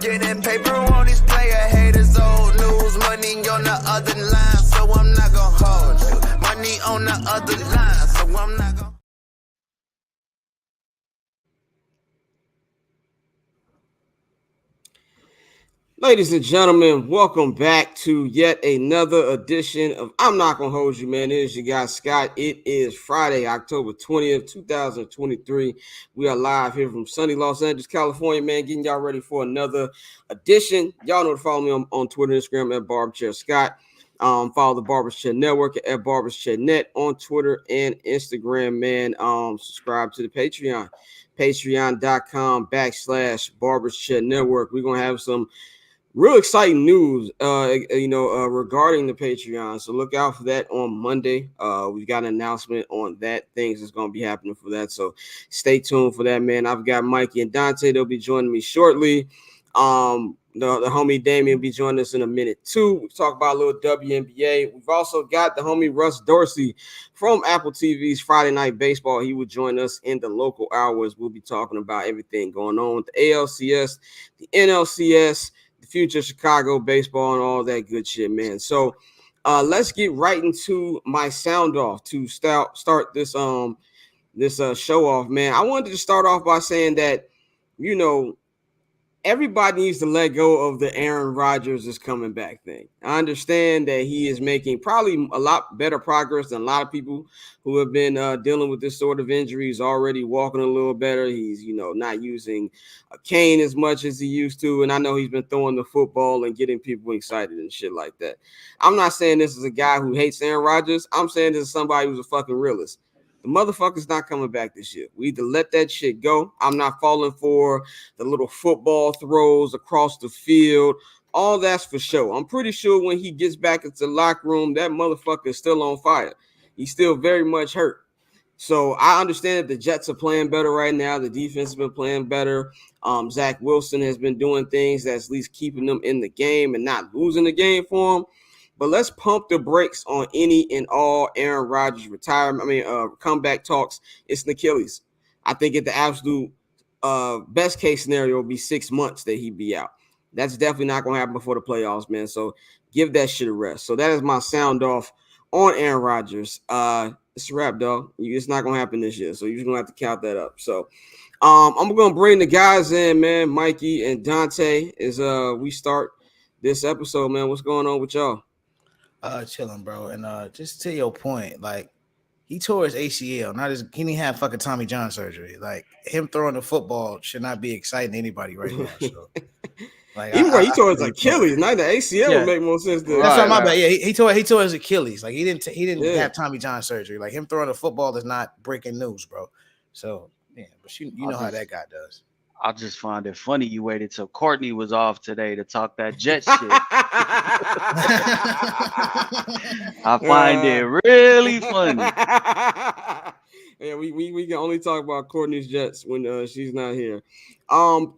Getting paper on these player haters, old news. Money on the other line, so I'm not gonna hold you. Money on the other line, so I'm not gonna. Ladies and gentlemen, welcome back to yet another edition of I'm Not Gonna Hold You, man. It is your guy, Scott. It is Friday, October 20th, 2023. We are live here from sunny Los Angeles, California, man, getting y'all ready for another edition. Y'all know to follow me on Twitter and Instagram at Barberchair Scott. Follow the Barberchair Network at BarberchairNet on Twitter and Instagram, man. Subscribe to the Patreon, patreon.com/Barberchair Network. We're going to have some real exciting news, regarding the Patreon. So look out for that on Monday. We've got an announcement on that. Things is going to be happening for that. So stay tuned for that, man. I've got Mikey and Dante. They'll be joining me shortly. The homie Damien will be joining us in a minute too. We'll talk about a little WNBA. We've also got the homie Russ Dorsey from Apple TV's Friday Night Baseball. He will join us in the local hours. We'll be talking about everything going on with the ALCS, the NLCS, the future of Chicago baseball, and all that good shit, man. So let's get right into my sound off to start this show off, man. I wanted to start off by saying that, everybody needs to let go of the Aaron Rodgers is coming back thing. I understand that he is making probably a lot better progress than a lot of people who have been dealing with this sort of injury. He's already walking a little better. He's, not using a cane as much as he used to. And I know he's been throwing the football and getting people excited and shit like that. I'm not saying this is a guy who hates Aaron Rodgers. I'm saying this is somebody who's a fucking realist. The motherfucker's not coming back this year. We either let that shit go. I'm not falling for the little football throws across the field. All that's for show. I'm pretty sure when he gets back into the locker room, that motherfucker is still on fire. He's still very much hurt. So I understand that the Jets are playing better right now. The defense has been playing better. Zach Wilson has been doing things that's at least keeping them in the game and not losing the game for them. But let's pump the brakes on any and all Aaron Rodgers comeback talks. It's an Achilles. I think at the absolute best case scenario will be 6 months that he'd be out. That's definitely not going to happen before the playoffs, man. So give that shit a rest. So that is my sound off on Aaron Rodgers. It's a wrap, dog. It's not going to happen this year. So you're just going to have to count that up. So I'm going to bring the guys in, man. Mikey and Dante, as we start this episode, man. What's going on with y'all? Chilling, bro. And just to your point, like, he tore his ACL. He didn't have fucking Tommy John surgery. Like, him throwing the football should not be exciting to anybody right now. So, like, he tore his Achilles. Not the ACL would make more sense. That's right, my bad. Yeah, he tore his Achilles. Like, he didn't have Tommy John surgery. Like, him throwing the football is not breaking news, bro. So, yeah, but you know how that guy does. I just find it funny you waited till Courtney was off today to talk that Jet shit. I find it really funny. Yeah, we can only talk about Courtney's Jets when she's not here. One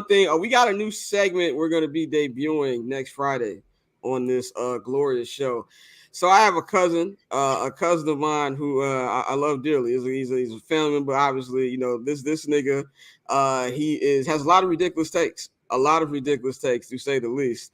thing, we got a new segment we're going to be debuting next Friday on this glorious show. So I have a cousin of mine who I love dearly. He's a family member, obviously. This nigga, he has a lot of ridiculous takes, to say the least.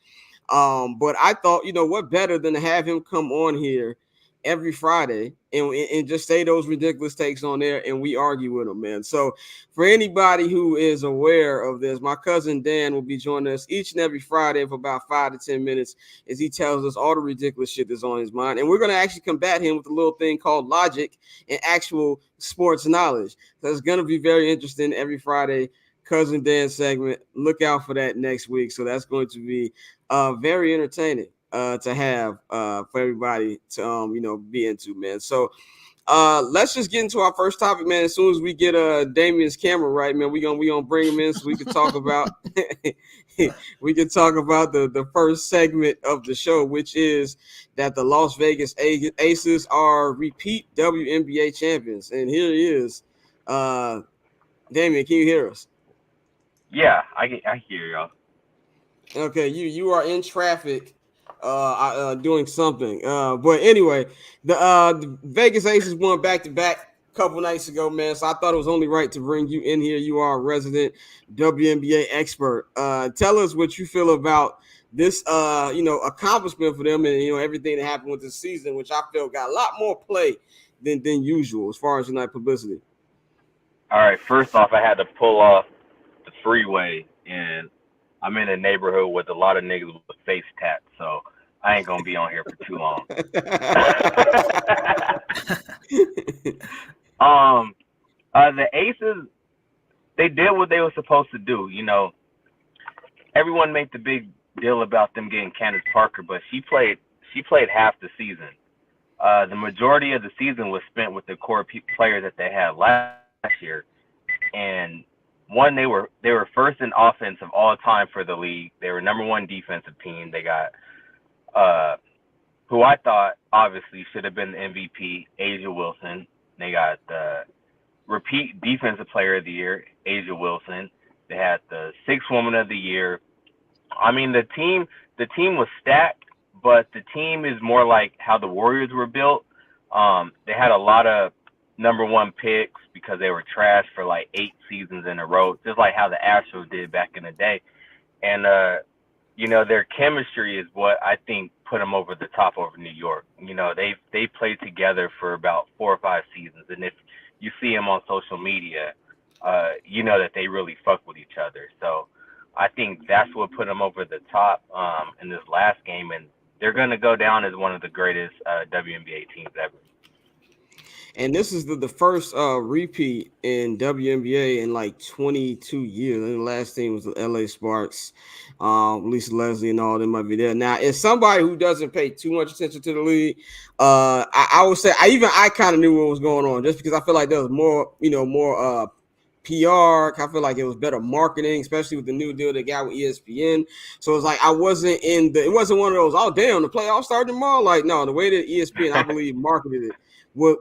But I thought, what better than to have him come on here every Friday and just say those ridiculous takes on there, and we argue with him, man. So for anybody who is aware of this, my cousin Dan will be joining us each and every Friday for about 5 to 10 minutes as he tells us all the ridiculous shit that's on his mind. And we're going to actually combat him with a little thing called logic and actual sports knowledge. So it's going to be very interesting every Friday. Cousin Dan segment. Look out for that next week. So that's going to be very entertaining to have for everybody to be into, man. So let's just get into our first topic, man. As soon as we get Damien's camera right, man, we gonna bring him in so we can talk about the first segment of the show, which is that the Las Vegas Aces are repeat WNBA champions. And here he is. Damien, can you hear us? Yeah, I hear y'all. Okay, you are in traffic doing something. But anyway, the Vegas Aces won back-to-back couple nights ago, man. So I thought it was only right to bring you in here. You are a resident WNBA expert. Tell us what you feel about this, accomplishment for them, and everything that happened with this season, which I feel got a lot more play than usual as far as publicity. All right, first off, I had to pull off the freeway, and I'm in a neighborhood with a lot of niggas with face tats, so I ain't gonna be on here for too long. The Aces, they did what they were supposed to do. Everyone made the big deal about them getting Candace Parker, but she played half the season. The majority of the season was spent with the core players that they had last year, and one, they were first in offense of all time for the league. They were number one defensive team. They got who I thought obviously should have been the MVP, Asia Wilson. They got the repeat defensive player of the year, Asia Wilson. They had the sixth woman of the year. I mean, the team was stacked, but the team is more like how the Warriors were built. They had a lot of number one picks because they were trash for like 8 seasons in a row, just like how the Astros did back in the day. And, their chemistry is what I think put them over the top over New York. They played together for about 4 or 5 seasons. And if you see them on social media, that they really fuck with each other. So I think that's what put them over the top in this last game. And they're going to go down as one of the greatest WNBA teams ever. And this is the first repeat in WNBA in like 22 years. And the last team was the LA Sparks. Lisa Leslie and all them might be there. Now, as somebody who doesn't pay too much attention to the league, I would say I kind of knew what was going on just because I feel like there was more PR. I feel like it was better marketing, especially with the new deal they got with ESPN. So it's like it wasn't one of those, oh damn, the playoffs start tomorrow. Like, no, the way that ESPN, I believe, marketed it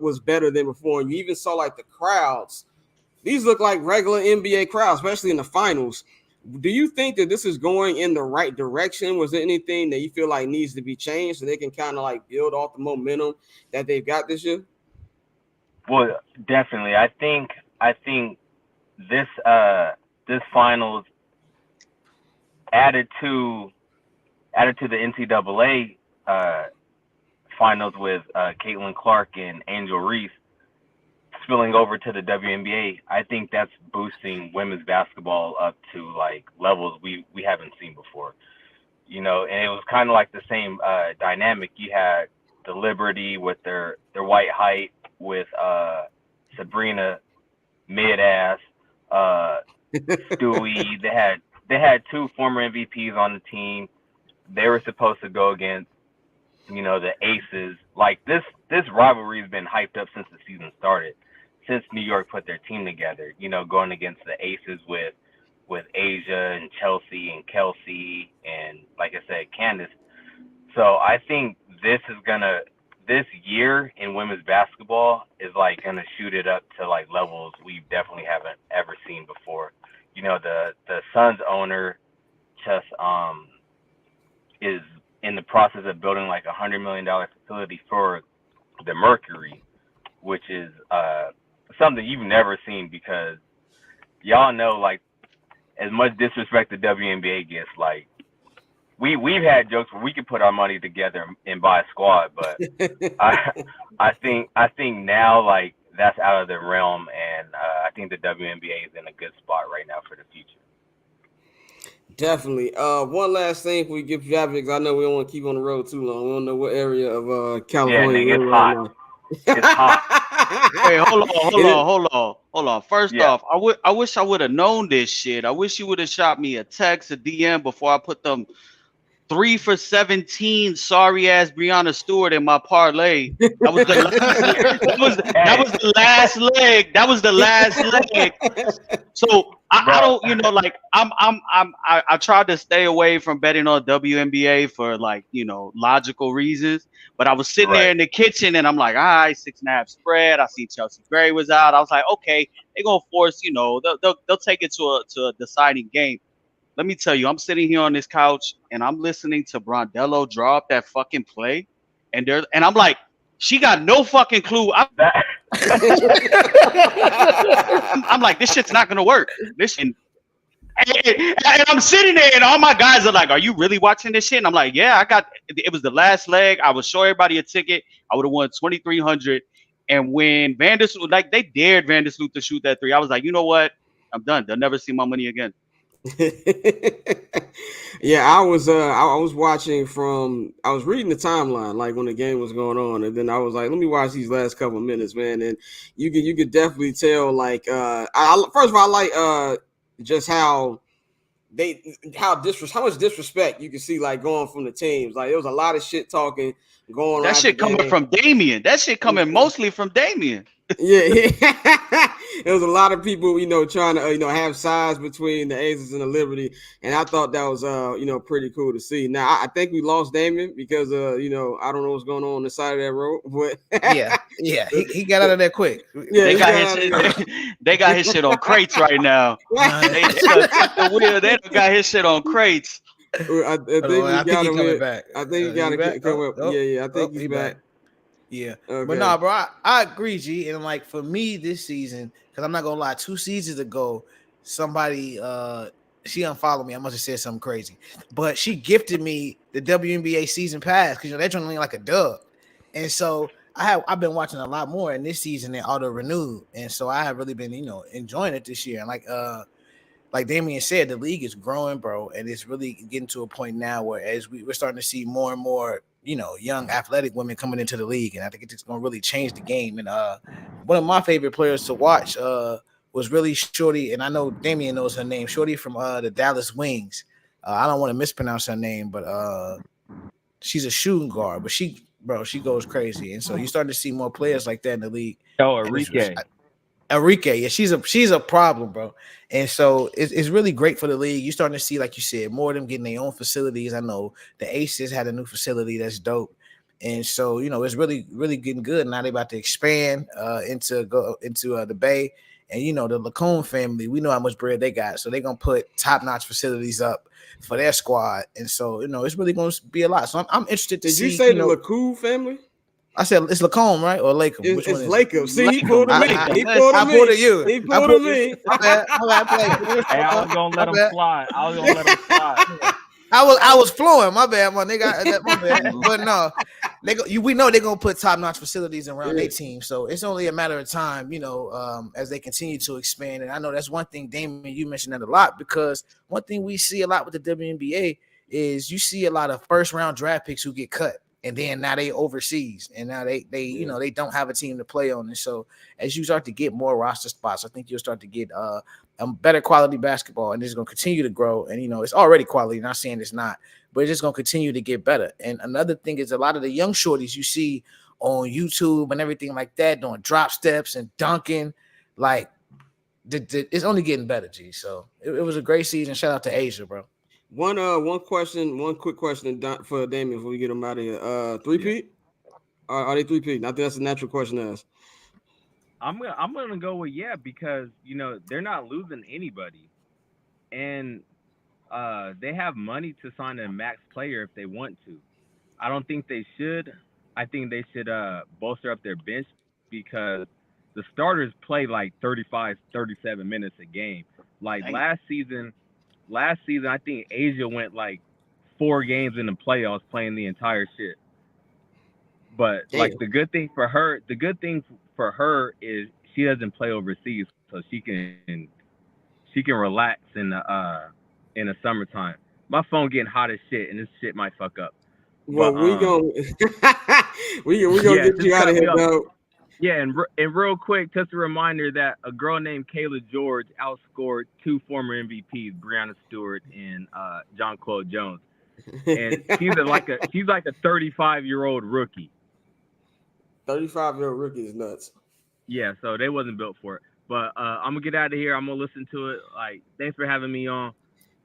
was better than before. And you even saw like the crowds. These look like regular NBA crowds, especially in the finals. Do you think that this is going in the right direction? Was there anything that you feel like needs to be changed so they can kind of like build off the momentum that they've got this year? Well, definitely. I think this finals added to the NCAA finals with Caitlin Clark and Angel Reese spilling over to the WNBA. I think that's boosting women's basketball up to like levels we haven't seen before. And it was kind of like the same dynamic. You had the Liberty with their white height with Sabrina mid-ass, Stewie. They had 2 former MVPs on the team. They were supposed to go against the Aces. Like this rivalry has been hyped up since the season started, since New York put their team together, going against the Aces with Asia and Chelsea and Kelsey and, like I said, Candace. So I think this year in women's basketball is like gonna shoot it up to like levels we definitely haven't ever seen before. The Suns owner just is in the process of building like $100 million facility for the Mercury, which is something you've never seen, because y'all know, like, as much disrespect the WNBA gets, like, we've had jokes where we could put our money together and buy a squad, but I think now, like, that's out of the realm, and I think the WNBA is in a good spot right now for the future. Definitely. One last thing before we get to that, because I know we don't want to keep on the road too long. We don't know what area of California. Yeah, nigga, it's hot. It's hot. Hey, hold on. First off, I wish I would have known this shit. I wish you would have shot me a text, a DM before I put them 3 for 17 sorry ass Breonna Stewart in my parlay. That was the last leg. That was the last leg. So I don't, like I tried to stay away from betting on WNBA for, like, logical reasons. But I was sitting there in the kitchen and I'm like, all right, 6.5 spread. I see Chelsea Gray was out. I was like, okay, they're gonna force, they'll take it to a deciding game. Let me tell you, I'm sitting here on this couch and I'm listening to Brondello draw up that fucking play, and I'm like, she got no fucking clue. I'm like, this shit's not gonna work. And I'm sitting there, and all my guys are like, "Are you really watching this shit?" And I'm like, "Yeah, I got." It was the last leg. I would show everybody a ticket. I would have won 2,300. And when Vandersloot, like they dared Vandersloot to shoot that three, I was like, you know what? I'm done. They'll never see my money again. Yeah, I was watching I was reading the timeline like when the game was going on, and then I was like, let me watch these last couple of minutes, man. And you could definitely tell like first of all, I like just how much disrespect you can see like going from the teams. Like there was a lot of shit talking going on. That shit coming from Damien. That shit coming mostly from Damien. Yeah. There was a lot of people, trying to, have sides between the Aces and the Liberty. And I thought that was, pretty cool to see. Now, I think we lost Damien because, I don't know what's going on the side of that road. But yeah. He got out of there quick. Yeah, they got his shit on crates right now. They got his shit on crates. I think he's coming back. I think he got to come up. Yeah. I think he's back. Yeah, okay. But nah, bro, I agree, G. And like for me this season, because I'm not gonna lie, 2 seasons ago, somebody she unfollowed me. I must have said something crazy, but she gifted me the WNBA season pass because they're only like a dub, and so I've been watching a lot more in this season than auto renewed, and so I have really been enjoying it this year. And like Damien said, the league is growing, bro, and it's really getting to a point now where as we're starting to see more and more young athletic women coming into the league, and I think it's going to really change the game. And one of my favorite players to watch was really Shorty, and I know Damien knows her name, Shorty from the Dallas Wings. I don't want to mispronounce her name, but she's a shooting guard, but she goes crazy, and so you're starting to see more players like that in the league. Oh, Enrique, yeah, she's a problem, bro. And so it's really great for the league. You're starting to see, like you said, more of them getting their own facilities. I know the Aces had a new facility that's dope, and so it's really, really getting good. Now they're about to expand into the Bay, and the Lacombe family. We know how much bread they got, so they're gonna put top-notch facilities up for their squad, and so it's really gonna be a lot. So I'm interested to see. Did you say the Lacombe family? I said it's Lacombe, right? Or Lakem? It's Lakem. See, he pulled him in. He pulled him in. He pulled him in. Hey, I was gonna let him slide. I was flowing. My bad, my nigga. My bad. But no, we know they're gonna put top-notch facilities around their team. So it's only a matter of time, as they continue to expand. And I know that's one thing, Damien, you mentioned that a lot, because one thing we see a lot with the WNBA is you see a lot of first-round draft picks who get cut. And then now they overseas, and now they they don't have a team to play on. And so as you start to get more roster spots, I think you'll start to get a better quality basketball, and it's going to continue to grow. And it's already quality. Not saying it's not, but it's just going to continue to get better. And another thing is a lot of the young shorties you see on YouTube and everything like that doing drop steps and dunking, like it's only getting better, G. So it was a great season. Shout out to Asia, bro. One quick question for Damien before we get him out of here. Three-peat? Are they three-peat? I think that's a natural question to ask. I'm gonna go with because they're not losing anybody, and they have money to sign a max player if they want to. I don't think they should. I think they should bolster up their bench because the starters play like 35, 37 minutes a game. Like last season, I think Asia went like 4 games in the playoffs playing the entire shit. But like the good thing for her is she doesn't play overseas, so she can relax in the summertime. My phone getting hot as shit, and this shit might fuck up. Well, but, we gonna get you out of here, though. Yeah, and real quick, just a reminder that a girl named Kayla George outscored 2 former MVPs, Breanna Stewart and John Claude Jones, and she's like a 35-year-old rookie. 35-year-old rookie is nuts. Yeah, so they wasn't built for it. But I'm gonna get out of here. I'm gonna listen to it. Like, thanks for having me on.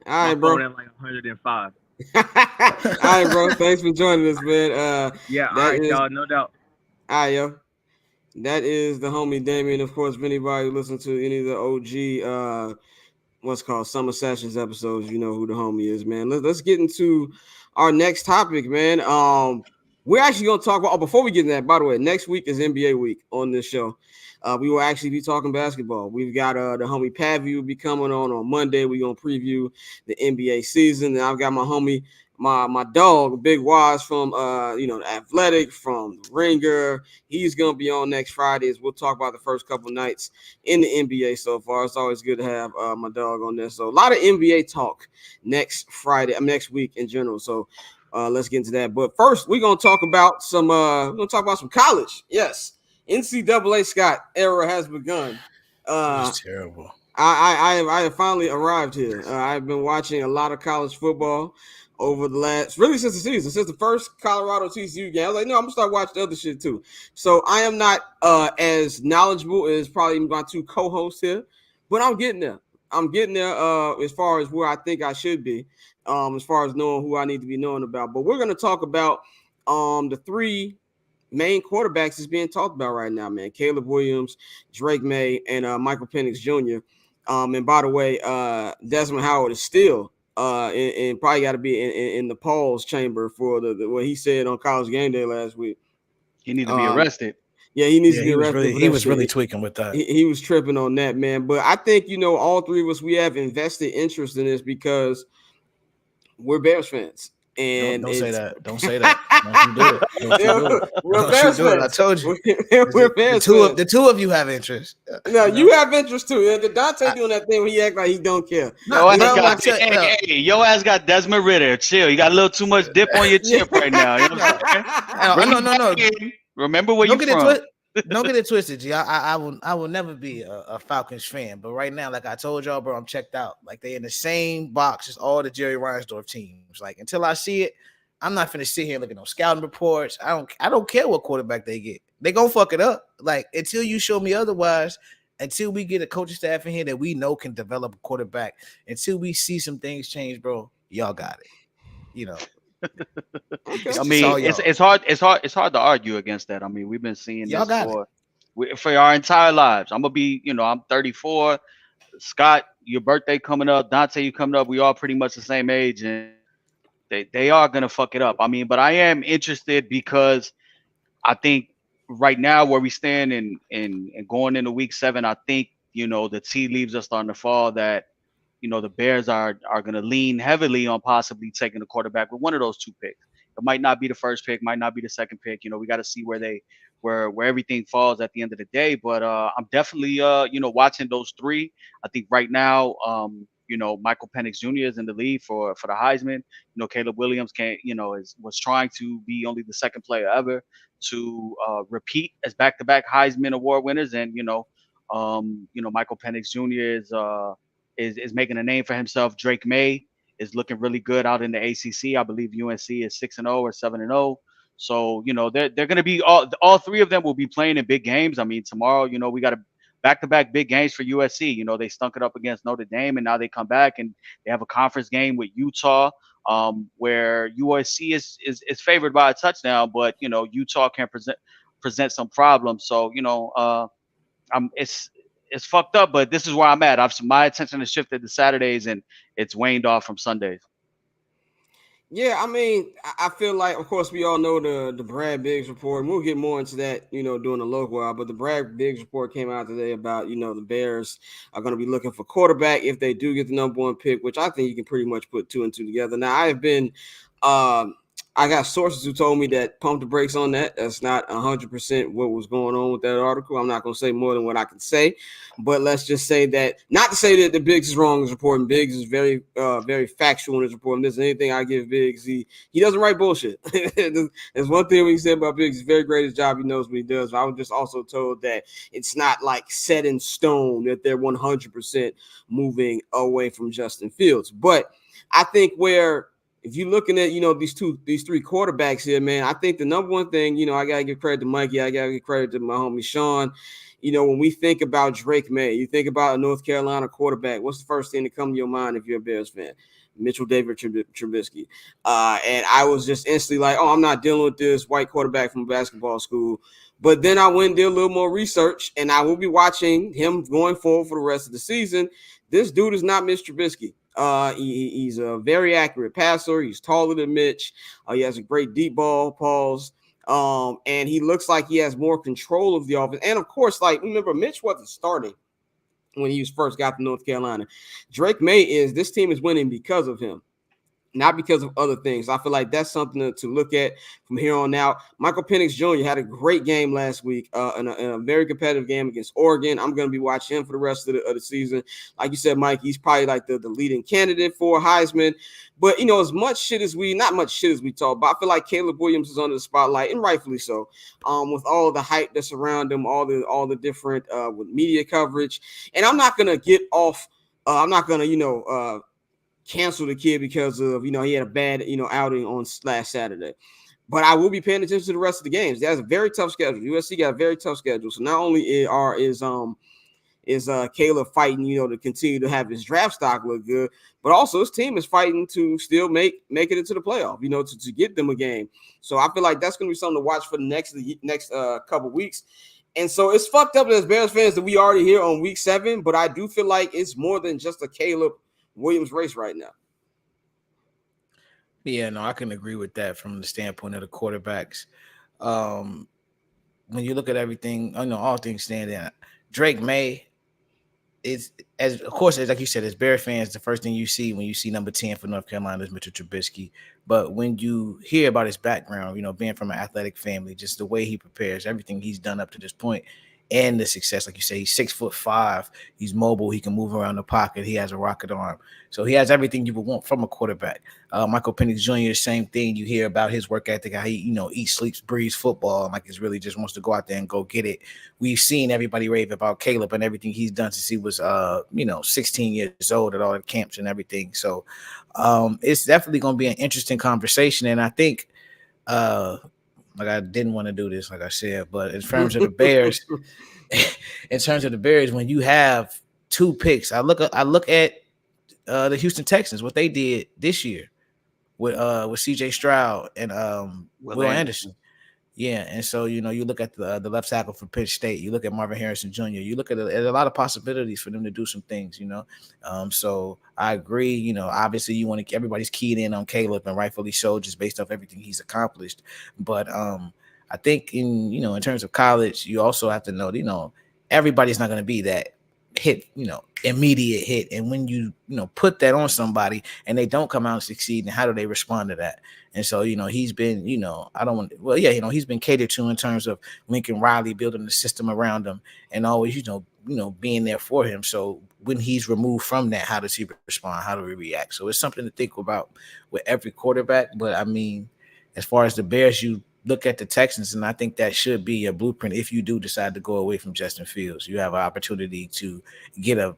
All right, bro. At like 105. All right, bro. Thanks for joining us, man. Yeah, all right, y'all. No doubt. All right, yo. That is the homie Damien. Of course, if anybody who listens to any of the OG what's called Summer Sessions episodes, you know who the homie is, man. Let's get into our next topic, man. We're actually going to talk about, before we get to that, by the way, next week is NBA week on this show. We will actually be talking basketball. We've got the homie Pavi will be coming on Monday. We're going to preview the NBA season. And I've got my homie, my dog, Big Waz from, the Athletic, from the Ringer. He's going to be on next Friday as we'll talk about the first couple nights in the NBA so far. It's always good to have my dog on there. So a lot of NBA talk next week in general. So let's get into that. But first, we're gonna talk about some college. Yes, NCAA Scott era has begun. It's terrible. I have finally arrived here. I've been watching a lot of college football over the last, really since the season, since the first Colorado TCU game. I was like, no, I'm gonna start watching the other shit too. So I am not as knowledgeable as probably my two co-hosts here, but I'm getting there. As far as where I think I should be. As far as knowing who I need to be knowing about. But we're going to talk about the three main quarterbacks that's being talked about right now, man. Caleb Williams, Drake May, and Michael Penix Jr. And by the way, Desmond Howard is still and probably got to be in the Paul's chamber for the what he said on College Game Day last week. He needs to be arrested. Yeah, he needs to be arrested. He was really tweaking with that. He was tripping on that, man. But I think, all three of us, we have invested interest in this because we're Bears fans. And don't say that. Don't say that. Don't you do it. Don't you do it. We're Bears fans. I told you. We're Bears fans. The two of you have interest. No, you have interest too. Dante doing that thing where he act like he don't care. Your ass got Desmond Ritter. Chill. You got a little too much dip on your chip right now. You know what I'm saying? No. Remember where you from. Don't get it twisted, G. I will never be a Falcons fan, but right now, like I told y'all, bro, I'm checked out. Like they in the same box as all the Jerry Reinsdorf teams. Like until I see it, I'm not finna sit here and look at no scouting reports. I don't care what quarterback they get. They gonna fuck it up. Like until you show me otherwise, until we get a coaching staff in here that we know can develop a quarterback, until we see some things change, bro, y'all got it. I mean, it's hard to argue against that. I mean, we've been seeing this for our entire lives. I'm gonna be, I'm 34. Scott, your birthday coming up. Dante, you coming up. We all pretty much the same age, and they are gonna fuck it up. I mean, but I am interested because I think right now where we stand and going into week 7, I think the tea leaves are starting to fall that. The Bears are going to lean heavily on possibly taking a quarterback with one of those two picks. It might not be the first pick, might not be the second pick. We got to see where everything falls at the end of the day. But I'm definitely, watching those three. I think right now, Michael Penix Jr. is in the lead for the Heisman. Caleb Williams was trying to be only the second player ever to repeat as back-to-back Heisman Award winners, and Michael Penix Jr. is making a name for himself. Drake May is looking really good out in the ACC. I believe UNC is 6-0 or 7-0. So, they're going to be all three of them will be playing in big games. I mean, tomorrow, we got a back-to-back big games for USC. They stunk it up against Notre Dame, and now they come back and they have a conference game with Utah, where USC is favored by a touchdown, but Utah can present some problems. So, it's fucked up, but this is where I'm at. My attention has shifted to Saturdays, and it's waned off from Sundays. Yeah, I mean, I feel like, of course, we all know the Brad Biggs report. And we'll get more into that, during the local hour. But the Brad Biggs report came out today about, the Bears are going to be looking for quarterback if they do get the number 1 pick, which I think you can pretty much put 2 and 2 together. Now, I have been I got sources who told me that pump the brakes on that. That's not 100% what was going on with that article. I'm not going to say more than what I can say, but let's just say that, not to say that the Biggs is wrong in his reporting. Biggs is very, very factual in his reporting. There's anything I give Biggs, he doesn't write bullshit. There's one thing we said about Biggs. He's very great at his job. He knows what he does. But I was just also told that it's not like set in stone that they're 100% moving away from Justin Fields. But I think if you're looking at, these 3 quarterbacks here, man, I think the number one thing, I got to give credit to Mikey. I got to give credit to my homie Sean. When we think about Drake May, you think about a North Carolina quarterback, what's the first thing that comes to your mind if you're a Bears fan? Mitchell David Trubisky. And I was just instantly like, I'm not dealing with this white quarterback from basketball school. But then I went and did a little more research, and I will be watching him going forward for the rest of the season. This dude is not Mitch Trubisky. He's a very accurate passer. He's taller than Mitch. He has a great deep ball, pause. And he looks like he has more control of the offense. And of course, like, remember, Mitch wasn't starting when he first got to North Carolina. Drake May is. This team is winning because of him, not because of other things. I feel like that's something to look at from here on out. Michael Penix Jr. had a great game last week in a very competitive game against Oregon. I'm going to be watching him for the rest of the season. Like you said, Mike, he's probably like the leading candidate for Heisman. But, you know, as much shit as we talk, but I feel like Caleb Williams is under the spotlight, and rightfully so, with all of the hype that's around him, all the different with media coverage. And I'm not going to get off. I'm not going to, cancel the kid because of, he had a bad, outing on last Saturday. But I will be paying attention to the rest of the games. That's a very tough schedule. USC got a very tough schedule. So not only is Caleb fighting, to continue to have his draft stock look good, but also his team is fighting to still make it into the playoff, to get them a game. So I feel like that's going to be something to watch for the next couple weeks. And so it's fucked up as Bears fans that we already here on week 7, but I do feel like it's more than just a Caleb Williams race right now. Yeah, no, I can agree with that from the standpoint of the quarterbacks. When you look at everything, all things standing, Drake May is, as like you said, as Bears fans, the first thing you see when you see number 10 for North Carolina is Mitchell Trubisky. But when you hear about his background, being from an athletic family, just the way he prepares, everything he's done up to this point, and the success, like you say, he's 6'5". He's mobile. He can move around the pocket. He has a rocket arm. So he has everything you would want from a quarterback. Michael Penix Jr., same thing. You hear about his work ethic, how he, eats, sleeps, breathes football, and like he really just wants to go out there and go get it. We've seen everybody rave about Caleb and everything he's done since he was, 16 years old at all the camps and everything. So it's definitely going to be an interesting conversation. And I think, like, I didn't want to do this, like I said, but in terms of the Bears, when you have 2 picks, I look at the Houston Texans, what they did this year with CJ Stroud and Will Anderson. Yeah, and so you look at the left tackle for Penn State, you look at Marvin Harrison Jr., you look at a lot of possibilities for them to do some things, So I agree, obviously you want to, everybody's keyed in on Caleb, and rightfully so, just based off everything he's accomplished. But I think in terms of college, you also have to know, everybody's not going to be that hit, immediate hit. And when you put that on somebody and they don't come out and succeed, and how do they respond to that? And so, he's been, he's been catered to in terms of Lincoln Riley building the system around him and always, being there for him. So when he's removed from that, how does he respond? How do we react? So it's something to think about with every quarterback. But I mean, as far as the Bears, you look at the Texans, and I think that should be a blueprint. If you do decide to go away from Justin Fields, you have an opportunity to get a,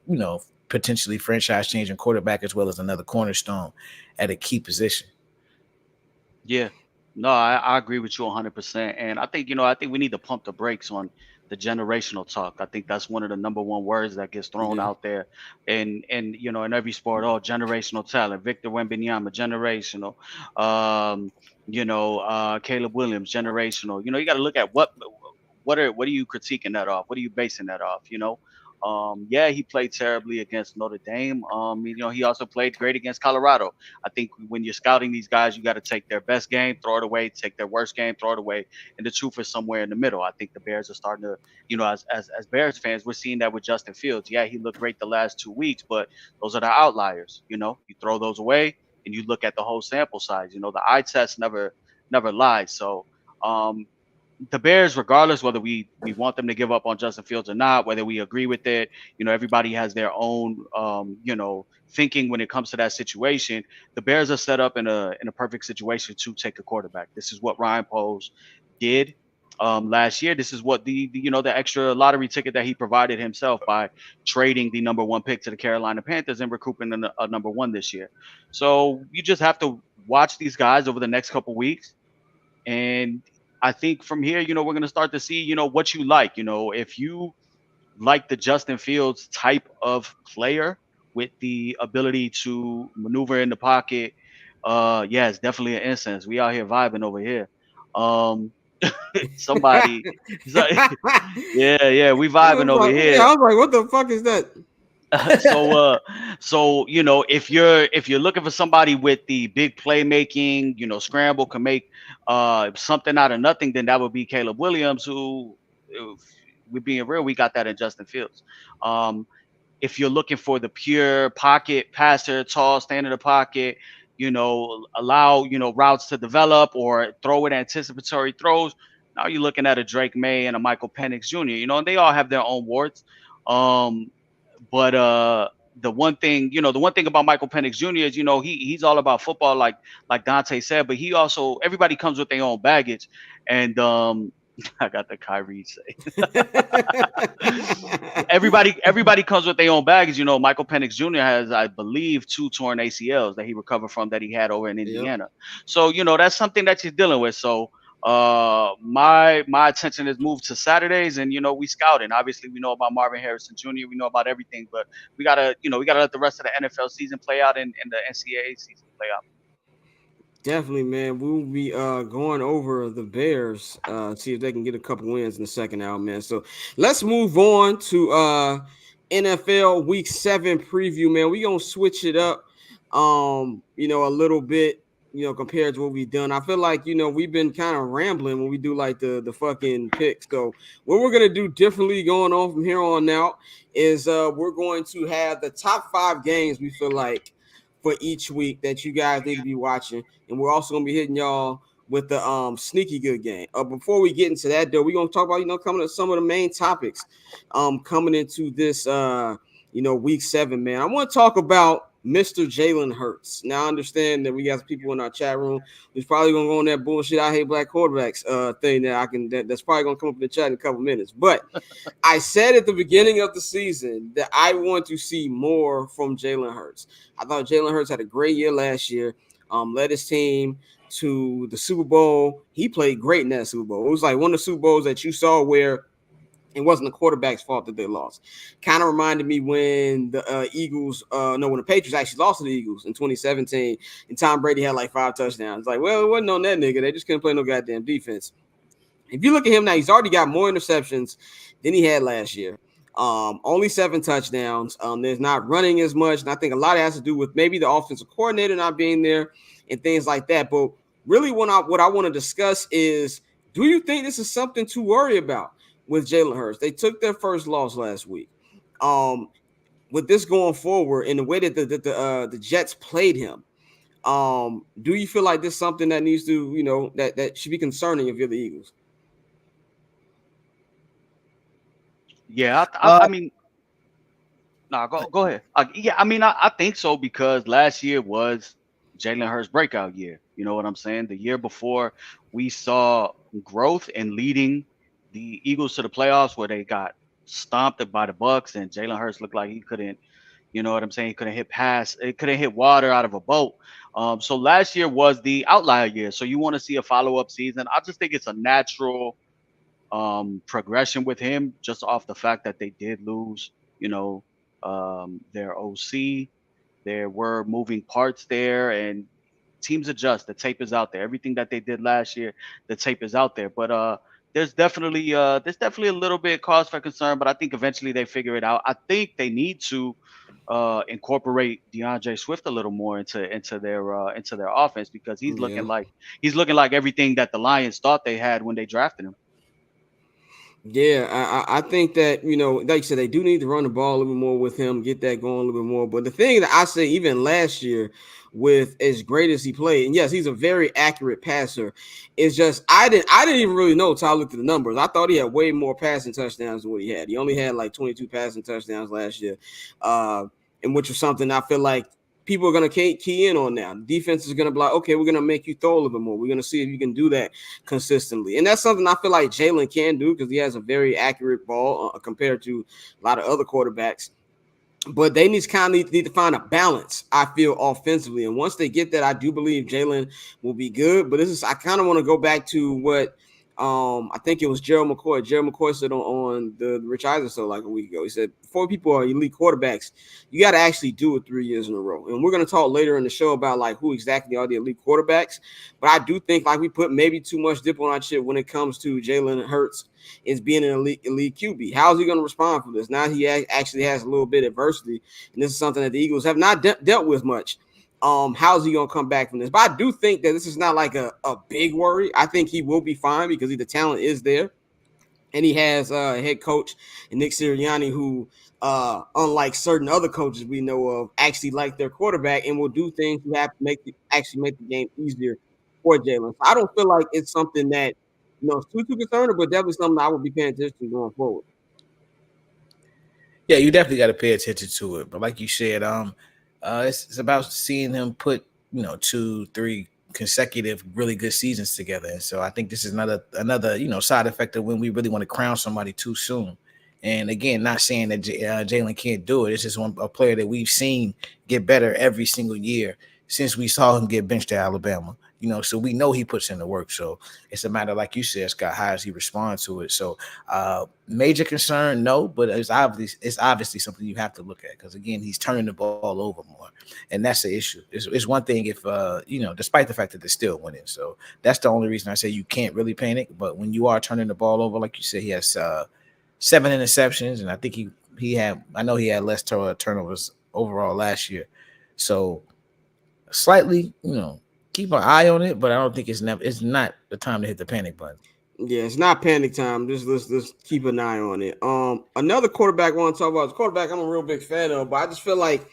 potentially franchise-changing quarterback as well as another cornerstone at a key position. Yeah, no, I agree with you 100%. And I think, we need to pump the brakes on the generational talk. I think that's one of the number one words that gets thrown out there. And in every sport, generational talent. Victor Wembanyama, generational. Caleb Williams, generational. You got to look at what are you critiquing that off? What are you basing that off? He played terribly against Notre Dame. He also played great against Colorado. I think when you're scouting these guys, you got to take their best game, throw it away, take their worst game, throw it away. And the truth is somewhere in the middle. I think the Bears are starting to, as Bears fans, we're seeing that with Justin Fields. Yeah, he looked great the last 2 weeks, but those are the outliers. You throw those away and you look at the whole sample size. The eye test never lies. So, the Bears, regardless whether we want them to give up on Justin Fields or not, whether we agree with it, everybody has their own, thinking when it comes to that situation. The Bears are set up in a perfect situation to take a quarterback. This is what Ryan Poles did last year. This is what the extra lottery ticket that he provided himself by trading the number 1 pick to the Carolina Panthers and recouping a number 1 this year. So you just have to watch these guys over the next couple weeks. And I think from here, we're going to start to see, what you like. If you like the Justin Fields type of player with the ability to maneuver in the pocket, it's definitely an instance. We out here vibing over here. Somebody, we vibing over here. Yeah, I was like, what the fuck is that? So if you're looking for somebody with the big playmaking, scramble can make something out of nothing, then that would be Caleb Williams, who, if we're being real, we got that in Justin Fields. If you're looking for the pure pocket passer, tall, stand in the pocket, allow routes to develop or throw it anticipatory throws. Now you're looking at a Drake May and a Michael Penix Jr. And they all have their own warts. But the one thing about Michael Penix Jr. is, he's all about football, like Dante said, but everybody comes with their own baggage. And I got the Kyrie say. everybody comes with their own baggage. Michael Penix Jr. has, I believe, 2 torn ACLs that he recovered from that he had over in Indiana. Yep. So, that's something that you're dealing with. So my attention is moved to Saturdays, and we scouting. Obviously, we know about Marvin Harrison Jr. We know about everything, but we gotta let the rest of the NFL season play out and the NCAA season play out. Definitely, man. We'll be going over the Bears, see if they can get a couple wins in the second hour, man. So let's move on to NFL Week 7 preview, man. We're gonna switch it up a little bit, compared to what we've done. I feel like, we've been kind of rambling when we do like the fucking picks. So what we're going to do differently going on from here on out is we're going to have the top 5 games we feel like for each week that you guys need to be watching. And we're also going to be hitting y'all with the sneaky good game. Before we get into that, though, we're going to talk about, coming to some of the main topics coming into this, Week 7, man. I want to talk about Mr. Jalen Hurts. Now, I understand that we got people in our chat room who's probably going to go on that bullshit I hate black quarterbacks thing that's probably going to come up in the chat in a couple minutes. But I said at the beginning of the season that I want to see more from Jalen Hurts. I thought Jalen Hurts had a great year last year, led his team to the Super Bowl. He played great in that Super Bowl. It was like one of the Super Bowls that you saw where it wasn't the quarterback's fault that they lost. Kind of reminded me when the when the Patriots actually lost to the Eagles in 2017, and Tom Brady had like 5 touchdowns. It's like, well, it wasn't on that nigga. They just couldn't play no goddamn defense. If you look at him now, he's already got more interceptions than he had last year. Only 7 touchdowns. There's not running as much, and I think a lot of it has to do with maybe the offensive coordinator not being there and things like that. But really, what I want to discuss is, do you think this is something to worry about with Jalen Hurts? They took their first loss last week. With this going forward, in the way that the Jets played him, do you feel like this is something that needs to, that should be concerning if you're the Eagles? Yeah, I mean, no, go ahead. I think so, because last year was Jalen Hurts' breakout year. You know what I'm saying? The year before, we saw growth in leading the Eagles to the playoffs, where they got stomped by the Bucks, and Jalen Hurts looked like he couldn't, he couldn't hit water out of a boat. So last year was the outlier year. So you want to see a follow-up season. I just think it's a natural progression with him, just off the fact that they did lose, their OC. There were moving parts there, and teams adjust. The tape is out there. Everything that they did last year, the tape is out there. But there's definitely a little bit cause for concern, but I think eventually they figure it out. I think they need to incorporate DeAndre Swift a little more into their offense, because he's looking like everything that the Lions thought they had when they drafted him. Yeah, I think that, like you said, they do need to run the ball a little bit more with him, get that going a little bit more. But the thing that I say, even last year, with as great as he played, and yes, he's a very accurate passer, is just I didn't even really know until I looked at the numbers. I thought he had way more passing touchdowns than what he had. He only had like 22 passing touchdowns last year, and which was something I feel like people are going to key in on now. Defense is going to be like, okay, we're going to make you throw a little bit more. We're going to see if you can do that consistently. And that's something I feel like Jalen can do, because he has a very accurate ball compared to a lot of other quarterbacks. But they need to find a balance, I feel, offensively. And once they get that, I do believe Jalen will be good. But I kind of want to go back to what I think it was Gerald McCoy. Gerald McCoy said on the Rich Eisen show like a week ago. He said, before people are elite quarterbacks, you got to actually do it 3 years in a row. And we're going to talk later in the show about like who exactly are the elite quarterbacks. But I do think like we put maybe too much dip on our chip when it comes to Jalen Hurts is being an elite QB. How is he going to respond for this? Now he actually has a little bit of adversity, and this is something that the Eagles have not dealt with much. How's he gonna come back from this? But I do think that this is not like a big worry. I think he will be fine because the talent is there, and he has a head coach Nick Sirianni who, unlike certain other coaches we know of, actually like their quarterback and will do things to have to make the game easier for Jalen. So I don't feel like it's something that is too concerned, but definitely something I would be paying attention to going forward. Yeah, you definitely got to pay attention to it. But like you said, it's about seeing him put 2-3 consecutive really good seasons together. And so I think this is another side effect of when we really want to crown somebody too soon. And again, not saying that Jalen can't do it. It's just a player that we've seen get better every single year since we saw him get benched at Alabama. So we know he puts in the work. So it's a matter, like you said, Scott, how does he respond to it? So major concern, no, but it's obviously something you have to look at because, again, he's turning the ball over more. And that's the issue. It's one thing if, despite the fact that they're still winning. So that's the only reason I say you can't really panic. But when you are turning the ball over, like you said, he has 7 interceptions. And I think he had less turnovers overall last year. So slightly, keep an eye on it, but I don't think it's not the time to hit the panic button. Yeah, it's not panic time. Just let's keep an eye on it. Another quarterback I want to talk about is quarterback I'm a real big fan of, but I just feel like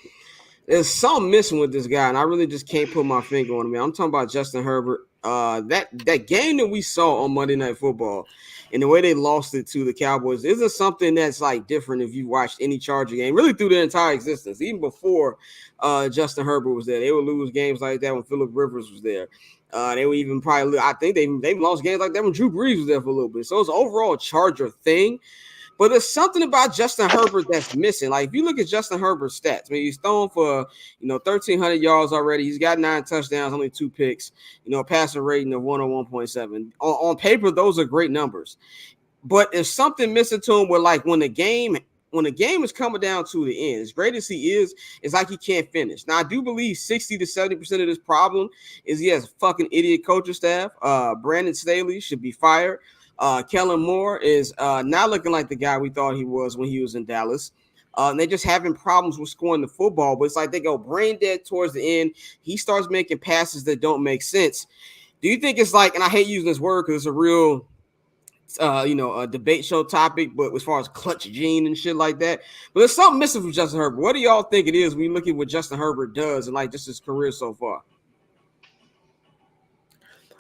there's something missing with this guy, and I really just can't put my finger on him. I'm talking about Justin Herbert. That game that we saw on Monday Night Football and the way they lost it to the Cowboys isn't something that's like different if you watched any Charger game, really through their entire existence. Even before Justin Herbert was there, they would lose games like that when Phillip Rivers was there. They would even probably, I think they've lost games like that when Drew Brees was there for a little bit. So it's an overall Charger thing. But there's something about Justin Herbert that's missing. Like if you look at Justin Herbert's stats, I mean, he's thrown for 1,300 yards already. He's got 9 touchdowns, only 2 picks. Passer rating of 101.7. On paper, those are great numbers. But there's something missing to him where, like, when the game is coming down to the end, as great as he is, it's like he can't finish. Now, I do believe 60 to 70% of this problem is he has a fucking idiot coaching staff. Brandon Staley should be fired. Kellen Moore is not looking like the guy we thought he was when he was in Dallas. They're just having problems with scoring the football, but it's like they go brain dead towards the end. He starts making passes that don't make sense. Do you think it's like, and I hate using this word because it's a real, a debate show topic, but as far as clutch gene and shit like that, but there's something missing from Justin Herbert. What do y'all think it is when you look at what Justin Herbert does and like just his career so far?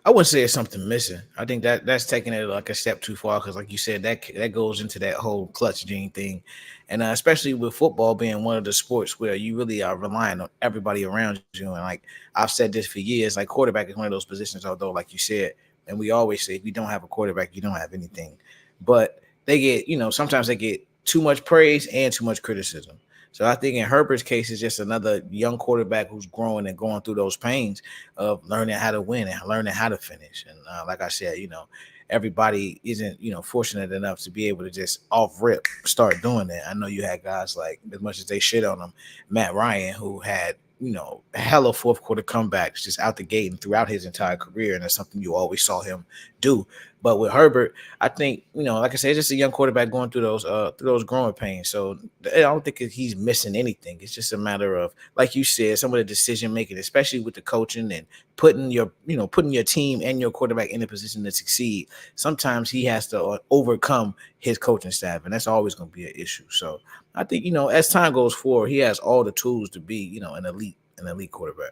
I wouldn't say it's something missing. I think that's taking it like a step too far because, like you said, that goes into that whole clutch gene thing, and especially with football being one of the sports where you really are relying on everybody around you. And like I've said this for years, like quarterback is one of those positions. Although, like you said, and we always say, if you don't have a quarterback, you don't have anything. But they get, sometimes they get too much praise and too much criticism. So I think in Herbert's case, it's just another young quarterback who's growing and going through those pains of learning how to win and learning how to finish. And like I said, everybody isn't, fortunate enough to be able to just off rip start doing that. I know you had guys like, as much as they shit on him, Matt Ryan, who had, hella fourth quarter comebacks just out the gate and throughout his entire career. And that's something you always saw him do. But with Herbert, I think, like I said, it's just a young quarterback going through those growing pains. So I don't think he's missing anything. It's just a matter of, like you said, some of the decision making, especially with the coaching and putting your team and your quarterback in a position to succeed. Sometimes he has to overcome his coaching staff, and that's always going to be an issue. So I think, as time goes forward, he has all the tools to be, an elite quarterback.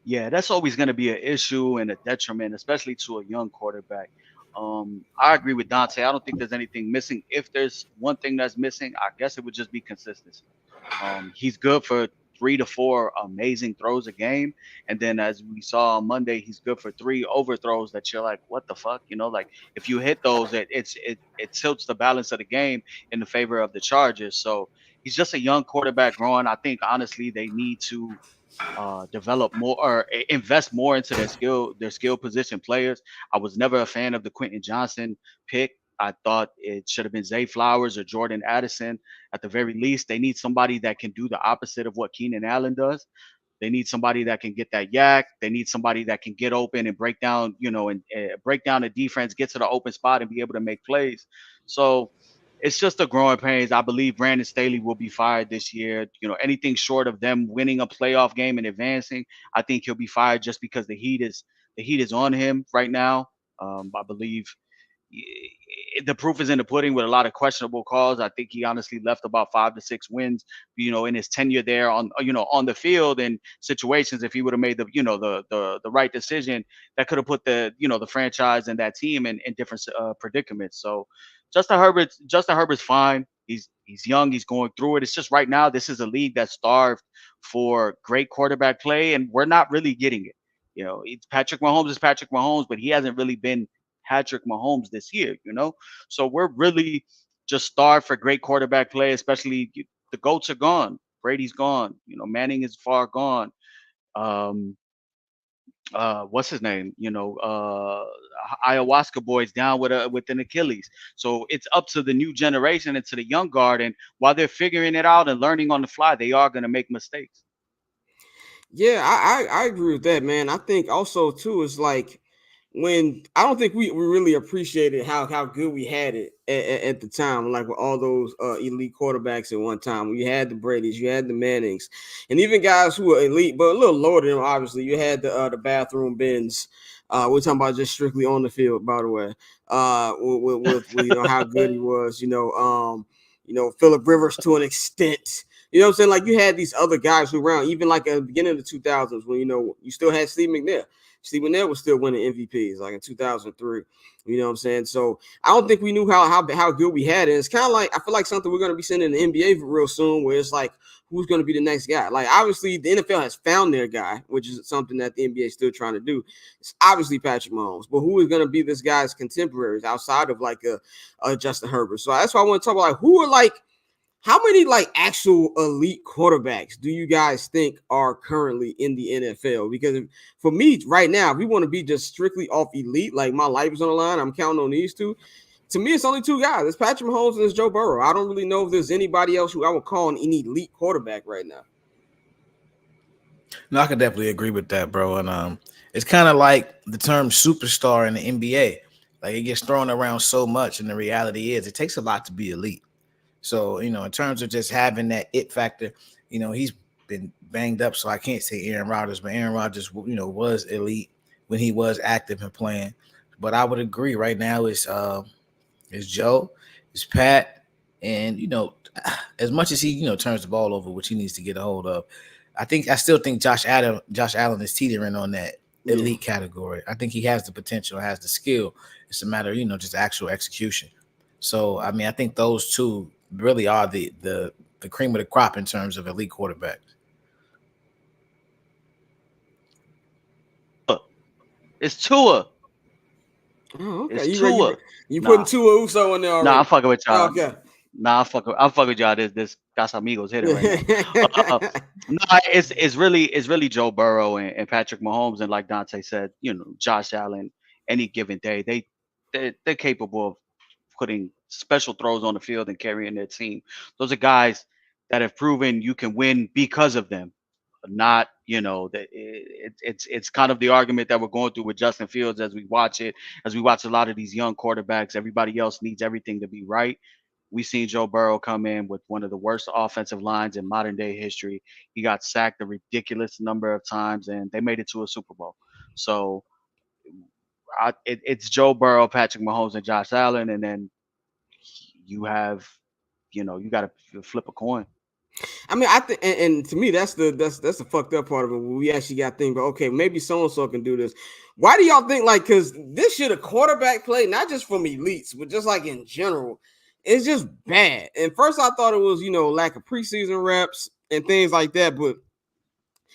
Yeah, that's always going to be an issue and a detriment, especially to a young quarterback. I agree with Dante. I don't think there's anything missing. If there's one thing that's missing, I guess it would just be consistency. He's good for 3 to 4 amazing throws a game. And then as we saw on Monday, he's good for 3 overthrows that you're like, what the fuck? Like if you hit those, it tilts the balance of the game in the favor of the Chargers. So he's just a young quarterback growing. I think, honestly, they need to develop more or invest more into their skill position players. I was never a fan of the Quentin Johnson pick. I thought it should have been Zay Flowers or Jordan Addison. At the very least, they need somebody that can do the opposite of what Keenan Allen does. They need somebody that can get that yak. They need somebody that can get open and break down, and break down the defense, get to the open spot, and be able to make plays. So it's just a growing pains. I believe Brandon Staley will be fired this year. Anything short of them winning a playoff game and advancing, I think he'll be fired just because the heat is on him right now. I believe the proof is in the pudding with a lot of questionable calls. I think he honestly left about 5 to 6 wins, in his tenure there on the field and situations. If he would have made the right decision, that could have put the franchise and that team in different predicaments. So Justin Herbert's fine. He's young. He's going through it. It's just right now, this is a league that's starved for great quarterback play, and we're not really getting it. Patrick Mahomes is Patrick Mahomes, but he hasn't really been Patrick Mahomes this year, So we're really just starved for great quarterback play, especially the GOATs are gone. Brady's gone. Manning is far gone. What's his name? Ayahuasca boy's down with an Achilles. So it's up to the new generation and to the young guard. And while they're figuring it out and learning on the fly, they are going to make mistakes. Yeah, I agree with that, man. I think also too is like when I don't think we really appreciated how good we had it at the time, like with all those elite quarterbacks at one time. You had the Bradys, you had the Mannings, and even guys who were elite but a little lower than them. Obviously, you had the bathroom bins. We're talking about just strictly on the field, by the way. With how good he was. Phillip Rivers to an extent. You know what I'm saying? Like you had these other guys who around, even like at the beginning of the 2000s when, you still had Steve McNair. Steve McNair was still winning MVPs like in 2003. You know what I'm saying? So I don't think we knew how good we had it. It's kind of like, I feel like something we're going to be seeing in the NBA real soon where it's like, who's going to be the next guy? Like obviously the NFL has found their guy, which is something that the NBA is still trying to do. It's obviously Patrick Mahomes, but who is going to be this guy's contemporaries outside of like a Justin Herbert? So that's why I want to talk about like who are like, how many like actual elite quarterbacks do you guys think are currently in the NFL? Because for me right now, if we want to be just strictly off elite, like my life is on the line, I'm counting on these two. To me, it's only two guys. It's Patrick Mahomes and it's Joe Burrow. I don't really know if there's anybody else who I would call an elite quarterback right now. No, I can definitely agree with that, bro. And it's kind of like the term superstar in the NBA. Like it gets thrown around so much, and the reality is it takes a lot to be elite. So, in terms of just having that it factor, he's been banged up. So I can't say Aaron Rodgers, but Aaron Rodgers, was elite when he was active and playing. But I would agree right now it's Joe, it's Pat. And, as much as he, turns the ball over, which he needs to get a hold of, I still think Josh Allen is teetering on that elite category. I think he has the potential, has the skill. It's a matter of, just actual execution. So, I mean, I think those two really are the cream of the crop in terms of elite quarterbacks. It's Tua. Oh, okay. It's Tua. You putting Tua Uso in there already? Nah, I'm fucking with y'all. Oh, okay. Nah, I'm fucking with y'all. This Casamigos hit it right now. No, it's really Joe Burrow and Patrick Mahomes, and like Dante said, Josh Allen. Any given day, they're capable of putting special throws on the field and carrying their team. Those are guys that have proven you can win because of them. Not, that it's kind of the argument that we're going through with Justin Fields as we watch a lot of these young quarterbacks. Everybody else needs everything to be right. We've seen Joe Burrow come in with one of the worst offensive lines in modern day history. He got sacked a ridiculous number of times, and they made it to a Super Bowl. So it's Joe Burrow, Patrick Mahomes, and Josh Allen, and then you have, you got to flip a coin. I mean, I think, and to me, that's the fucked up part of it. We actually got to think, but okay, maybe so and so can do this. Why do y'all think like? Because this shit a quarterback play, not just from elites, but just like in general, it's just bad. And first, I thought it was lack of preseason reps and things like that, but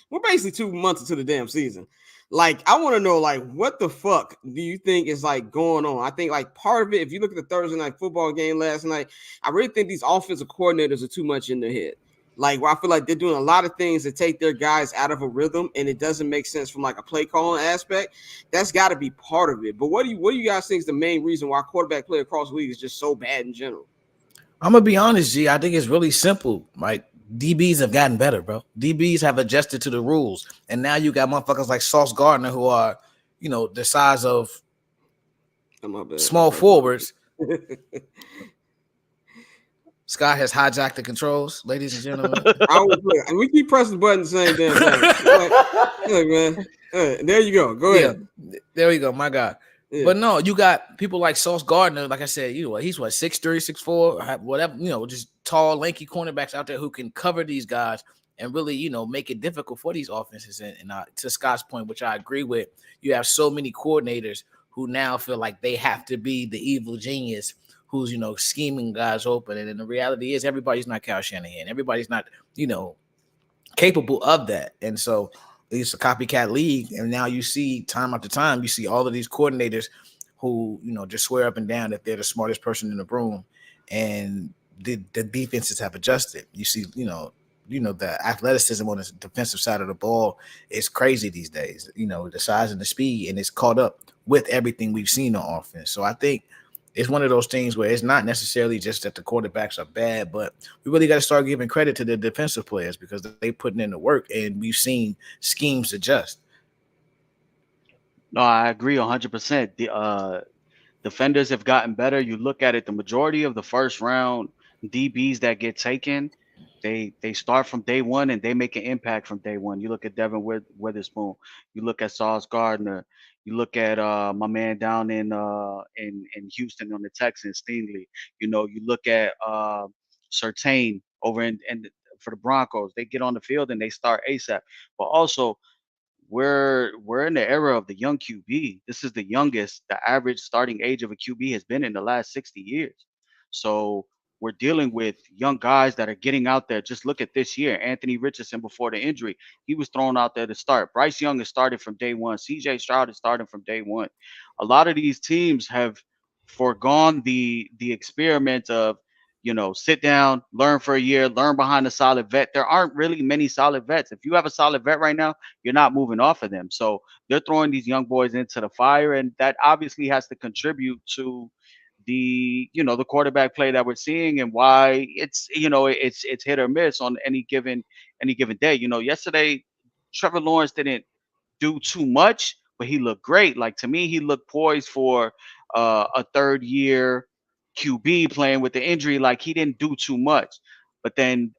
we're basically 2 months into the damn season. Like, I want to know, like, what the fuck do you think is, like, going on? I think, like, part of it, if you look at the Thursday night football game last night, I really think these offensive coordinators are too much in their head. Like, I feel like they're doing a lot of things that take their guys out of a rhythm, and it doesn't make sense from like a play calling aspect. That's got to be part of it. But what do you guys think is the main reason why quarterback play across the league is just so bad in general? I'm gonna be honest, G. I think it's really simple. Like DBs have gotten better, bro. DBs have adjusted to the rules, and now you got motherfuckers like Sauce Gardner who are, the size of small forwards. Scott has hijacked the controls, ladies and gentlemen. We keep pressing the button the same damn thing. Look, man. There you go. Go ahead. There we go, my God. Yeah. But no, you got people like Sauce Gardner, like I said, he's 6'3", 6'4", whatever, just tall, lanky cornerbacks out there who can cover these guys and really, make it difficult for these offenses. And to Scott's point, which I agree with, you have so many coordinators who now feel like they have to be the evil genius who's, scheming guys open. And then the reality is everybody's not Kyle Shanahan. Everybody's not, capable of that. And so it's a copycat league. And now you see time after time, you see all of these coordinators who, just swear up and down that they're the smartest person in the room. And the defenses have adjusted. You see, the athleticism on the defensive side of the ball is crazy these days, the size and the speed, and it's caught up with everything we've seen on offense. So I think it's one of those things where it's not necessarily just that the quarterbacks are bad, but we really got to start giving credit to the defensive players because they putting in the work, and we've seen schemes adjust. No, I agree 100%. The defenders have gotten better. You look at it, the majority of the first round DBs that get taken, they start from day one and they make an impact from day one. You look at Devin Witherspoon, you look at Sauce Gardner, you look at my man down in Houston on the Texans, Stingley. You look at Surtain over in for the Broncos. They get on the field and they start ASAP. But also, we're in the era of the young QB. This is the youngest the average starting age of a QB has been in the last 60 years. So we're dealing with young guys that are getting out there. Just look at this year. Anthony Richardson, before the injury, he was thrown out there to start. Bryce Young has started from day one. CJ Stroud is starting from day one. A lot of these teams have foregone the experiment of, sit down, learn for a year, learn behind a solid vet. There aren't really many solid vets. If you have a solid vet right now, you're not moving off of them. So they're throwing these young boys into the fire, and that obviously has to contribute to the quarterback play that we're seeing and why it's hit or miss on any given day. Yesterday Trevor Lawrence didn't do too much, but he looked great. Like, to me, he looked poised for a third year QB playing with the injury. Like, he didn't do too much, but then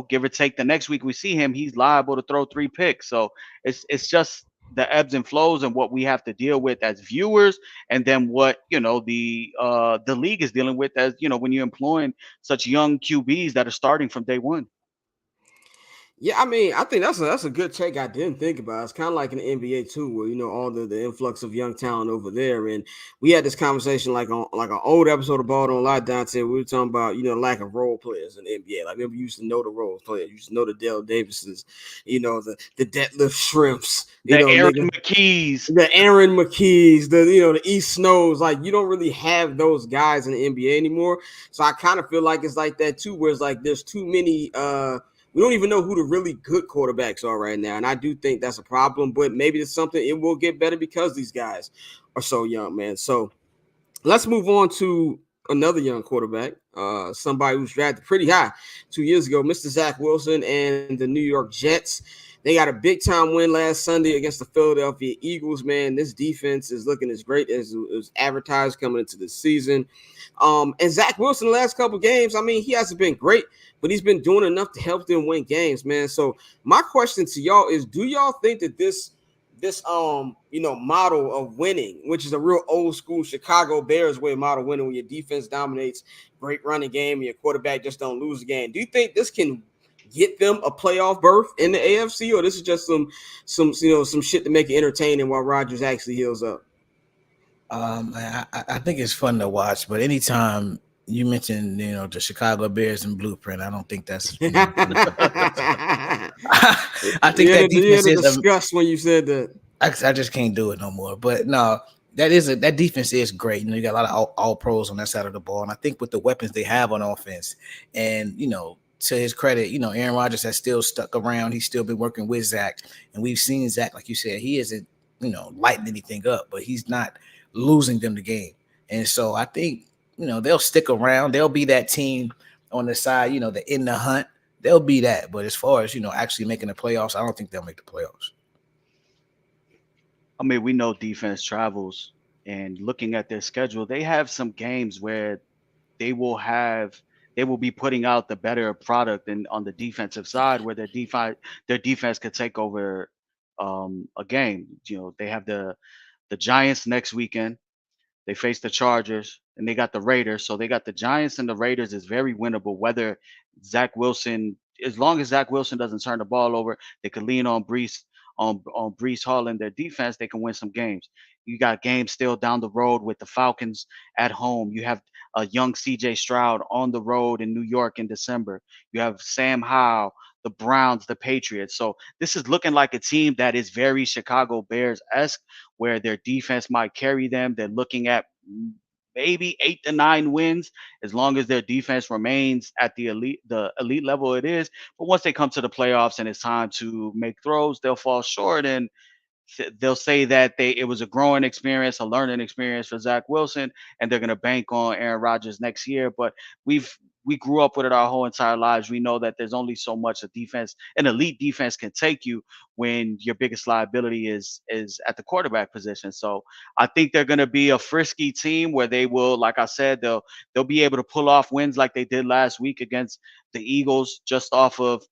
give or take the next week we see him, he's liable to throw 3 picks. So it's just the ebbs and flows and what we have to deal with as viewers, and then what the league is dealing with as when you're employing such young QBs that are starting from day one. Yeah, I mean, I think that's a good take. I didn't think about. It's kind of like in the NBA too, where all the influx of young talent over there. And we had this conversation like on an old episode of Ball Don't Lie, Dante. We were talking about lack of role players in the NBA. Like, we used to know the role players, you used to know the Dale Davises, the deadlift shrimps, the Aaron McKees, the East Snows. Like, you don't really have those guys in the NBA anymore. So I kind of feel like it's like that too, where it's like there's too many. We don't even know who the really good quarterbacks are right now. And I do think that's a problem, but maybe it's something it will get better because these guys are so young, man. So let's move on to another young quarterback, somebody who's drafted pretty high 2 years ago, Mr. Zach Wilson and the New York Jets. They got a big-time win last Sunday against the Philadelphia Eagles, man. This defense is looking as great as it was advertised coming into the season. And Zach Wilson, the last couple games, I mean, he hasn't been great, but he's been doing enough to help them win games, man. So my question to y'all is, do y'all think that this model of winning, which is a real old school Chicago Bears way model winning, where your defense dominates, great running game, and your quarterback just don't lose the game, do you think this can get them a playoff berth in the AFC, or this is just some shit to make it entertaining while Rodgers actually heals up? I think it's fun to watch, but anytime you mention the Chicago Bears and blueprint, I don't think that's. I think that defense is disgust when you said that. I just can't do it no more. But no, that defense is great. You got a lot of all pros on that side of the ball, and I think with the weapons they have on offense, and to his credit, Aaron Rodgers has still stuck around. He's still been working with Zach, and we've seen Zach, like you said, he isn't, lighting anything up, but he's not losing them the game. And so I think, they'll stick around. They'll be that team on the side, the in the hunt. They'll be that. But as far as, actually making the playoffs, I don't think they'll make the playoffs. I mean, we know defense travels, and looking at their schedule, they have some games where they will be putting out the better product and on the defensive side where their defense could take over a game. They have the Giants next weekend. They face the Chargers and they got the Raiders. So they got the Giants and the Raiders is very winnable. Whether as long as Zach Wilson doesn't turn the ball over, they could lean on Brees Hall and their defense. They can win some games. You got games still down the road with the Falcons at home. You have a young CJ Stroud on the road in New York in December. You have Sam Howell, the Browns, the Patriots. So this is looking like a team that is very Chicago Bears-esque, where their defense might carry them. They're looking at maybe 8 to 9 wins as long as their defense remains at the elite level it is. But once they come to the playoffs and it's time to make throws, they'll fall short, and they'll say that it was a growing experience, a learning experience for Zach Wilson, and they're going to bank on Aaron Rodgers next year. But we grew up with it our whole entire lives. We know that there's only so much an elite defense can take you when your biggest liability is at the quarterback position. So I think they're going to be a frisky team where they will, like I said, they'll be able to pull off wins like they did last week against the Eagles, just off of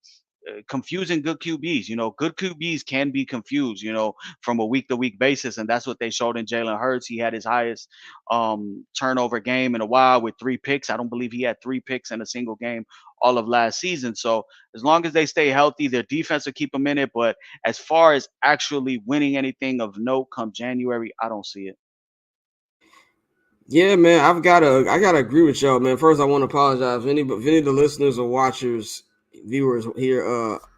confusing good QBs. Good QBs can be confused, from a week to week basis. And that's what they showed in Jalen Hurts. He had his highest turnover game in a while with 3 picks. I don't believe he had 3 picks in a single game all of last season. So as long as they stay healthy, their defense will keep them in it. But as far as actually winning anything of note come January, I don't see it. Yeah, man, I gotta agree with y'all, man. First, I want to apologize if any of the listeners or watchers, viewers hear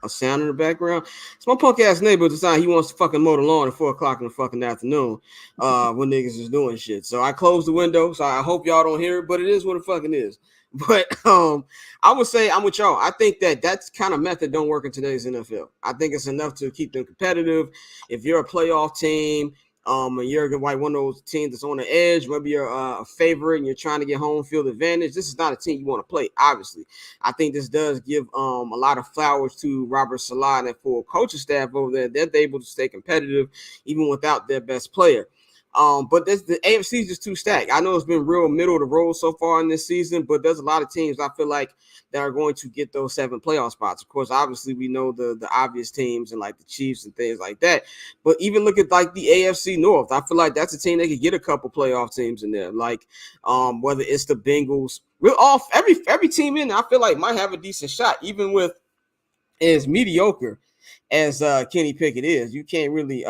a sound in the background. It's my punk ass neighbor decide he wants to fucking mow the lawn at 4:00 in the fucking afternoon when niggas is doing shit. So I closed the window. So I hope y'all don't hear it, but it is what it fucking is. But I would say I'm with y'all. I think that's kind of method don't work in today's NFL. I think it's enough to keep them competitive. If you're a playoff team, and you're like one of those teams that's on the edge, maybe you're a favorite and you're trying to get home field advantage, this is not a team you want to play, obviously. I think this does give a lot of flowers to Robert Salah and that full coaching staff over there. They're able to stay competitive even without their best player. But the AFC is just too stacked. I know it's been real middle of the road so far in this season, but there's a lot of teams I feel like that are going to get those 7 playoff spots. Of course, obviously we know the obvious teams and like the Chiefs and things like that. But even look at like the AFC North. I feel like that's a team that could get a couple playoff teams in there. Like whether it's the Bengals, every team in there, I feel like might have a decent shot, even with as mediocre as Kenny Pickett is. You can't really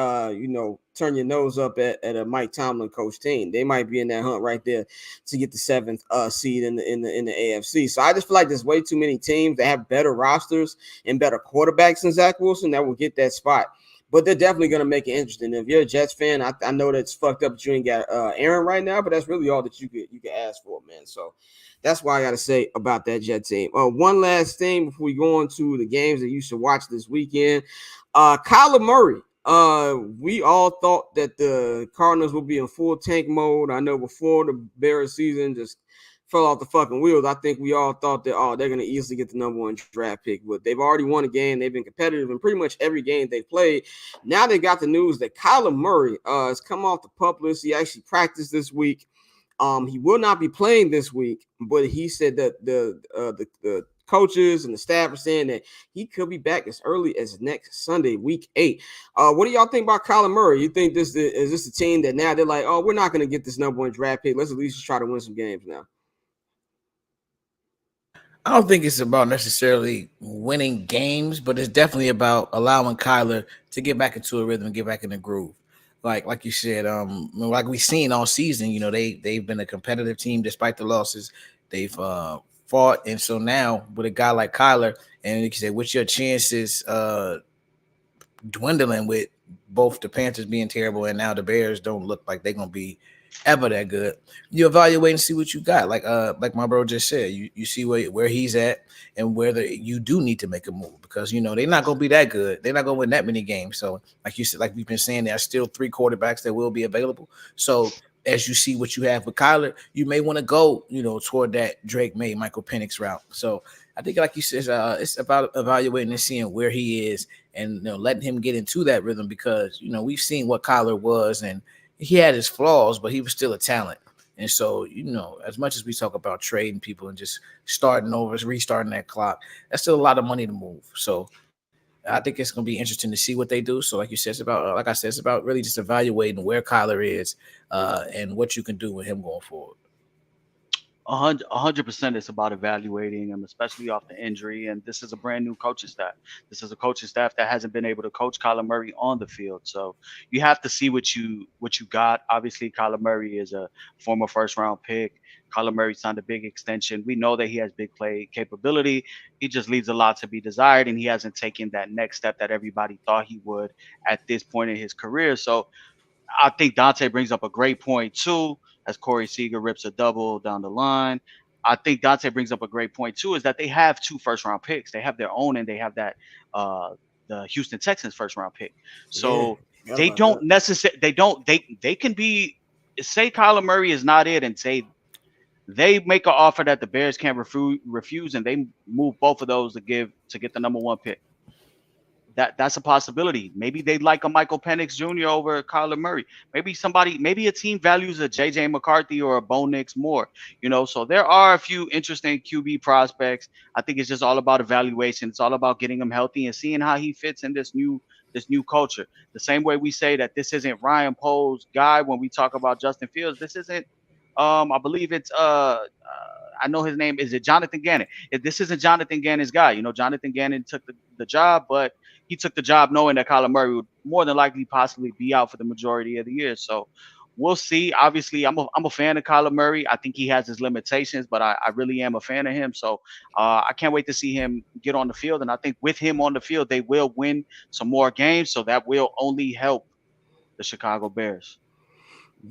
turn your nose up at a Mike Tomlin coach team. They might be in that hunt right there to get the 7th seed in the AFC. So I just feel like there's way too many teams that have better rosters and better quarterbacks than Zach Wilson that will get that spot. But they're definitely going to make it interesting. If you're a Jets fan, I know that's fucked up that you ain't got Aaron right now, but that's really all that you could ask for, man. So that's why I got to say about that Jet team. One last thing before we go on to the games that you should watch this weekend. Kyler Murray. We all thought that the Cardinals would be in full tank mode. I know before the Bears season just fell off the fucking wheels. I think we all thought that, they're going to easily get the number 1 draft pick. But they've already won a game. They've been competitive in pretty much every game they played. Now they got the news that Kyler Murray has come off the PUP list. He actually practiced this week. He will not be playing this week, but he said that the coaches and the staff are saying that he could be back as early as next Sunday, week 8. What do y'all think about Kyler Murray? You think is this a team that now they're like, we're not going to get this number 1 draft pick. Let's at least try to win some games now. I don't think it's about necessarily winning games, but it's definitely about allowing Kyler to get back into a rhythm and get back in the groove. Like you said, like we've seen all season, they've been a competitive team despite the losses. They've fought, and so now with a guy like Kyler, and you can say, what's your chances dwindling with both the Panthers being terrible and now the Bears don't look like they're gonna be ever that good. You evaluate and see what you got. Like my bro just said, you see where he's at and whether you do need to make a move because they're not gonna be that good. They're not gonna win that many games. So like you said, like we've been saying, there are still 3 quarterbacks that will be available. So as you see what you have with Kyler, you may want to go, toward that Drake May, Michael Penix route. So I think, like you said, it's about evaluating and seeing where he is and letting him get into that rhythm because we've seen what Kyler was and he had his flaws, but he was still a talent. And so, as much as we talk about trading people and just starting over, restarting that clock, that's still a lot of money to move. So I think it's going to be interesting to see what they do. So like you said, it's about, like I said, it's about really just evaluating where Kyler is and what you can do with him going forward. 100%. It's about evaluating him, especially off the injury. And this is a brand new coaching staff. This is a coaching staff that hasn't been able to coach Kyler Murray on the field. So you have to see what you got. Obviously, Kyler Murray is a former first-round pick. Kyler Murray signed a big extension. We know that he has big play capability. He just leaves a lot to be desired, and he hasn't taken that next step that everybody thought he would at this point in his career. So I think Dante brings up a great point too, as Corey Seager rips a double down the line. I think Dante brings up a great point too, is that they have 2 first-round picks. They have their own, and they have that the Houston Texans first-round pick. So they don't necessarily they can be, say Kyler Murray is not it, and say they make an offer that the Bears can't refuse, and they move both of those to get the number 1 pick. That's a possibility. Maybe they'd like a Michael Penix Jr. over Kyler Murray. Maybe a team values a JJ McCarthy or a Bo Nix more. So there are a few interesting QB prospects. I think it's just all about evaluation. It's all about getting him healthy and seeing how he fits in this new culture. The same way we say that this isn't Ryan Pohl's guy when we talk about Justin Fields. This isn't. I believe it's I know his name. Is it Jonathan Gannon? This isn't Jonathan Gannon's guy. Jonathan Gannon took the job, but he took the job knowing that Kyler Murray would more than likely possibly be out for the majority of the year. So we'll see. Obviously, I'm a fan of Kyler Murray. I think he has his limitations, but I really am a fan of him. So I can't wait to see him get on the field. And I think with him on the field, they will win some more games. So that will only help the Chicago Bears.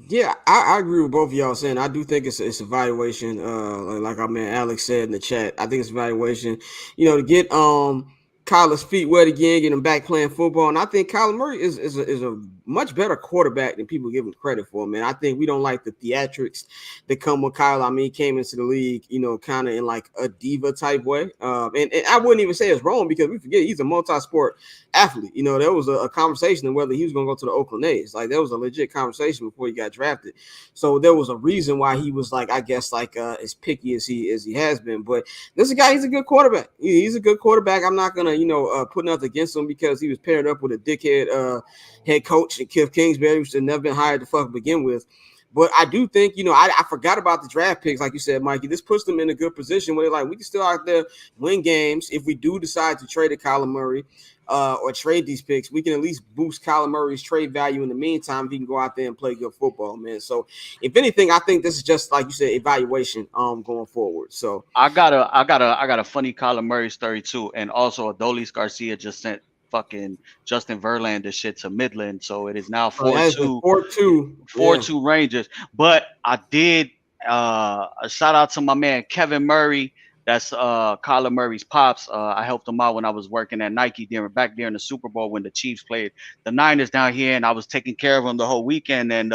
Yeah, I agree with both of y'all saying. I do think it's evaluation. Like our man Alex said in the chat, I think it's evaluation. To get Kyler's feet wet again, get him back playing football, and I think Kyler Murray is a much better quarterback than people give him credit for. Man, I think we don't like the theatrics that come with Kyler. I mean, he came into the league, kind of in like a diva type way, and I wouldn't even say it's wrong because we forget he's a multi-sport athlete. There was a conversation of whether he was going to go to the Oakland A's. Like there was a legit conversation before he got drafted. So there was a reason why he was like, I guess, like as picky as he has been. But this guy, he's a good quarterback. He's a good quarterback. I'm not gonna put nothing against him because he was paired up with a dickhead head coach and Cliff Kingsbury, which had never been hired to fuck begin with. But I do think, I forgot about the draft picks, like you said, Mikey. This puts them in a good position where they're like, we can still out there win games. If we do decide to trade a Kyler Murray or trade these picks, we can at least boost Kyler Murray's trade value in the meantime if he can go out there and play good football, man. So if anything, I think this is just, like you said, evaluation going forward. So I got a funny Kyler Murray story too, and also Adolis Garcia just sent fucking Justin Verlander shit to Midland, so it is now 4-2 4-2 Rangers. But I did a shout out to my man Kevin Murray. That's Kyler Murray's pops. I helped him out when I was working at Nike back during the Super Bowl when the Chiefs played the Niners down here, and I was taking care of him the whole weekend. And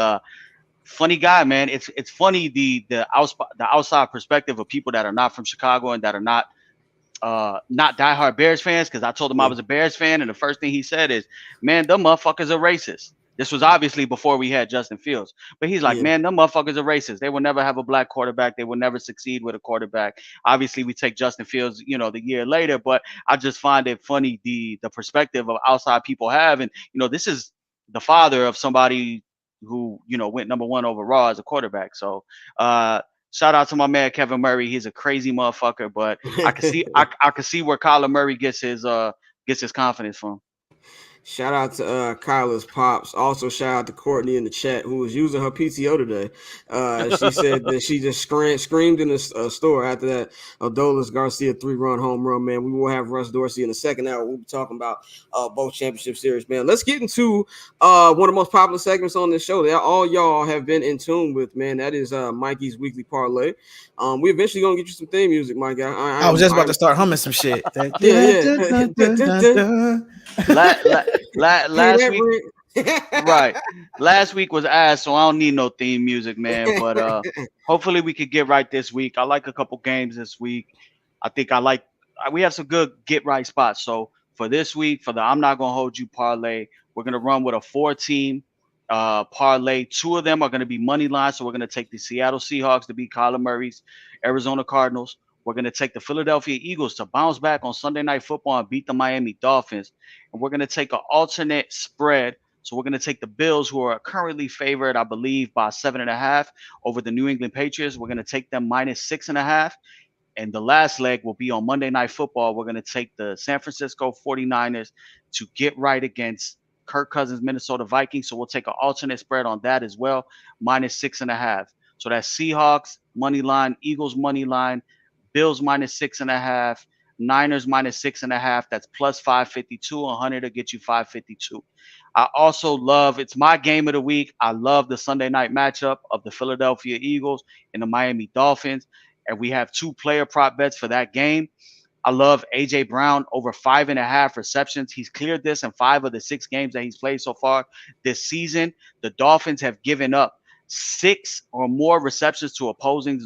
funny guy, man. It's funny the outside perspective of people that are not from Chicago and that are not diehard Bears fans, because I told him I was a Bears fan, and the first thing he said is, man, them motherfuckers are racist. This was obviously before we had Justin Fields. But he's like, man, them motherfuckers are racist. They will never have a black quarterback. They will never succeed with a quarterback. Obviously, we take Justin Fields, the year later, but I just find it funny the perspective of outside people have. And, this is the father of somebody who, went number 1 overall as a quarterback. So shout out to my man Kevin Murray. He's a crazy motherfucker, but I can see where Kyler Murray gets his confidence from. Shout out to Kyla's pops. Also, shout out to Courtney in the chat who was using her PTO today. She said that she just screamed in the store after that Adolis Garcia 3-run home run. Man, we will have Russ Dorsey in the second hour. We'll be talking about both championship series. Man, let's get into one of the most popular segments on this show that all y'all have been in tune with. Man, that is Mikey's weekly parlay. We eventually gonna get you some theme music, my guy. I was just about to start humming some shit. Yeah. Last week, right? Last week was ass, so I don't need no theme music, man. But hopefully we could get right this week. I like a couple games this week. I think we have some good get right spots. So for this week, for the I'm not gonna hold you parlay, we're gonna run with a 4-team parlay. 2 of them are gonna be money line. So we're gonna take the Seattle Seahawks to beat Kyler Murray's Arizona Cardinals. We're going to take the Philadelphia Eagles to bounce back on Sunday Night Football and beat the Miami Dolphins. And we're going to take an alternate spread. So we're going to take the Bills, who are currently favored, I believe, by 7.5 over the New England Patriots. We're going to take them minus 6.5. And the last leg will be on Monday Night Football. We're going to take the San Francisco 49ers to get right against Kirk Cousins' Minnesota Vikings. So we'll take an alternate spread on that as well, minus 6.5. So that's Seahawks money line, Eagles money line, Bills minus 6.5, Niners minus 6.5. That's plus 552. 100 to get you 552. I also love, it's my game of the week. I love the Sunday night matchup of the Philadelphia Eagles and the Miami Dolphins. And we have 2 player prop bets for that game. I love AJ Brown over 5.5 receptions. He's cleared this in 5 of the 6 games that he's played so far this season. The Dolphins have given up 6 or more receptions to opposing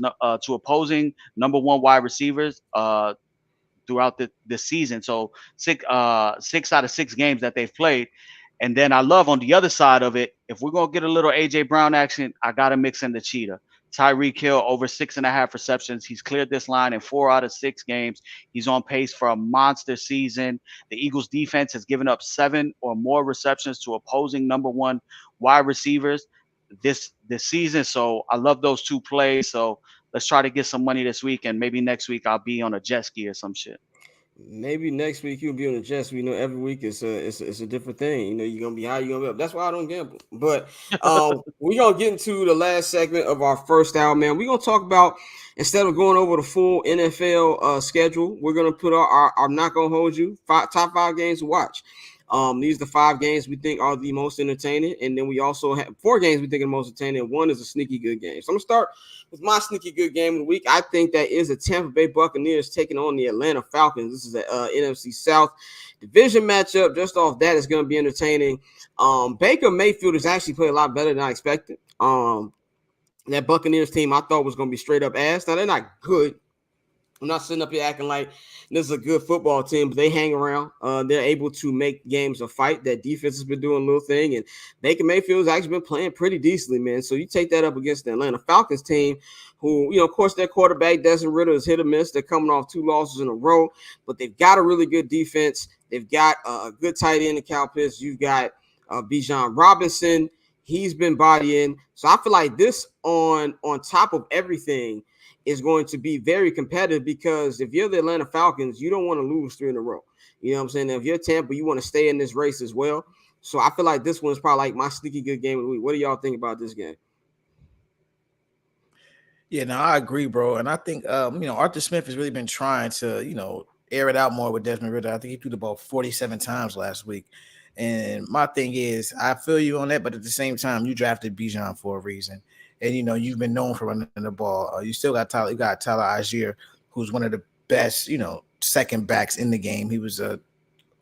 number 1 wide receivers throughout the season. So 6 out of 6 games that they've played. And then I love on the other side of it, if we're gonna get a little AJ Brown action, I gotta mix in the cheetah. Tyreek Hill over 6.5 receptions. He's cleared this line in 4 out of 6 games. He's on pace for a monster season. The Eagles defense has given up 7 or more receptions to opposing number 1 wide receivers this season. So I love those 2 plays. So let's try to get some money this week, and maybe next week I'll be on a jet ski or some shit. Maybe next week you'll be on the Jets. We know every week it's a different thing. You know, you're gonna be high, you're gonna be up. That's why I don't gamble. But we're gonna get into the last segment of our first hour, man. We're gonna talk about, instead of going over the full NFL schedule, we're gonna put our I'm not gonna hold you top 5 games to watch. These are the 5 games we think are the most entertaining, and then we also have 4 games we think are the most entertaining, and 1 is a sneaky good game. So I'm gonna start with my sneaky good game of the week. I think that is the Tampa Bay Buccaneers taking on the Atlanta Falcons. This is a NFC South division matchup. Just off that, it's gonna be entertaining. Baker Mayfield has actually played a lot better than I expected. That Buccaneers team I thought was gonna be straight up ass. Now they're not good. I'm not sitting up here acting like this is a good football team, but they hang around. They're able to make games a fight. That defense has been doing a little thing, and Baker Mayfield has actually been playing pretty decently, man. So you take that up against the Atlanta Falcons team, who, you know, of course, their quarterback, Desmond Ridder, is hit or miss. They're coming off 2 losses in a row, but they've got a really good defense. They've got a good tight end in Cal Pitts. You've got Bijan Robinson. He's been bodying. So I feel like this on top of everything is going to be very competitive, because if you're the Atlanta Falcons, you don't want to lose 3 in a row. You know what I'm saying? If you're Tampa, you want to stay in this race as well. So I feel like this one's probably like my sneaky good game of the week. What do y'all think about this game? Yeah, no, I agree, bro. And I think, Arthur Smith has really been trying to, air it out more with Desmond Ridder. I think he threw the ball 47 times last week. And my thing is, I feel you on that, but at the same time, you drafted Bijan for a reason. And, you've been known for running the ball. You still got Tyler Algier, who's one of the best, second backs in the game. He was a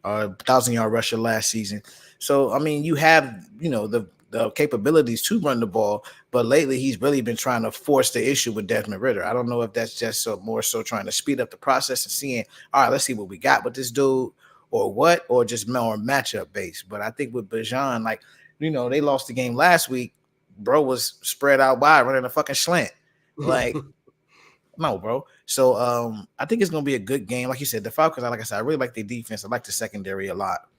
1,000-yard rusher last season. So, I mean, you have, the capabilities to run the ball, but lately he's really been trying to force the issue with Desmond Ridder. I don't know if that's just more so trying to speed up the process and seeing, all right, let's see what we got with this dude, or just more matchup based. But I think with Bijan, they lost the game last week. Bro was spread out wide running a fucking slant. No, bro. So I think it's gonna be a good game. Like you said, the Falcons, like I said, I really like their defense. I like the secondary a lot.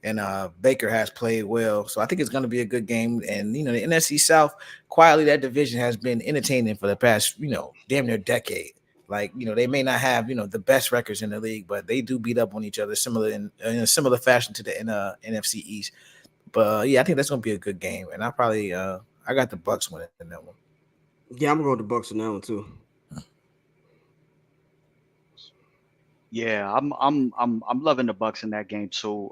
And Baker has played well. So I think it's gonna be a good game. And the NFC South, quietly, that division has been entertaining for the past, damn near decade. Like, they may not have, the best records in the league, but they do beat up on each other similar in a similar fashion to the NFC East. But yeah, I think that's gonna be a good game, and I probably I got the Bucks winning that one. Yeah, I'm gonna go with the Bucks on that one too. Yeah, I'm loving the Bucks in that game too.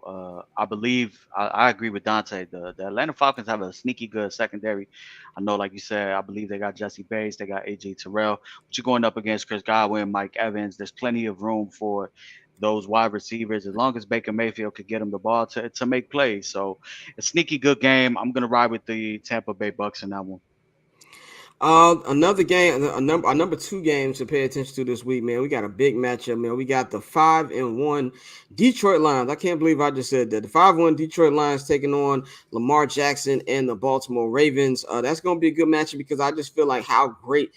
I believe I agree with Dante. The Atlanta Falcons have a sneaky good secondary. I know, like you said, I believe they got Jesse Bates, they got AJ Terrell. But you're going up against Chris Godwin, Mike Evans. There's plenty of room for those wide receivers as long as Baker Mayfield could get them the ball to make plays. So a sneaky good game. I'm gonna ride with the Tampa Bay Bucks in that one. Another game, a number 2 games to pay attention to this week, man. We got a big matchup, man. We got the 5-1 Detroit Lions. I can't believe I just said that. The 5-1 Detroit Lions taking on Lamar Jackson and the Baltimore Ravens. That's going to be a good matchup because I just feel like how great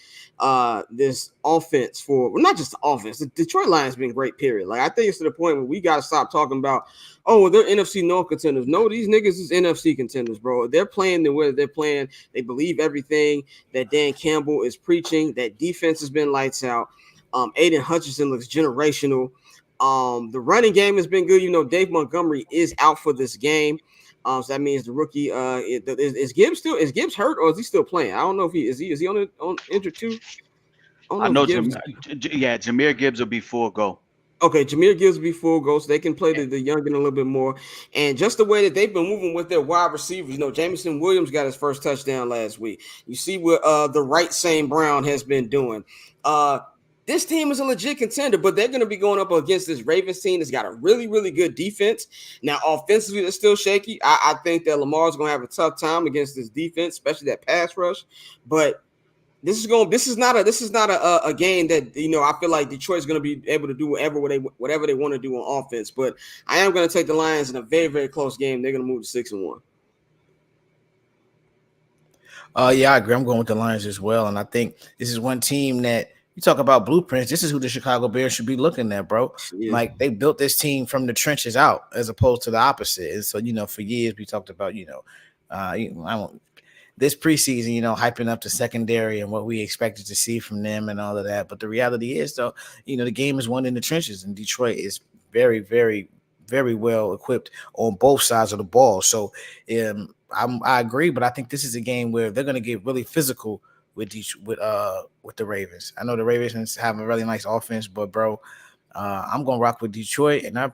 this offense not just the offense. The Detroit Lions been great, period. Like, I think it's to the point where we got to stop talking about, oh, they're NFC North contenders. No, these niggas is NFC contenders, bro. They're playing the way they're playing. They believe everything that Dan Campbell is preaching. That defense has been lights out. Aiden Hutchinson looks generational. The running game has been good. Dave Montgomery is out for this game. So that means the rookie is Gibbs hurt or is he still playing? I don't know if is he on injured too. I know Jahmyr Gibbs will be full go. Okay, Jahmyr Gibbs will be full go, so they can play the youngin a little bit more. And just the way that they've been moving with their wide receivers, Jameson Williams got his first touchdown last week. You see what the right St. Brown has been doing. This team is a legit contender, but they're going to be going up against this Ravens team that's got a really, really good defense. Now, offensively, they're still shaky. I think that Lamar's going to have a tough time against this defense, especially that pass rush. But this is not a game that I feel like Detroit's going to be able to do whatever they want to do on offense. But I am going to take the Lions in a very, very close game. They're going to move to 6-1. Yeah, I agree. I'm going with the Lions as well, and I think this is one team that you talk about blueprints. This is who the Chicago Bears should be looking at, bro. Yeah. Like, they built this team from the trenches out as opposed to the opposite. And so, for years we talked about, this preseason, hyping up the secondary and what we expected to see from them and all of that. But the reality is, though, the game is won in the trenches, and Detroit is very, very, very well equipped on both sides of the ball. So I agree, but I think this is a game where they're going to get really physical with the Ravens. I know the Ravens have a really nice offense, but bro, I'm gonna rock with Detroit, and I'm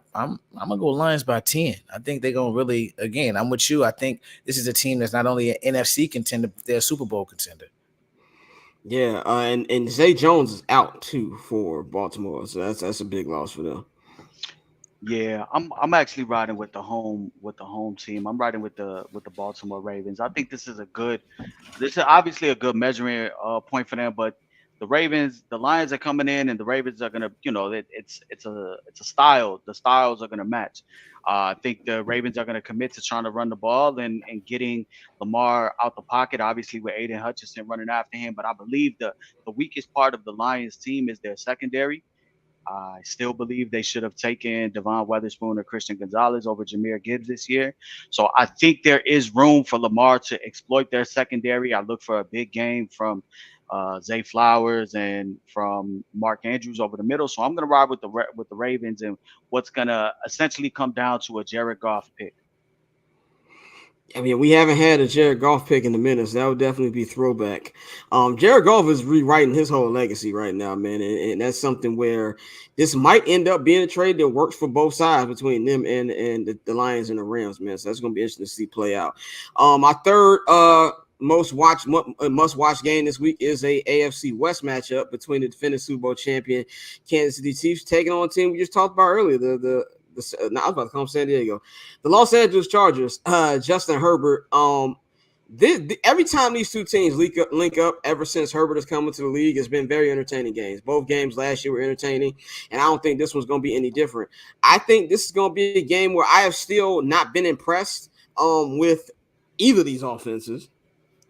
gonna go Lions by 10. I think they're gonna really, again, I'm with you. I think this is a team that's not only an NFC contender, but they're a Super Bowl contender. Yeah, and Zay Jones is out too for Baltimore, so that's a big loss for them. Yeah, I'm actually riding with the home team. I'm riding with the Baltimore Ravens. I think this is obviously a good measuring point for them, but the Lions are coming in, and the Ravens are gonna, it's a style. The styles are gonna match. I think the Ravens are gonna commit to trying to run the ball and getting Lamar out the pocket, obviously with Aiden Hutchinson running after him. But I believe the weakest part of the Lions team is their secondary. I still believe they should have taken Devon Witherspoon or Christian Gonzalez over Jahmyr Gibbs this year. So I think there is room for Lamar to exploit their secondary. I look for a big game from Zay Flowers and from Mark Andrews over the middle. So I'm going to ride with the Ravens and what's going to essentially come down to a Jared Goff pick. I mean, we haven't had a Jared Goff pick in a minute, so that would definitely be throwback. Jared Goff is rewriting his whole legacy right now, man, and that's something where this might end up being a trade that works for both sides between them and the Lions and the Rams, man. So that's going to be interesting to see play out. My third must-watch game this week is a AFC West matchup between the defending Super Bowl champion Kansas City Chiefs taking on a team we just talked about earlier, I was about to call San Diego, the Los Angeles Chargers. Justin Herbert. Every time these two teams link up, ever since Herbert has come into the league, it's been very entertaining games. Both games last year were entertaining, and I don't think this one's going to be any different. I think this is going to be a game where I have still not been impressed with either of these offenses,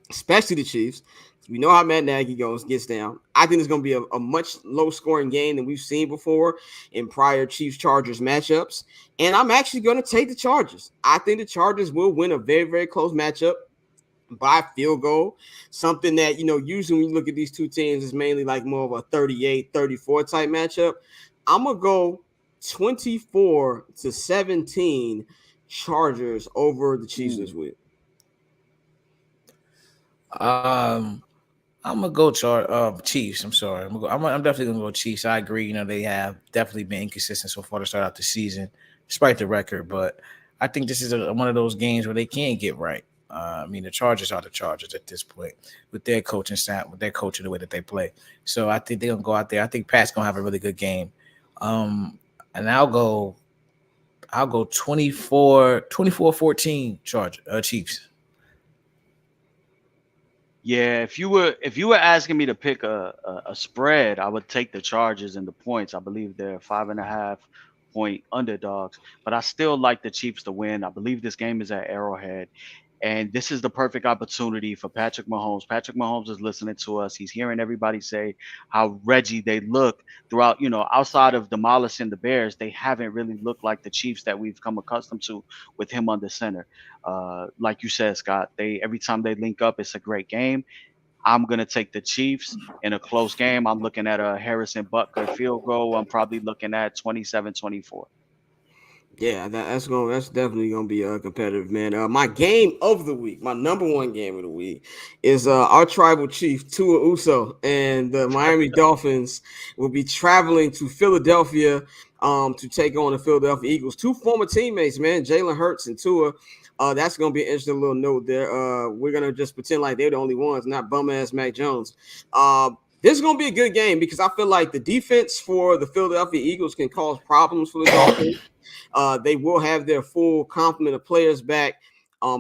especially the Chiefs. We know how Matt Nagy gets down. I think it's going to be a much low-scoring game than we've seen before in prior Chiefs-Chargers matchups. And I'm actually going to take the Chargers. I think the Chargers will win a very, very close matchup. by field goal, something that, usually when you look at these two teams, is mainly like more of a 38-34 type matchup. I'm going to go 24-17 Chargers over the Chiefs this week. I'm gonna go Chiefs. I'm sorry. I'm definitely gonna go Chiefs. I agree. They have definitely been inconsistent so far to start out the season, despite the record. But I think this is one of those games where they can't get right. The Chargers are the Chargers at this point with their coaching staff, with their coaching, the way that they play. So I think they're gonna go out there. I think Pat's gonna have a really good game. And I'll go 24-14 Chiefs. Yeah, if you were asking me to pick a spread, I would take the Chargers and the points. I believe they're 5.5 point underdogs, but I still like the Chiefs to win. I believe this game is at Arrowhead, and this is the perfect opportunity for Patrick Mahomes. Patrick Mahomes is listening to us. He's hearing everybody say how Reggie they look throughout, outside of demolishing the Bears, they haven't really looked like the Chiefs that we've come accustomed to with him under center. Like you said, Scott, every time they link up, it's a great game. I'm going to take the Chiefs in a close game. I'm looking at a Harrison Butker field goal. I'm probably looking at 27-24. Yeah, that's definitely gonna be competitive, man. My game of the week, my number one game of the week, is our tribal chief Tua Uso, and the Miami Dolphins will be traveling to Philadelphia to take on the Philadelphia Eagles. Two former teammates, man, Jalen Hurts and Tua. That's gonna be an interesting little note there. We're gonna just pretend like they're the only ones, not bum ass Mac Jones. This is gonna be a good game because I feel like the defense for the Philadelphia Eagles can cause problems for the Dolphins. They will have their full complement of players back.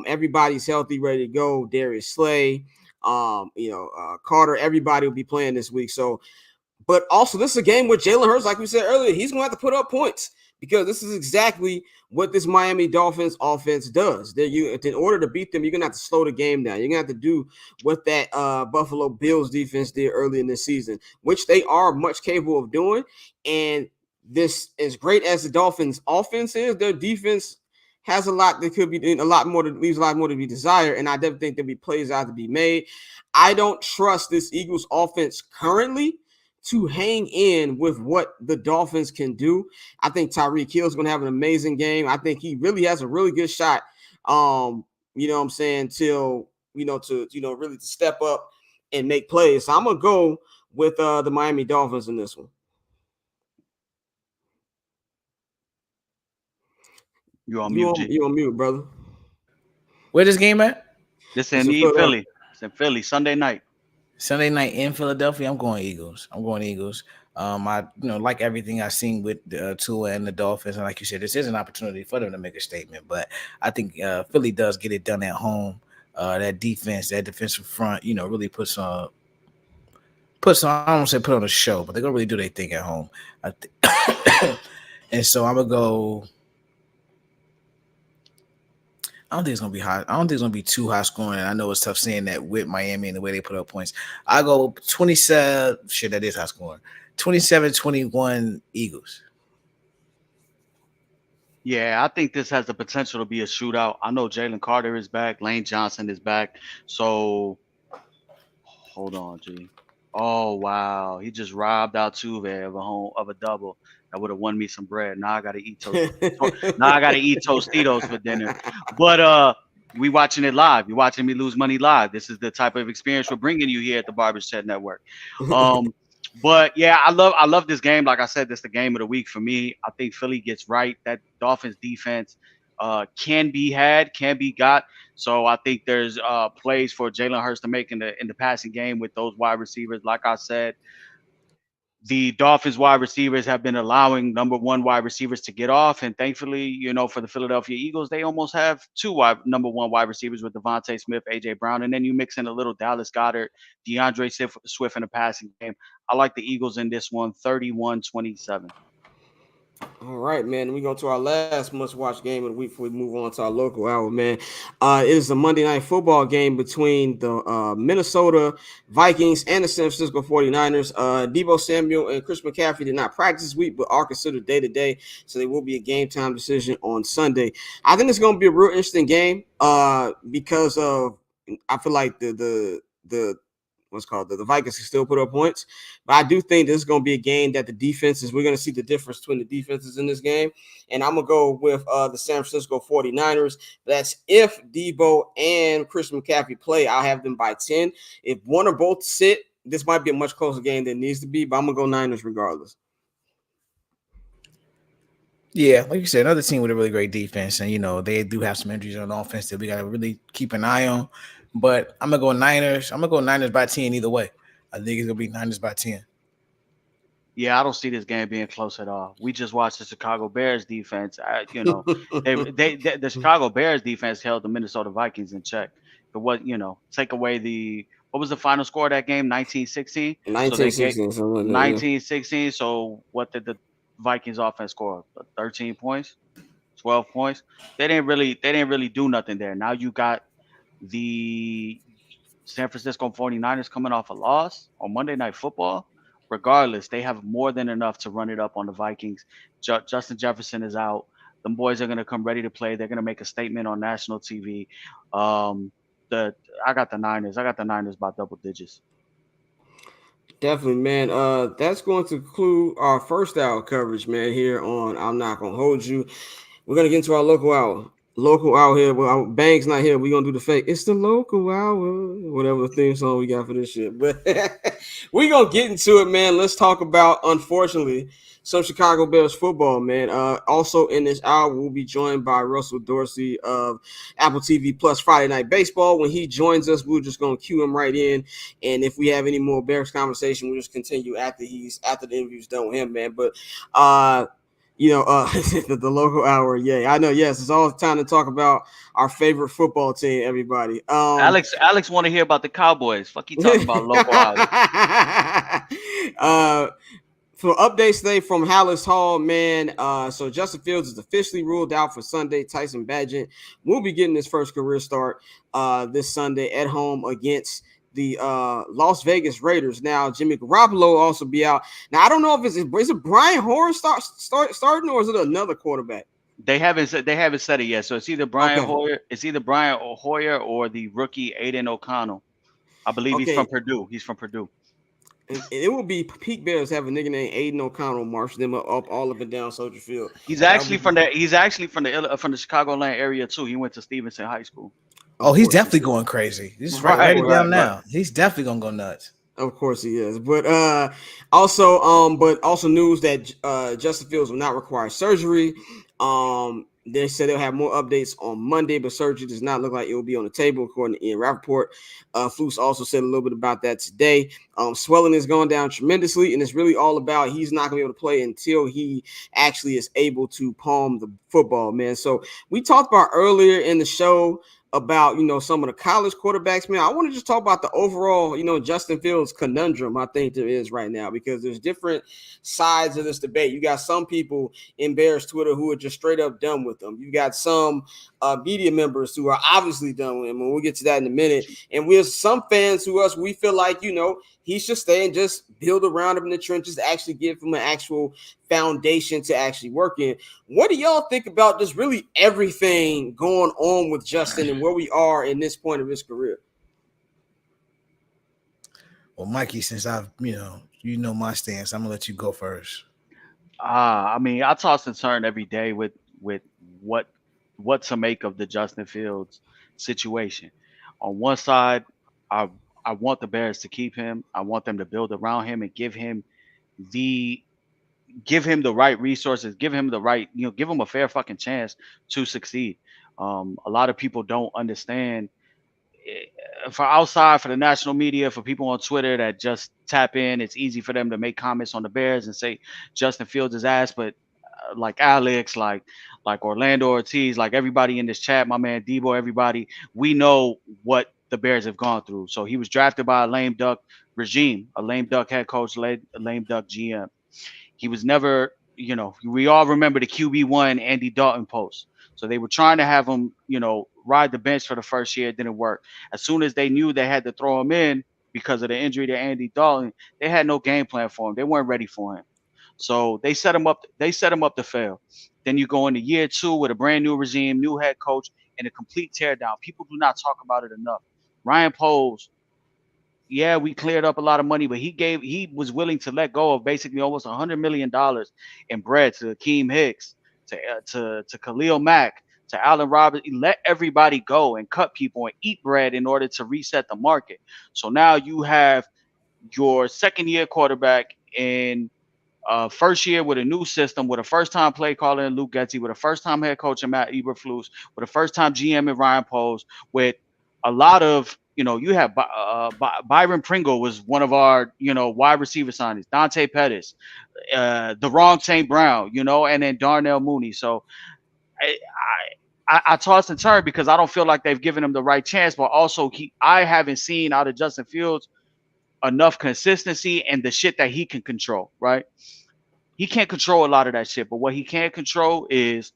Everybody's healthy, ready to go. Darius Slay, Carter, everybody will be playing this week. So, but also this is a game where Jalen Hurts, like we said earlier, he's going to have to put up points because this is exactly what this Miami Dolphins offense does. In order to beat them, you're going to have to slow the game down. You're going to have to do what that Buffalo Bills defense did early in the season, which they are much capable of doing. And this, as great as the Dolphins offense is, their defense has a lot that could be leaves a lot more to be desired. And I definitely think there'll be plays out to be made. I don't trust this Eagles offense currently to hang in with what the Dolphins can do. I think Tyreek Hill is going to have an amazing game. I think he really has a really good shot. To really step up and make plays. So I'm going to go with the Miami Dolphins in this one. You on mute, brother. Where this game at? This in Philly. It's in Philly, Sunday night. Sunday night in Philadelphia. I'm going Eagles. I like everything I've seen with Tua and the Dolphins, and like you said, this is an opportunity for them to make a statement. But I think Philly does get it done at home. That defense, that defensive front, really puts on. I don't want to say put on a show, but they're gonna really do their thing at home. And so I'm gonna go. I don't think it's gonna be high. I don't think it's gonna be too high scoring. I know it's tough saying that with Miami and the way they put up points. I go 27. Shit, that is high scoring. 27-21 Eagles. Yeah, I think this has the potential to be a shootout. I know Jalen Carter is back. Lane Johnson is back. So hold on, G. Oh wow, he just robbed Altuve of a double. That would have won me some bread. Now I gotta eat Tostitos for dinner. But we watching it live. You're watching me lose money live. This is the type of experience we're bringing you here at the Barber's Chat Network. But yeah, I love this game. Like I said, this is the game of the week for me. I think Philly gets right. That Dolphins defense can be got. So I think there's plays for Jalen Hurts to make in the passing game with those wide receivers. Like I said, the Dolphins wide receivers have been allowing number one wide receivers to get off. And thankfully, for the Philadelphia Eagles, they almost have two number one wide receivers with Devontae Smith, A.J. Brown. And then you mix in a little Dallas Goedert, DeAndre Swift in the passing game. I like the Eagles in this one, 31-27. All right, man. We go to our last must-watch game of the week before we move on to our local hour, man. It is a Monday Night Football game between the Minnesota Vikings and the San Francisco 49ers. Deebo Samuel and Chris McCaffrey did not practice this week, but are considered day-to-day, so they will be a game-time decision on Sunday. I think it's going to be a real interesting game because of I feel like the what's called the Vikings can still put up points, but I do think this is going to be a game that the defenses, we're going to see the difference between the defenses in this game, and I'm going to go with the San Francisco 49ers. That's if Debo and Christian McCaffrey play, I'll have them by 10. If one or both sit, this might be a much closer game than it needs to be, but I'm going to go Niners regardless. Yeah, like you said, another team with a really great defense, and they do have some injuries on offense that we got to really keep an eye on. But I'm gonna go Niners. I'm gonna go Niners by 10 either way. I think it's gonna be Niners by 10. Yeah, I don't see this game being close at all. We just watched the Chicago Bears defense. The Chicago Bears defense held the Minnesota Vikings in check. But take away what was the final score of that game? 19-16? 19-16. 19-16. So what did the Vikings offense score? 13 points, 12 points. They didn't really do nothing there. Now you got the San Francisco 49ers coming off a loss on Monday Night Football. Regardless, they have more than enough to run it up on the Vikings. Justin Jefferson is out. Them boys are going to come ready to play. They're going to make a statement on national TV. I got the Niners. I got the Niners by double digits. Definitely, man. That's going to conclude our first hour coverage, man, here on I'm Not Gonna Hold You. We're going to get into our local hour. Local hour here. Well, Bang's not here. We're going to do the fake. It's the local hour. Whatever the theme song we got for this shit. But we're going to get into it, man. Let's talk about, unfortunately, some Chicago Bears football, man. Also in this hour, we'll be joined by Russell Dorsey of Apple TV Plus Friday Night Baseball. When he joins us, we're just going to cue him right in. And if we have any more Bears conversation, we'll just continue after the interview's done with him, man. But the local hour. Yeah, I know. Yes, it's all time to talk about our favorite football team, everybody. Alex want to hear about the Cowboys. Fuck you talking about local hour. For updates today from Hallis Hall, man. So Justin Fields is officially ruled out for Sunday. Tyson Bagent will be getting his first career start this Sunday at home against the Las Vegas Raiders. Now, Jimmy Garoppolo will also be out. Now, I don't know if is it Brian Hoyer starting or is it another quarterback? They haven't said it yet. So it's either Brian Hoyer or the rookie Aiden O'Connell. I believe he's from Purdue. He's from Purdue. And it will be peak Bears have a nigga named Aiden O'Connell march them up all up and down Soldier Field. He's actually from the Chicagoland area too. He went to Stevenson High School. Oh, he's definitely going crazy. This is right down now. He's definitely gonna go nuts. Of course he is. But also news that Justin Fields will not require surgery. They said they'll have more updates on Monday, but surgery does not look like it will be on the table, according to Ian Rappaport. Flus also said a little bit about that today. Swelling is going down tremendously, and it's really all about he's not going to be able to play until he actually is able to palm the football, man. So we talked about earlier in the show about, some of the college quarterbacks, man. I want to just talk about the overall, Justin Fields conundrum I think there is right now, because there's different sides of this debate. You got some people in Bears Twitter who are just straight up done with them. You got some media members who are obviously done with him, and we'll get to that in a minute. And we have some fans we feel like, he should stay and just build around him in the trenches, actually give him an actual foundation to actually work in. What do y'all think about just really everything going on with Justin and where we are in this point of his career? Well, Mikey, since I've, my stance, I'm gonna let you go first. I toss and turn every day with what to make of the Justin Fields situation. On one side, I want the Bears to keep him. I want them to build around him and give him the right resources, give him the right, give him a fair fucking chance to succeed. A lot of people don't understand. For the national media, for people on Twitter that just tap in, it's easy for them to make comments on the Bears and say Justin Fields is ass. But like Alex, like Orlando Ortiz, like everybody in this chat, my man Debo, everybody, we know what the Bears have gone through. So he was drafted by a lame duck regime, a lame duck head coach, a lame duck GM. He was never, we all remember the QB1 Andy Dalton post. So they were trying to have him, ride the bench for the first year. It didn't work. As soon as they knew they had to throw him in because of the injury to Andy Dalton, they had no game plan for him. They weren't ready for him. So they set him up. They set him up to fail. Then you go into year two with a brand new regime, new head coach, and a complete teardown. People do not talk about it enough. Ryan Poles, yeah, we cleared up a lot of money, but he was willing to let go of basically almost $100 million in bread to Akeem Hicks, to Khalil Mack, to Allen Robinson. He let everybody go and cut people and eat bread in order to reset the market. So now you have your second year quarterback in first year with a new system, with a first time play caller in Luke Getsy, with a first time head coach in Matt Eberflus, with a first time GM in Ryan Poles, with a lot of, you have Byron Pringle was one of our, wide receiver signings, Dante Pettis, the wrong St. Brown, and then Darnell Mooney. So I toss and turn because I don't feel like they've given him the right chance, but also I haven't seen out of Justin Fields enough consistency and the shit that he can control, right? He can't control a lot of that shit, but what he can control is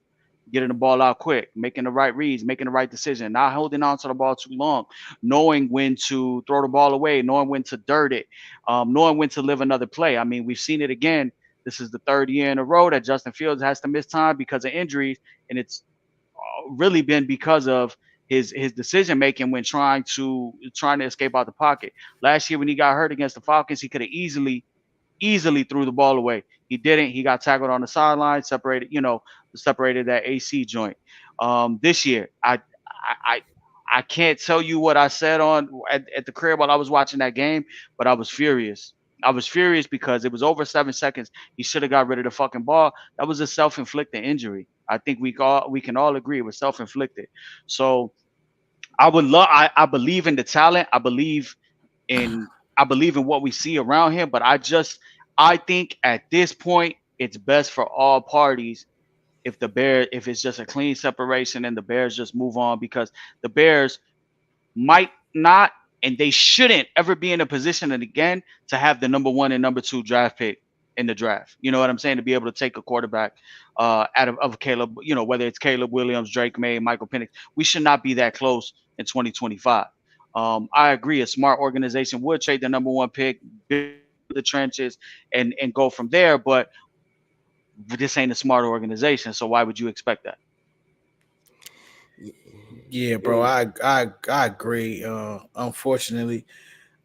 getting the ball out quick, making the right reads, making the right decision, not holding on to the ball too long, knowing when to throw the ball away, knowing when to dirt it, knowing when to live another play. I mean, we've seen it again. This is the third year in a row that Justin Fields has to miss time because of injuries, and it's really been because of his decision making when trying to escape out the pocket. Last year when he got hurt against the Falcons, he could have easily threw the ball away. He didn't. He got tackled on the sideline, separated that AC joint. This year, I can't tell you what I said at the crib while I was watching that game, but I was furious. I was furious because it was over 7 seconds. He should have got rid of the fucking ball. That was a self-inflicted injury. I think we can all agree it was self-inflicted. So I believe in the talent. I believe in what we see around him, but I think at this point it's best for all parties if it's just a clean separation and the Bears just move on, because the Bears might not and they shouldn't ever be in a position again to have the number 1 and number 2 draft pick in the draft. You know what I'm saying? To be able to take a quarterback out of Caleb, whether it's Caleb Williams, Drake May, Michael Penix. We should not be that close in 2025. I agree. A smart organization would trade the number 1 pick, build the trenches, and go from there. But this ain't a smart organization, so why would you expect that? Yeah, bro, I agree. Unfortunately,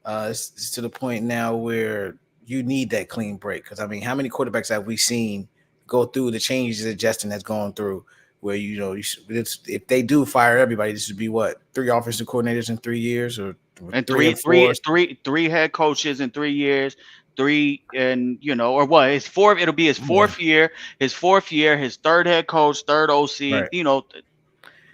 it's to the point now where you need that clean break. Because I mean, how many quarterbacks have we seen go through the changes that Justin has gone through? Where if they do fire everybody, this would be what, 3 offensive coordinators in 3 years, or and three head coaches in 3 years. 3 and or what? His fourth. It'll be his fourth year. His 4th year. His 3rd head coach. 3rd OC. Right.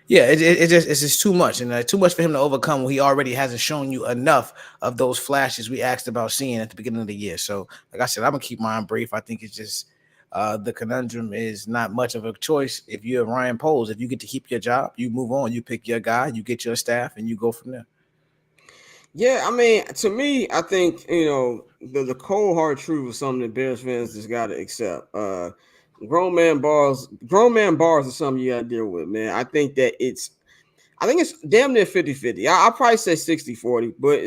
Yeah, it's just too much, and too much for him to overcome when he already hasn't shown you enough of those flashes we asked about seeing at the beginning of the year. So, like I said, I'm gonna keep mine brief. I think it's just the conundrum is not much of a choice. If you're Ryan Poles, if you get to keep your job, you move on, you pick your guy, you get your staff, and you go from there. Yeah, I mean, to me, I think the cold hard truth is something that Bears fans just got to accept. Grown man bars are something you got to deal with, man. I think it's damn near 50-50. I'll probably say 60-40, but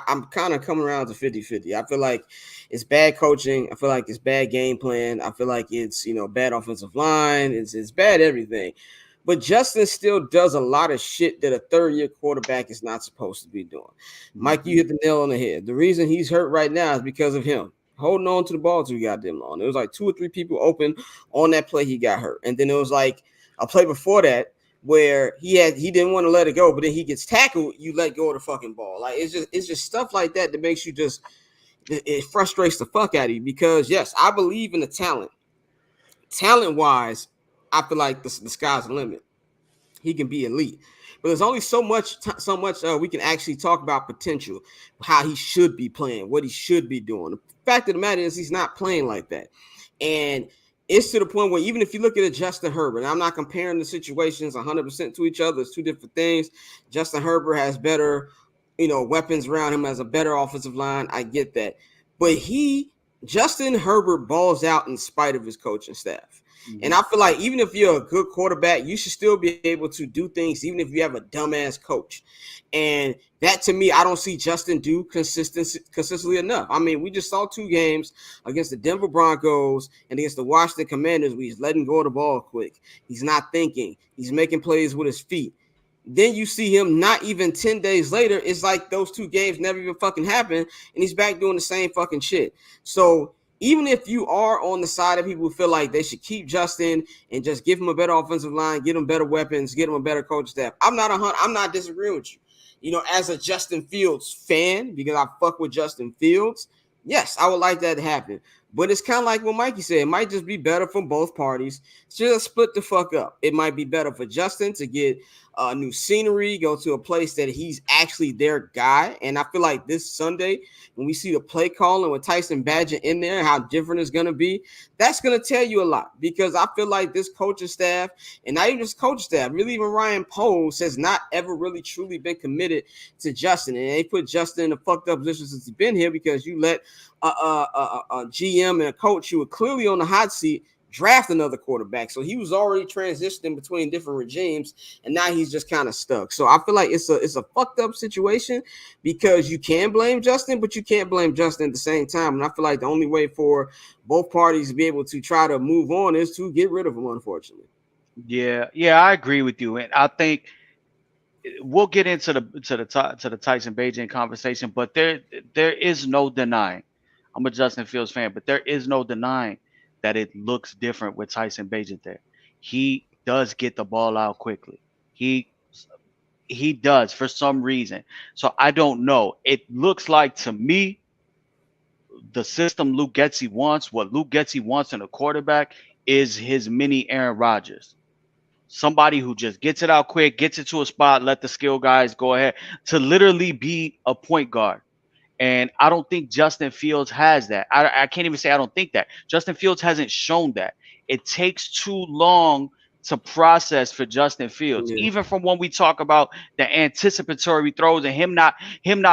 I'm kind of coming around to 50-50. I feel like it's bad coaching. I feel like it's bad game plan. I feel like it's, bad offensive line. It's bad everything. But Justin still does a lot of shit that a 3rd-year quarterback is not supposed to be doing. Mike, you hit the nail on the head. The reason he's hurt right now is because of him holding on to the ball too goddamn long. It was like 2 or 3 people open on that play. He got hurt. And then it was like a play before that where he didn't want to let it go, but then he gets tackled. You let go of the fucking ball. Like it's just stuff like that makes you it frustrates the fuck out of you, because yes, I believe in the talent. Talent-wise, I feel like the sky's the limit. He can be elite, but there's only so much we can actually talk about potential, how he should be playing, what he should be doing. The fact of the matter is he's not playing like that, and it's to the point where even if you look at Justin Herbert, and I'm not comparing the situations 100% to each other, it's 2 different things. Justin Herbert has better, weapons around him, has a better offensive line. I get that, but Justin Herbert balls out in spite of his coaching staff. And I feel like even if you're a good quarterback, you should still be able to do things even if you have a dumbass coach. And that, to me, I don't see Justin do consistently enough. I mean, we just saw 2 games against the Denver Broncos and against the Washington Commanders where he's letting go of the ball quick. He's not thinking. He's making plays with his feet. Then you see him not even 10 days later. It's like those 2 games never even fucking happened, and he's back doing the same fucking shit. So even if you are on the side of people who feel like they should keep Justin and just give him a better offensive line, get him better weapons, get him a better coach staff, I'm not disagreeing with you. You know, as a Justin Fields fan, because I fuck with Justin Fields, yes, I would like that to happen. But it's kind of like what Mikey said. It might just be better for both parties. Just split the fuck up. It might be better for Justin to get new scenery, go to a place that he's actually their guy. And I feel like this Sunday, when we see the play calling with Tyson Badger in there, how different it's going to be, that's going to tell you a lot. Because I feel like this coaching staff, and not even just coaching staff, really even Ryan Poles has not ever really truly been committed to Justin. And they put Justin in a fucked up position since he's been here, because you let a GM and a coach who were clearly on the hot seat draft another quarterback. So he was already transitioning between different regimes, and now he's just kind of stuck. So I feel like it's a fucked up situation, because you can blame Justin, but you can't blame Justin at the same time. And I feel like the only way for both parties to be able to try to move on is to get rid of him, unfortunately. Yeah, I agree with you, and I think we'll get into the Tyson Bagent conversation, but there is no denying. I'm a Justin Fields fan, but there is no denying that it looks different with Tyson Bagent there. He does get the ball out quickly. He does for some reason. So I don't know. It looks like to me the system Luke Getsy wants, what Luke Getsy wants in a quarterback, is his mini Aaron Rodgers. Somebody who just gets it out quick, gets it to a spot, let the skill guys go ahead, to literally be a point guard. And I don't think Justin Fields has that. I can't even say I don't think that. Justin Fields hasn't shown that. It takes too long to process for Justin Fields. Yeah. Even from when we talk about the anticipatory throws and him not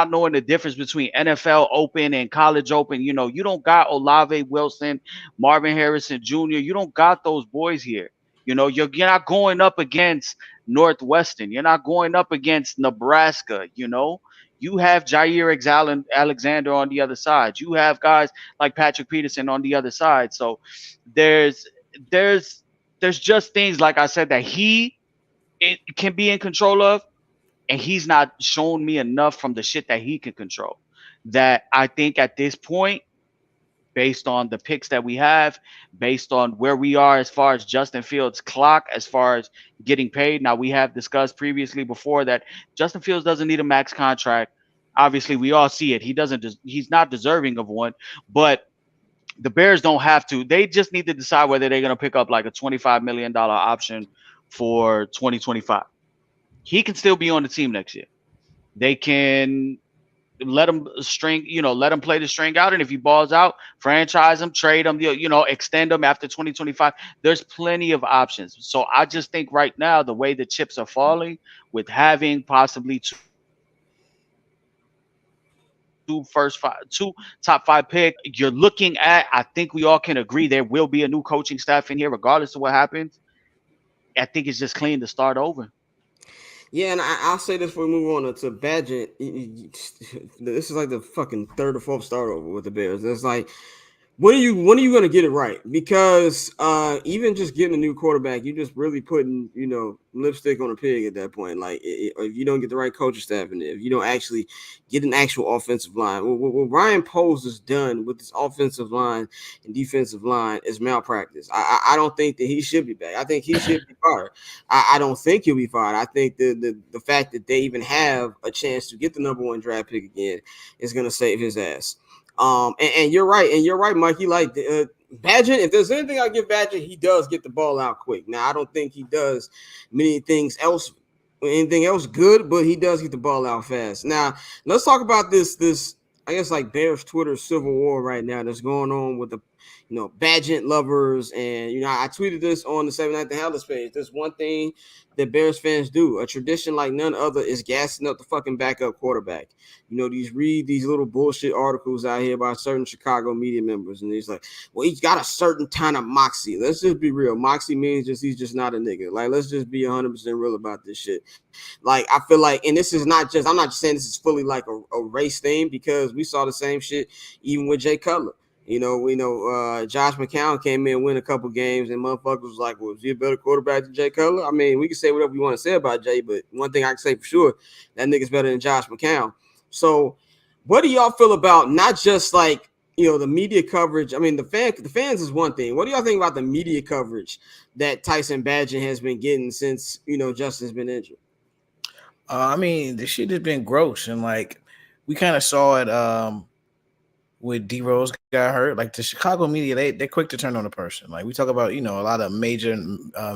knowing the difference between NFL Open and College Open. You know, you don't got Olave Wilson, Marvin Harrison Jr. You don't got those boys here. You know, you're not going up against Northwestern. You're not going up against Nebraska, you know. You have Jair Alexander on the other side. You have guys like Patrick Peterson on the other side. So there's just things, like I said, that it can be in control of, and he's not shown me enough from the shit that he can control, that I think at this point, based on the picks that we have, based on where we are as far as Justin Fields' clock, as far as getting paid. Now, we have discussed previously before that Justin Fields doesn't need a max contract. Obviously, we all see it. He's not deserving of one, but the Bears don't have to. They just need to decide whether they're going to pick up like a $25 million option for 2025. He can still be on the team next year. They can let him play the string out, and if he balls out, franchise him, trade him, extend him after 2025. There's plenty of options. So I just think right now, the way the chips are falling, with having possibly two top 5 pick, you're looking at, I think we all can agree there will be a new coaching staff in here regardless of what happens. I think it's just clean to start over. Yeah, and I'll say this before we move on to Badger. This is like the fucking 3rd or 4th start over with the Bears. It's like, when are you going to get it right? Because even just getting a new quarterback, you're just really putting, lipstick on a pig at that point. Like, if you don't get the right coaching staff in there, if you don't actually get an actual offensive line, what Ryan Poles has done with this offensive line and defensive line is malpractice. I don't think that he should be back. I think he should be fired. I don't think he'll be fired. I think the fact that they even have a chance to get the number 1 draft pick again is going to save his ass. And you're right, Mikey. Like Badger, if there's anything I give Badger, he does get the ball out quick. Now, I don't think he does anything else good, but he does get the ball out fast. Now, let's talk about this I guess like Bears Twitter civil war right now that's going on with the Badger lovers. And I tweeted this on the 79th and Hellas page. There's one thing that Bears fans do, a tradition like none other, is gassing up the fucking backup quarterback. Read these little bullshit articles out here by certain Chicago media members, and he's like, well, he's got a certain kind of moxie. Let's just be real. Moxie means he's just not a nigga. Like, let's just be 100% real about this shit. Like, I feel like, and this is not just saying this is fully like a race thing, because we saw the same shit even with Jay Cutler. You know, we know Josh McCown came in, win a couple games, and motherfuckers was like, "Well, is he a better quarterback than Jay Cutler?" I mean, we can say whatever we want to say about Jay, but one thing I can say for sure, that nigga's better than Josh McCown. So, what do y'all feel about not just like the media coverage? I mean, the fans is one thing. What do y'all think about the media coverage that Tyson Badgett has been getting since Justin's been injured? I mean, the shit has been gross, and like we kind of saw it with D Rose got hurt. Like the Chicago media, they're quick to turn on a person. Like we talk about, a lot of major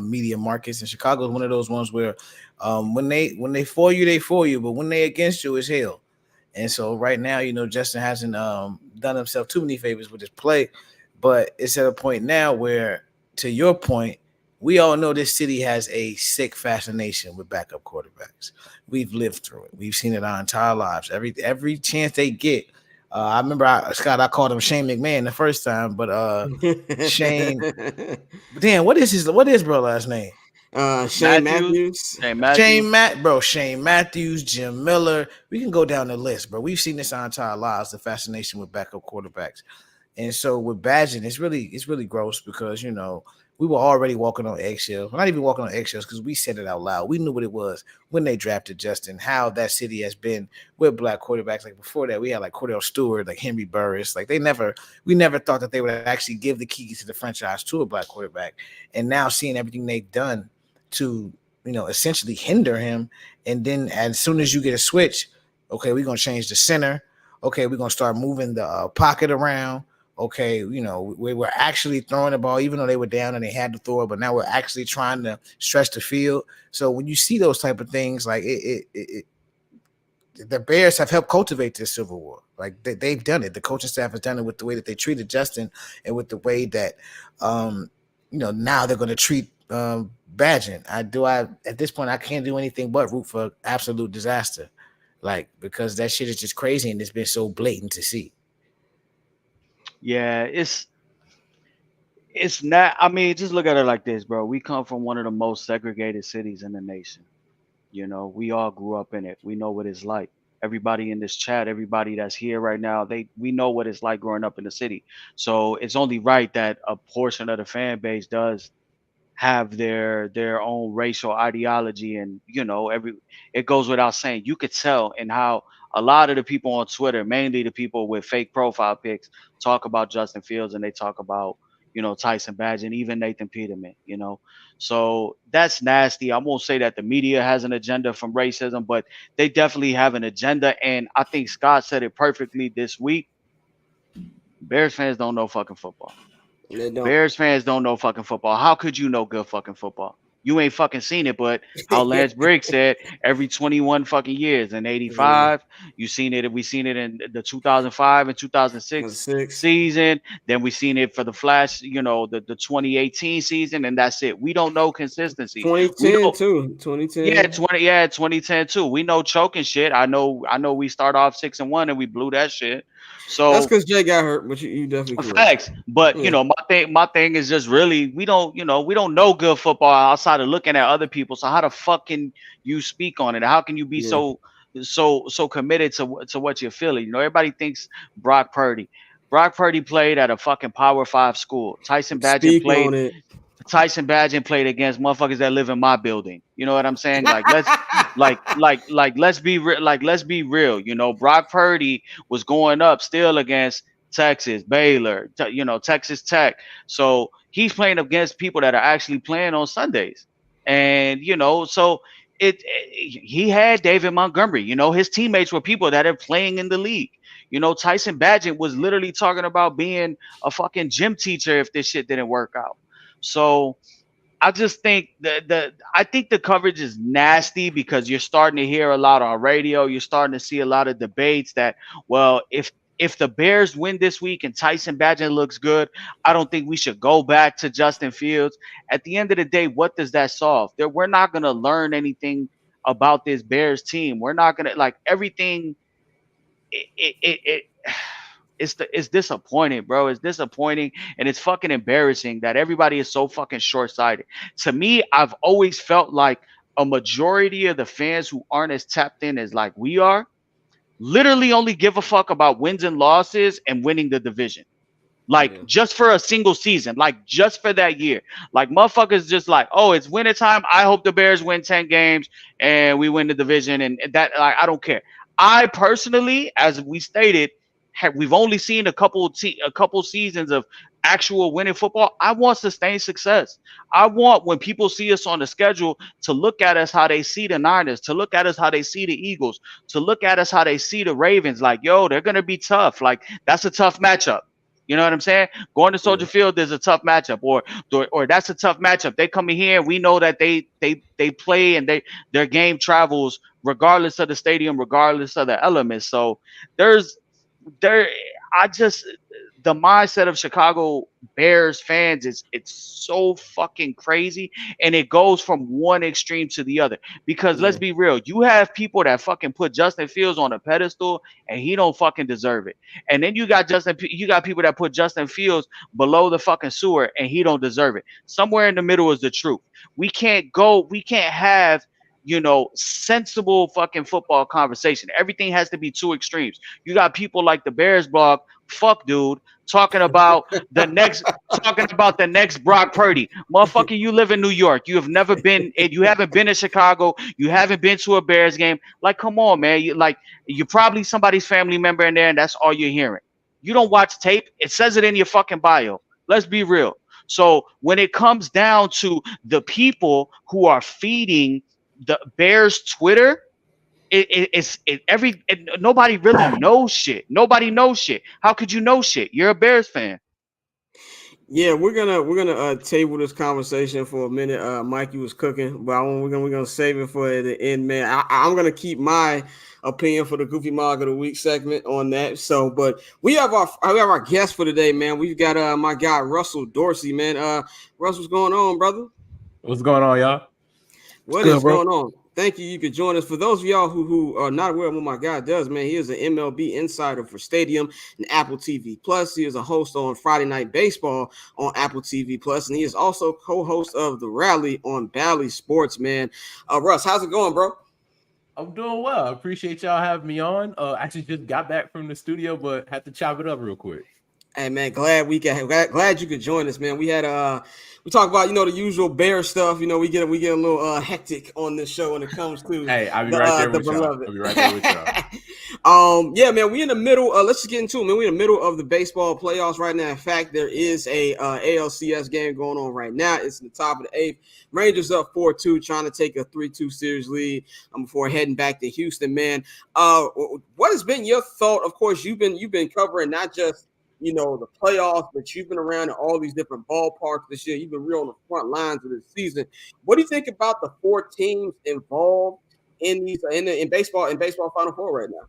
media markets, and Chicago is one of those ones where when they for you, they for you, but when they against you, it's hell. And so right now, Justin hasn't done himself too many favors with his play, but it's at a point now where, to your point, we all know this city has a sick fascination with backup quarterbacks. We've lived through it. We've seen it our entire lives. Every chance they get. I remember Scott, I called him Shane McMahon the first time, but Shane. Damn, what is bro last name? Shane Matthews. Shane Matthews, Jim Miller. We can go down the list, bro. We've seen this our entire lives, the fascination with backup quarterbacks. And so with Badgett, it's really gross because we were already walking on eggshells. We're not even walking on eggshells because we said it out loud. We knew what it was when they drafted Justin, how that city has been with black quarterbacks. Like before that, we had like Cordell Stewart, like Henry Burris. Like we never thought that they would actually give the keys to the franchise to a black quarterback. And now seeing everything they've done to, essentially hinder him. And then as soon as you get a switch, okay, we're going to change the center. Okay, we're going to start moving the pocket around. Okay, we were actually throwing the ball, even though they were down and they had to throw it, but now we're actually trying to stretch the field. So when you see those type of things, like the Bears have helped cultivate this Civil War. Like they've done it. The coaching staff has done it with the way that they treated Justin and with the way that, now they're going to treat Badgett. At this point, I can't do anything but root for absolute disaster. Like, because that shit is just crazy and it's been so blatant to see. Yeah, it's not. I mean, just look at it like this, bro. We come from one of the most segregated cities in the nation. We all grew up in it. We know what it's like. Everybody in this chat, everybody that's here right now, we know what it's like growing up in the city. So it's only right that a portion of the fan base does have their own racial ideology, and it goes without saying. You could tell in how a lot of the people on Twitter, mainly the people with fake profile pics, talk about Justin Fields, and they talk about Tyson Badgett and even Nathan Peterman. So that's nasty. I won't say that the media has an agenda from racism, but they definitely have an agenda. And I think Scott said it perfectly this week. Bears fans don't know fucking football. Bears fans don't know fucking football. How could you know good fucking football? You ain't fucking seen it, but how Lance Briggs said, every 21 fucking years. In 85, you seen it. We seen it in the 2005 and 2006 season. Then we seen it for the Flash, the 2018 season, and that's it. We don't know consistency. 2010 too. 2010. Yeah, 2010 too. We know choking shit. I know we start off 6-1 and we blew that shit. So that's because Jay got hurt, but you definitely facts. But my thing is just really we don't know good football outside of looking at other people. So how the fuck can you speak on it? How can you be so committed to what you're feeling? Everybody thinks Brock Purdy played at a fucking Power 5 school. Tyson Badgett played against motherfuckers that live in my building. You know what I'm saying? Like let's be real. Brock Purdy was going up still against Texas, Baylor, Texas Tech. So he's playing against people that are actually playing on Sundays, and so he had David Montgomery. His teammates were people that are playing in the league. Tyson Badgett was literally talking about being a fucking gym teacher if this shit didn't work out. So I just think I think the coverage is nasty because you're starting to hear a lot on radio. You're starting to see a lot of debates that, well, if the Bears win this week and Tyson Badgett looks good, I don't think we should go back to Justin Fields. At the end of the day, what does that solve? We're not going to learn anything about this Bears team. We're not going to everything. It's disappointing, bro. It's disappointing, and it's fucking embarrassing that everybody is so fucking short-sighted. To me, I've always felt like a majority of the fans who aren't as tapped in as like we are literally only give a fuck about wins and losses and winning the division. Like just for a single season, like just for that year. Like motherfuckers just like, oh, it's winter time. I hope the Bears win 10 games and we win the division. And that, like, I don't care. I personally, as we stated, we've only seen a couple seasons of actual winning football. I want sustained success. I want, when people see us on the schedule, to look at us how they see the Niners, to look at us how they see the Eagles, to look at us how they see the Ravens. Like, yo, they're gonna be tough. Like, that's a tough matchup. You know what I'm saying? Going to Soldier Field is a tough matchup, or that's a tough matchup. They come in here, and we know that they play and their game travels regardless of the stadium, regardless of the elements. So the mindset of Chicago Bears fans it's so fucking crazy, and it goes from one extreme to the other. Because let's be real, you have people that fucking put Justin Fields on a pedestal and he don't fucking deserve it. And then you got people that put Justin Fields below the fucking sewer and he don't deserve it. Somewhere in the middle is the truth. We can't have sensible fucking football conversation. Everything has to be two extremes. You got people like the Bears blog, fuck dude, talking about the next Brock Purdy. Motherfucker, you live in New York. You haven't been in Chicago. You haven't been to a Bears game. Like, come on, man. You're probably somebody's family member in there, and that's all you're hearing. You don't watch tape. It says it in your fucking bio. Let's be real. So when it comes down to the people who are feeding the Bears Twitter, nobody really knows shit. Nobody knows shit. How could you know shit? You're a Bears fan. Yeah, we're gonna table this conversation for a minute. Mikey was cooking, but we're gonna save it for the end, man. I'm gonna keep my opinion for the Goofy Mog of the Week segment on that. So, but we have our guest for today, man. We've got my guy Russell Dorsey, man. Russ, what's going on, brother? What's going on, y'all? What is going on? Thank you. You could join us. For those of y'all who are not aware of what my guy does, man, he is an MLB insider for Stadium and Apple TV Plus. He is a host on Friday Night Baseball on Apple TV Plus, and he is also co-host of The Rally on Bally Sports, man. Russ, how's it going, bro? I'm doing well. I appreciate y'all having me on. Actually just got back from the studio, but had to chop it up real quick. Hey, man, glad you could join us, man. We had we talk about the usual Bear stuff. We get a little hectic on this show when it comes to hey, I'll be right there with y'all. I'll be right there with y'all. Yeah, man, we in the middle. Let's just get into it, man. We're in the middle of the baseball playoffs right now. In fact, there is a ALCS game going on right now. It's in the top of the 8th. Rangers up 4-2, trying to take a 3-2 series lead before heading back to Houston, man. What has been your thought? Of course, you've been covering not just the playoffs, but you've been around in all these different ballparks this year. You've been real on the front lines of this season. What do you think about the 4 teams involved in these in baseball Final Four right now?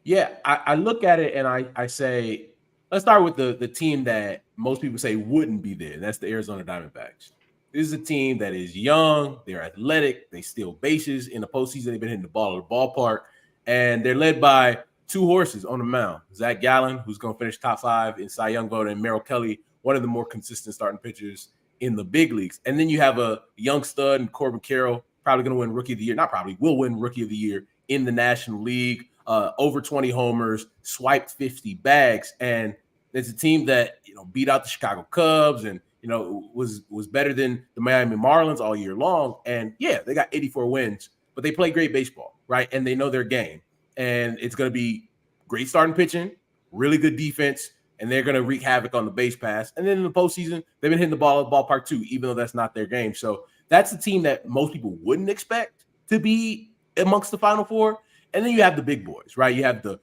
Yeah, I look at it and I say, let's start with the team that most people say wouldn't be there. That's the Arizona Diamondbacks. This is a team that is young, they're athletic, they steal bases. In the postseason, they've been hitting the ball at the ballpark, and they're led by 2 horses on the mound. Zach Gallen, who's going to finish top 5 in Cy Young vote, and Merrill Kelly, one of the more consistent starting pitchers in the big leagues. And then you have a young stud in Corbin Carroll, probably going to win Rookie of the Year. Not probably, will win Rookie of the Year in the National League. Over 20 homers, swiped 50 bags. And it's a team that, beat out the Chicago Cubs and, was better than the Miami Marlins all year long. And, yeah, they got 84 wins, but they play great baseball, right? And they know their game. And it's going to be great starting pitching, really good defense, and they're going to wreak havoc on the base pass. And then in the postseason, they've been hitting the ball at the ballpark too, even though that's not their game. So that's the team that most people wouldn't expect to be amongst the Final Four. And then you have the big boys, right? You have the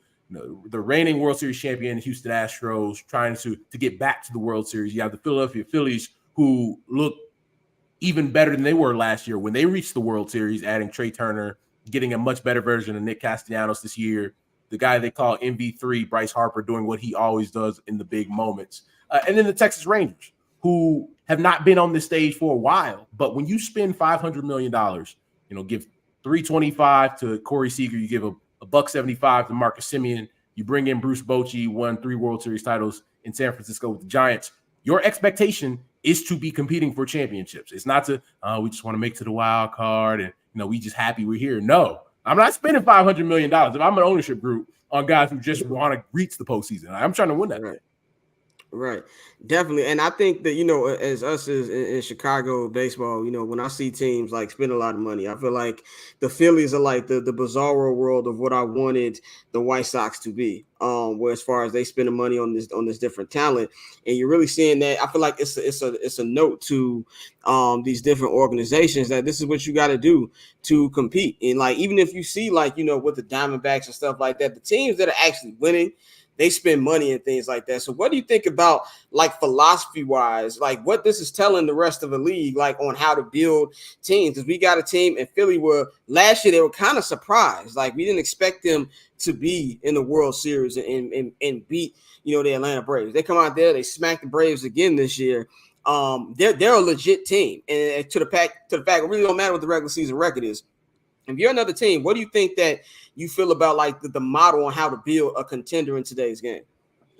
reigning World Series champion Houston Astros trying to get back to the World Series. You have the Philadelphia Phillies, who look even better than they were last year when they reached the World Series, adding Trey Turner, getting a much better version of Nick Castellanos this year. The guy they call MV3, Bryce Harper, doing what he always does in the big moments. And then the Texas Rangers, who have not been on this stage for a while. But when you spend $500 million, give $325 to Corey Seager, you give a $175 to Marcus Semien, you bring in Bruce Bochy, won 3 World Series titles in San Francisco with the Giants. Your expectation is to be competing for championships. It's not to, we just want to make to the wild card and, we just happy we're here. No, I'm not spending $500 million if I'm an ownership group on guys who just want to reach the postseason. I'm trying to win that. Right. Right, definitely, and I think that as us as in Chicago baseball, when I see teams like spend a lot of money, I feel like the Phillies are like the bizarro world of what I wanted the White Sox to be. Where as far as they spend the money on this different talent, and you're really seeing that. I feel like it's a note to these different organizations that this is what you got to do to compete. And like even if you see like with the Diamondbacks and stuff like that, the teams that are actually winning, they spend money and things like that. So what do you think about like philosophy wise, like what this is telling the rest of the league, like on how to build teams? Because we got a team in Philly where last year they were kind of surprised. Like we didn't expect them to be in the World Series and beat, the Atlanta Braves. They come out there, they smack the Braves again this year. They're a legit team. And to the fact, it really don't matter what the regular season record is. If you're another team, what do you think that you feel about like the model on how to build a contender in today's game?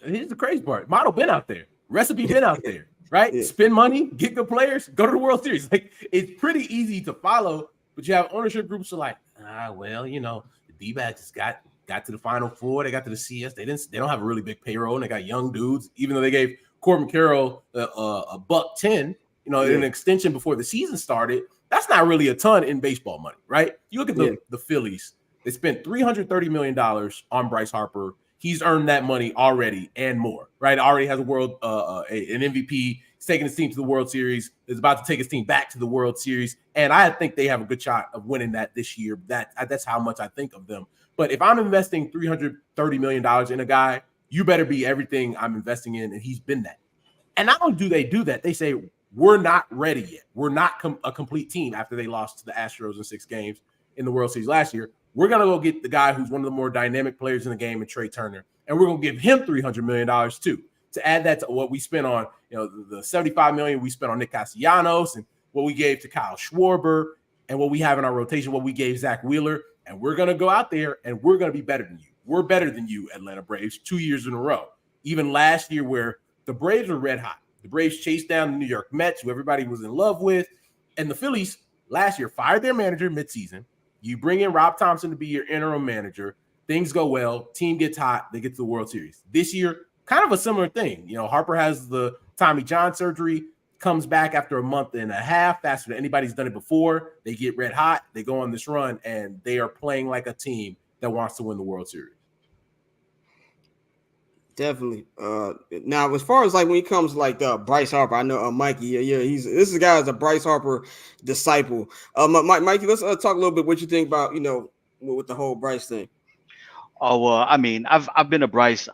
Here's the crazy part. Model been out there. Recipe been out there, right? Yeah. Spend money, get good players, go to the World Series. Like it's pretty easy to follow, but you have ownership groups who are like, the D-backs just got to the Final Four. They got to the CS. They don't have a really big payroll, and they got young dudes. Even though they gave Corbin Carroll a $110, in an extension before the season started. That's not really a ton in baseball money, right? You look at the Phillies. They spent $330 million on Bryce Harper. He's earned that money already and more, right? Already has an MVP. He's taking his team to the World Series. Is about to take his team back to the World Series. And I think they have a good shot of winning that this year. That's how much I think of them. But if I'm investing $330 million in a guy, you better be everything I'm investing in, and he's been that. And not only do they do that, they say, we're not ready yet. We're not a complete team after they lost to the Astros in 6 games in the World Series last year. We're going to go get the guy who's one of the more dynamic players in the game, and Trey Turner, and we're going to give him $300 million too, to add that to what we spent on, the $75 million we spent on Nick Castellanos and what we gave to Kyle Schwarber and what we have in our rotation, what we gave Zach Wheeler. And we're going to go out there and we're going to be better than you. We're better than you, Atlanta Braves, 2 years in a row. Even last year where the Braves were red hot. The Braves chased down the New York Mets, who everybody was in love with. And the Phillies last year fired their manager midseason. You bring in Rob Thompson to be your interim manager. Things go well. Team gets hot. They get to the World Series. This year, kind of a similar thing. Harper has the Tommy John surgery, comes back after a month and a half, faster than anybody's done it before. They get red hot. They go on this run, and they are playing like a team that wants to win the World Series. Definitely. Now, as far as like when it comes to like Bryce Harper, I know Mikey. This is a guy is a Bryce Harper disciple. Mikey, let's talk a little bit what you think about with the whole Bryce thing. Oh well, I mean, I've been a Bryce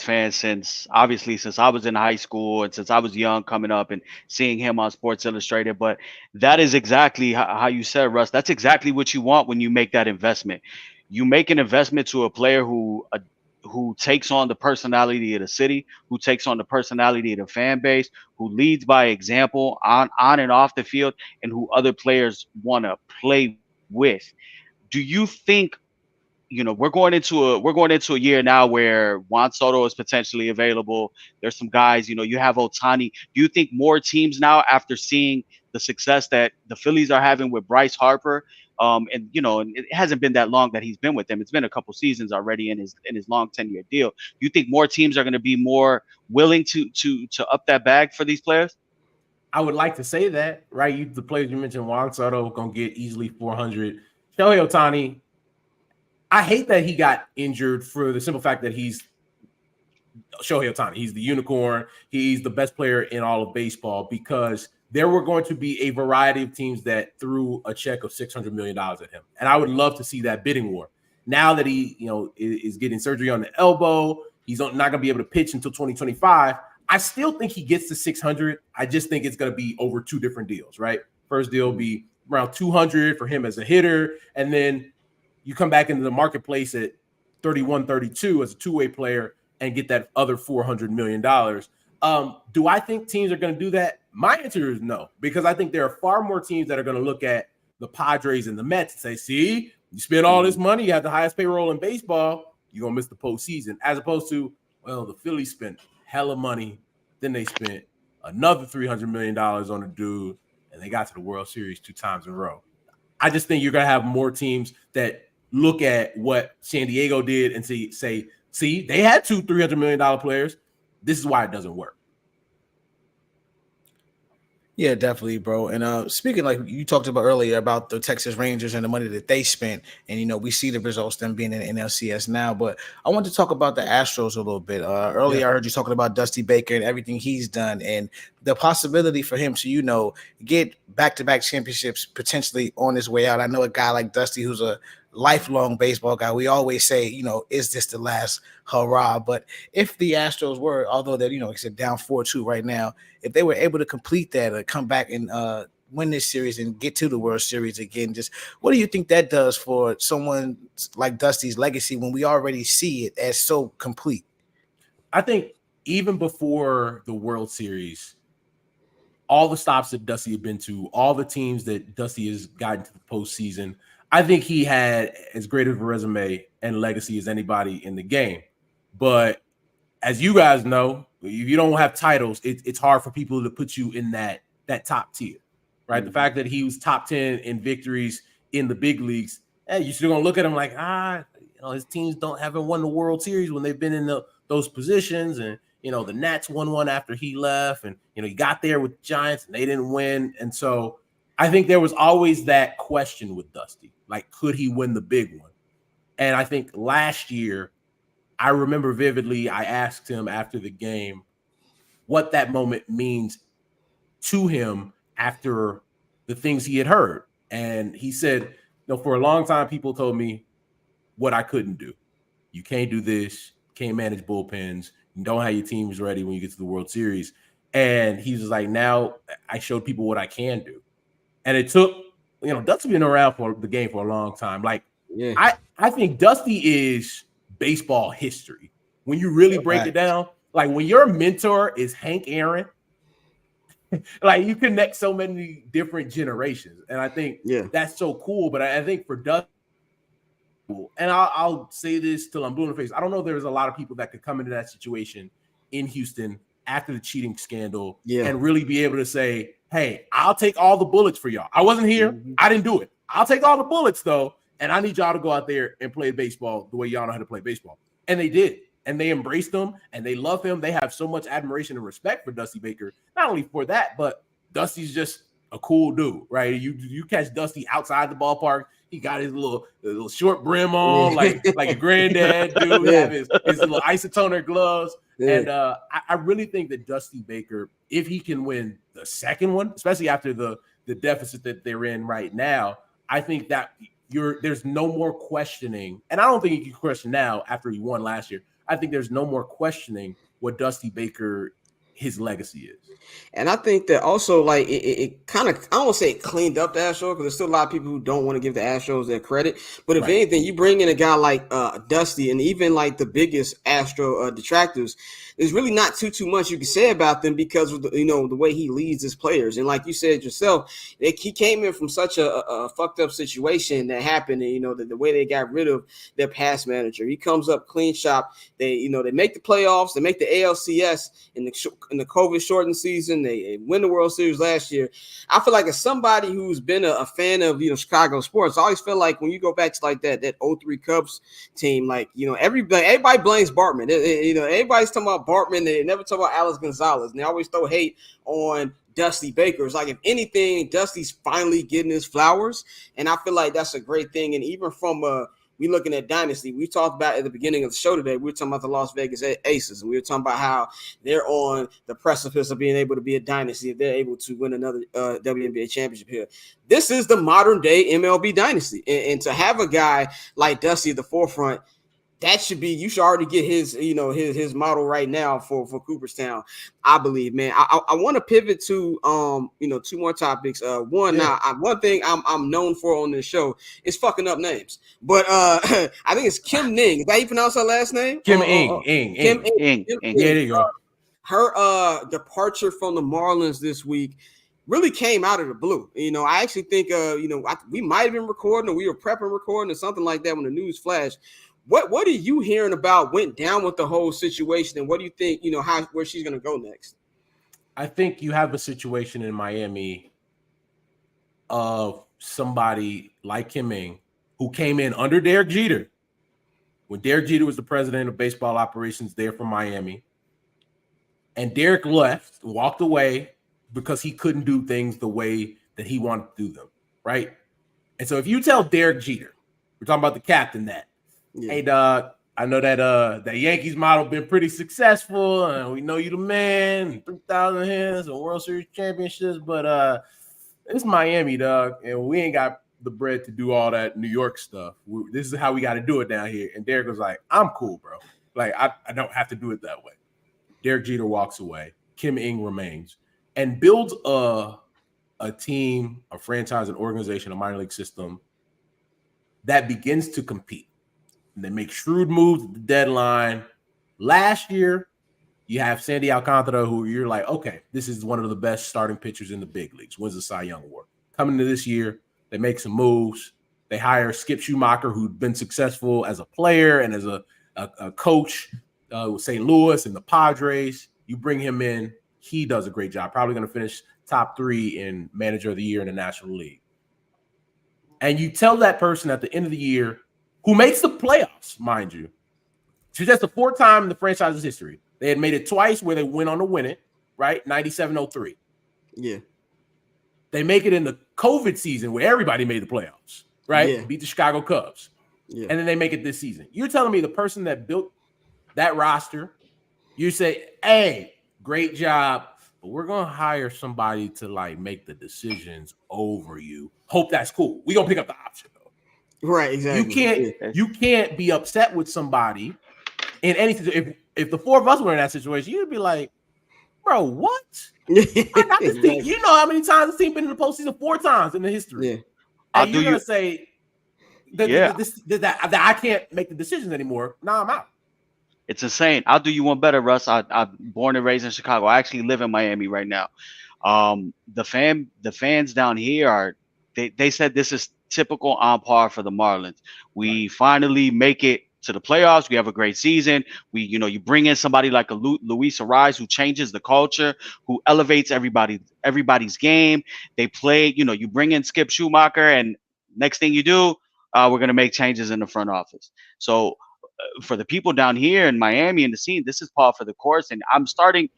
fan since I was in high school and since I was young, coming up and seeing him on Sports Illustrated. But that is exactly how you said, Russ. That's exactly what you want when you make that investment. You make an investment to a player who takes on the personality of the city, who takes on the personality of the fan base, who leads by example on and off the field, and who other players want to play with. Do you think? We're going into a year now where Juan Soto is potentially available. There's some guys, you have Ohtani. Do you think more teams now, after seeing the success that the Phillies are having with Bryce Harper, and it hasn't been that long that he's been with them. It's been a couple seasons already in his long 10-year deal. Do you think more teams are going to be more willing to up that bag for these players? I would like to say that, right? The players you mentioned, Juan Soto, going to get easily 400. Shohei Ohtani, I hate that he got injured for the simple fact that he's Shohei Ohtani. He's the unicorn. He's the best player in all of baseball, because there were going to be a variety of teams that threw a check of $600 million at him. And I would love to see that bidding war. Now that he, is getting surgery on the elbow, he's not going to be able to pitch until 2025. I still think he gets to 600. I just think it's going to be over 2 different deals, right? First deal will be around 200 for him as a hitter. And then you come back into the marketplace at 31, 32 as a two-way player and get that other $400 million. Do I think teams are going to do that? My answer is no, because I think there are far more teams that are going to look at the Padres and the Mets and say, see, you spend all this money, you have the highest payroll in baseball, you're going to miss the postseason, as opposed to, well, the Phillies spent hella money, then they spent another $300 million on a dude, and they got to the World Series 2 times in a row. I just think you're going to have more teams that look at what San Diego did and say, see, they had 2 $300 million players. This is why it doesn't work. Yeah, definitely, bro. And speaking like you talked about earlier about the Texas Rangers and the money that they spent, and we see the results them being in LCS now. But I want to talk about the Astros a little bit. Earlier, I heard you talking about Dusty Baker and everything he's done, and the possibility for him to get back-to-back championships potentially on his way out. I know a guy like Dusty who's a lifelong baseball guy. We always say, is this the last hurrah? But if the Astros were, although they're, like I said, down 4-2 right now, if they were able to complete that or come back and win this series and get to the World Series again, just what do you think that does for someone like Dusty's legacy when we already see it as so complete? I think even before the World Series, all the stops that Dusty had been to, all the teams that Dusty has gotten to the postseason, I think he had as great of a resume and legacy as anybody in the game. But as you guys know, if you don't have titles, it's hard for people to put you in that top tier, right? The fact that he was top 10 in victories in the big leagues, you're still gonna look at him like, his teams haven't won the World Series when they've been in those positions, and the Nats won one after he left, and he got there with the Giants and they didn't win, and so I think there was always that question with Dusty, like, could he win the big one? And I think last year, I remember vividly, I asked him after the game what that moment means to him after the things he had heard. And he said, for a long time, people told me what I couldn't do. You can't do this, can't manage bullpens, you don't have your teams ready when you get to the World Series. And he was like, now I showed people what I can do. And it took, Dusty's been around for the game for a long time. Like, I think Dusty is baseball history. When you really break it down, like when your mentor is Hank Aaron, like you connect so many different generations. And I think that's so cool. But I think for Dusty, and I'll say this till I'm blue in the face, I don't know if there's a lot of people that could come into that situation in Houston after the cheating scandal and really be able to say, hey, I'll take all the bullets for y'all. I wasn't here. I didn't do it. I'll take all the bullets, though, and I need y'all to go out there and play baseball the way y'all know how to play baseball. And they did. And they embraced him, and they love him. They have so much admiration and respect for Dusty Baker, not only for that, but Dusty's just a cool dude, right? You catch Dusty outside the ballpark, he got his little short brim on, like a granddad dude, have his little isotoner gloves. And I really think that Dusty Baker, if he can win the second one, especially after the deficit that they're in right now, I think that there's no more questioning. And I don't think you can question now after he won last year. I think there's no more questioning what Dusty Baker, his legacy is. And I think that also, like, it kind of, I don't want to say it cleaned up the Astros, because there's still a lot of people who don't want to give the Astros their credit. But if anything, you bring in a guy like Dusty, and even like the biggest Astro detractors, there's really not too much you can say about them because of the way he leads his players. And like you said yourself, he came in from such a fucked up situation that happened, and the way they got rid of their pass manager. He comes up clean shop. They make the playoffs. They make the ALCS in the COVID shortened season. They win the World Series last year. I feel like as somebody who's been a fan of Chicago sports, I always feel like when you go back to like that 03 Cubs team, like everybody blames Bartman. Everybody's talking about Bartman. They never talk about Alex Gonzalez, and they always throw hate on Dusty Baker. It's like, if anything, Dusty's finally getting his flowers, and I feel like that's a great thing. And even from we looking at dynasty, we talked about at the beginning of the show today, we were talking about the Las Vegas Aces, and we were talking about how they're on the precipice of being able to be a dynasty if they're able to win another WNBA championship here. This is the modern day MLB dynasty, and to have a guy like Dusty at the forefront, that should be, you should already get his model right now for Cooperstown, I believe, man. I want to pivot to two more topics. One thing I'm known for on this show is fucking up names, but I think it's Kim Ning. Is that how you pronounce her last name? Kim Ing. Ing. Yeah, there you go. Her departure from the Marlins this week really came out of the blue. I actually think we might have been recording, or we were prepping recording or something like that when the news flashed. What are you hearing about went down with the whole situation, and what do you think, where she's going to go next? I think you have a situation in Miami of somebody like Kim Ing, who came in under Derek Jeter, when Derek Jeter was the president of baseball operations there for Miami. and Derek walked away because he couldn't do things the way that he wanted to do them, right? And so if you tell Derek Jeter, we're talking about the captain, that, hey, dog, I know that that Yankees model been pretty successful, and we know you the man, 3,000 hits and World Series championships, but it's Miami, dog, and we ain't got the bread to do all that New York stuff. This is how we got to do it down here. And Derek was like, I'm cool, bro. Like, I don't have to do it that way. Derek Jeter walks away. Kim Ng remains and builds a team, a franchise, an organization, a minor league system that begins to compete. And they make shrewd moves at the deadline. Last year, you have Sandy Alcantara, who you're like, okay, this is one of the best starting pitchers in the big leagues, wins the Cy Young Award. Coming into this year, they make some moves. They hire Skip Schumacher, who'd been successful as a player and as a coach with St. Louis and the Padres. You bring him in. He does a great job. Probably going to finish top 3 in Manager of the Year in the National League. And you tell that person at the end of the year, who makes the playoffs, mind you. So that's the 4th time in the franchise's history. They had made it twice where they went on to win it, right? 97-03. Yeah. They make it in the COVID season where everybody made the playoffs, right? Yeah. Beat the Chicago Cubs. Yeah. And then they make it this season. You're telling me the person that built that roster, you say, hey, great job, but we're going to hire somebody to like make the decisions over you. Hope that's cool. We're going to pick up the option though. Right, exactly. You can't be upset with somebody in any situation. If the 4 of us were in that situation, you'd be like, bro, what? I got this team. You know how many times this team been in the postseason? 4 times in the history. Yeah. And you're gonna say that I can't make the decisions anymore. Now I'm out. It's insane. I'll do you one better, Russ. I'm born and raised in Chicago. I actually live in Miami right now. The fans down here they said this is typical on par for the Marlins. We finally make it to the playoffs. We have a great season. You bring in somebody like a Luis Ariz who changes the culture, who elevates everybody's game. They play, you bring in Skip Schumacher, and next thing you do, we're going to make changes in the front office. So for the people down here in Miami and the scene, this is par for the course. And I'm starting,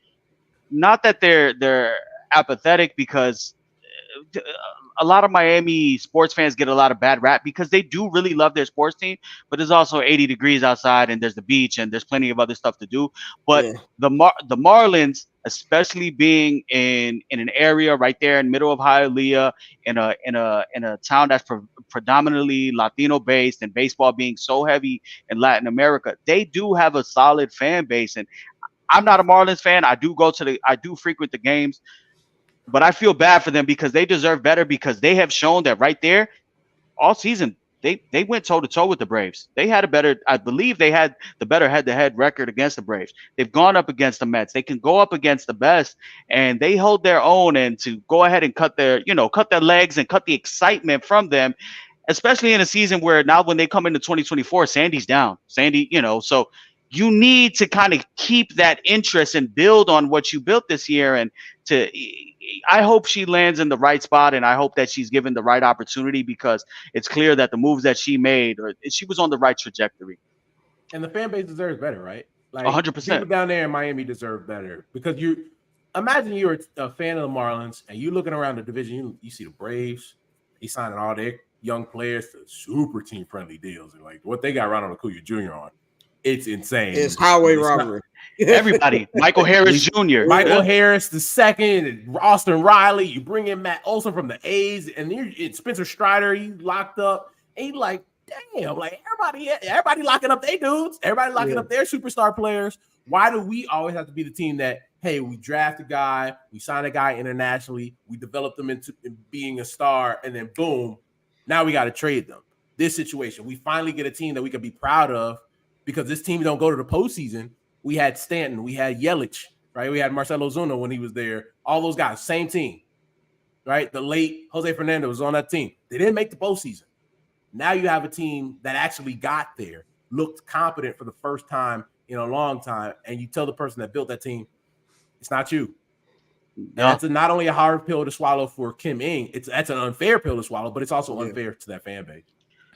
not that they're apathetic, because a lot of Miami sports fans get a lot of bad rap because they do really love their sports team, but there's also 80 degrees outside and there's the beach and there's plenty of other stuff to do. But the Marlins, especially being in an area right there in middle of Hialeah, in a town that's predominantly Latino based, and baseball being so heavy in Latin America, they do have a solid fan base. And I'm not a Marlins fan. I do frequent the games. But I feel bad for them because they deserve better, because they have shown that right there all season they went toe-to-toe with the Braves. I believe they had the better head-to-head record against the Braves. They've gone up against the Mets. They can go up against the best, and they hold their own. And to go ahead and cut their legs and cut the excitement from them, especially in a season where now when they come into 2024, Sandy's down. So you need to kind of keep that interest and build on what you built this year. And I hope she lands in the right spot, and I hope that she's given the right opportunity, because it's clear that the moves that she made, she was on the right trajectory. And the fan base deserves better, right? Like 100%. People down there in Miami deserve better, because imagine you're a fan of the Marlins and you're looking around the division. You see the Braves, he's signing all their young players to super team friendly deals, and like what they got Ronald Acuña Jr. on. It's insane. It's highway robbery. Everybody. Michael Harris Jr. Michael Harris the second, and Austin Riley. You bring in Matt Olson from the A's, and it's Spencer Strider. He locked up. And he like, damn, like everybody locking up their dudes. Everybody locking up their superstar players. Why do we always have to be the team that, hey, we draft a guy, we sign a guy internationally, we develop them into being a star, and then boom, now we got to trade them. This situation, we finally get a team that we can be proud of, because this team don't go to the postseason. We had Stanton, we had Yelich, right? We had Marcelo Zuna when he was there. All those guys, same team, right? The late Jose Fernandez was on that team. They didn't make the postseason. Now you have a team that actually got there, looked competent for the first time in a long time, and you tell the person that built that team, it's not you. That's not only a hard pill to swallow for Kim Ng, that's an unfair pill to swallow, but it's also unfair to that fan base.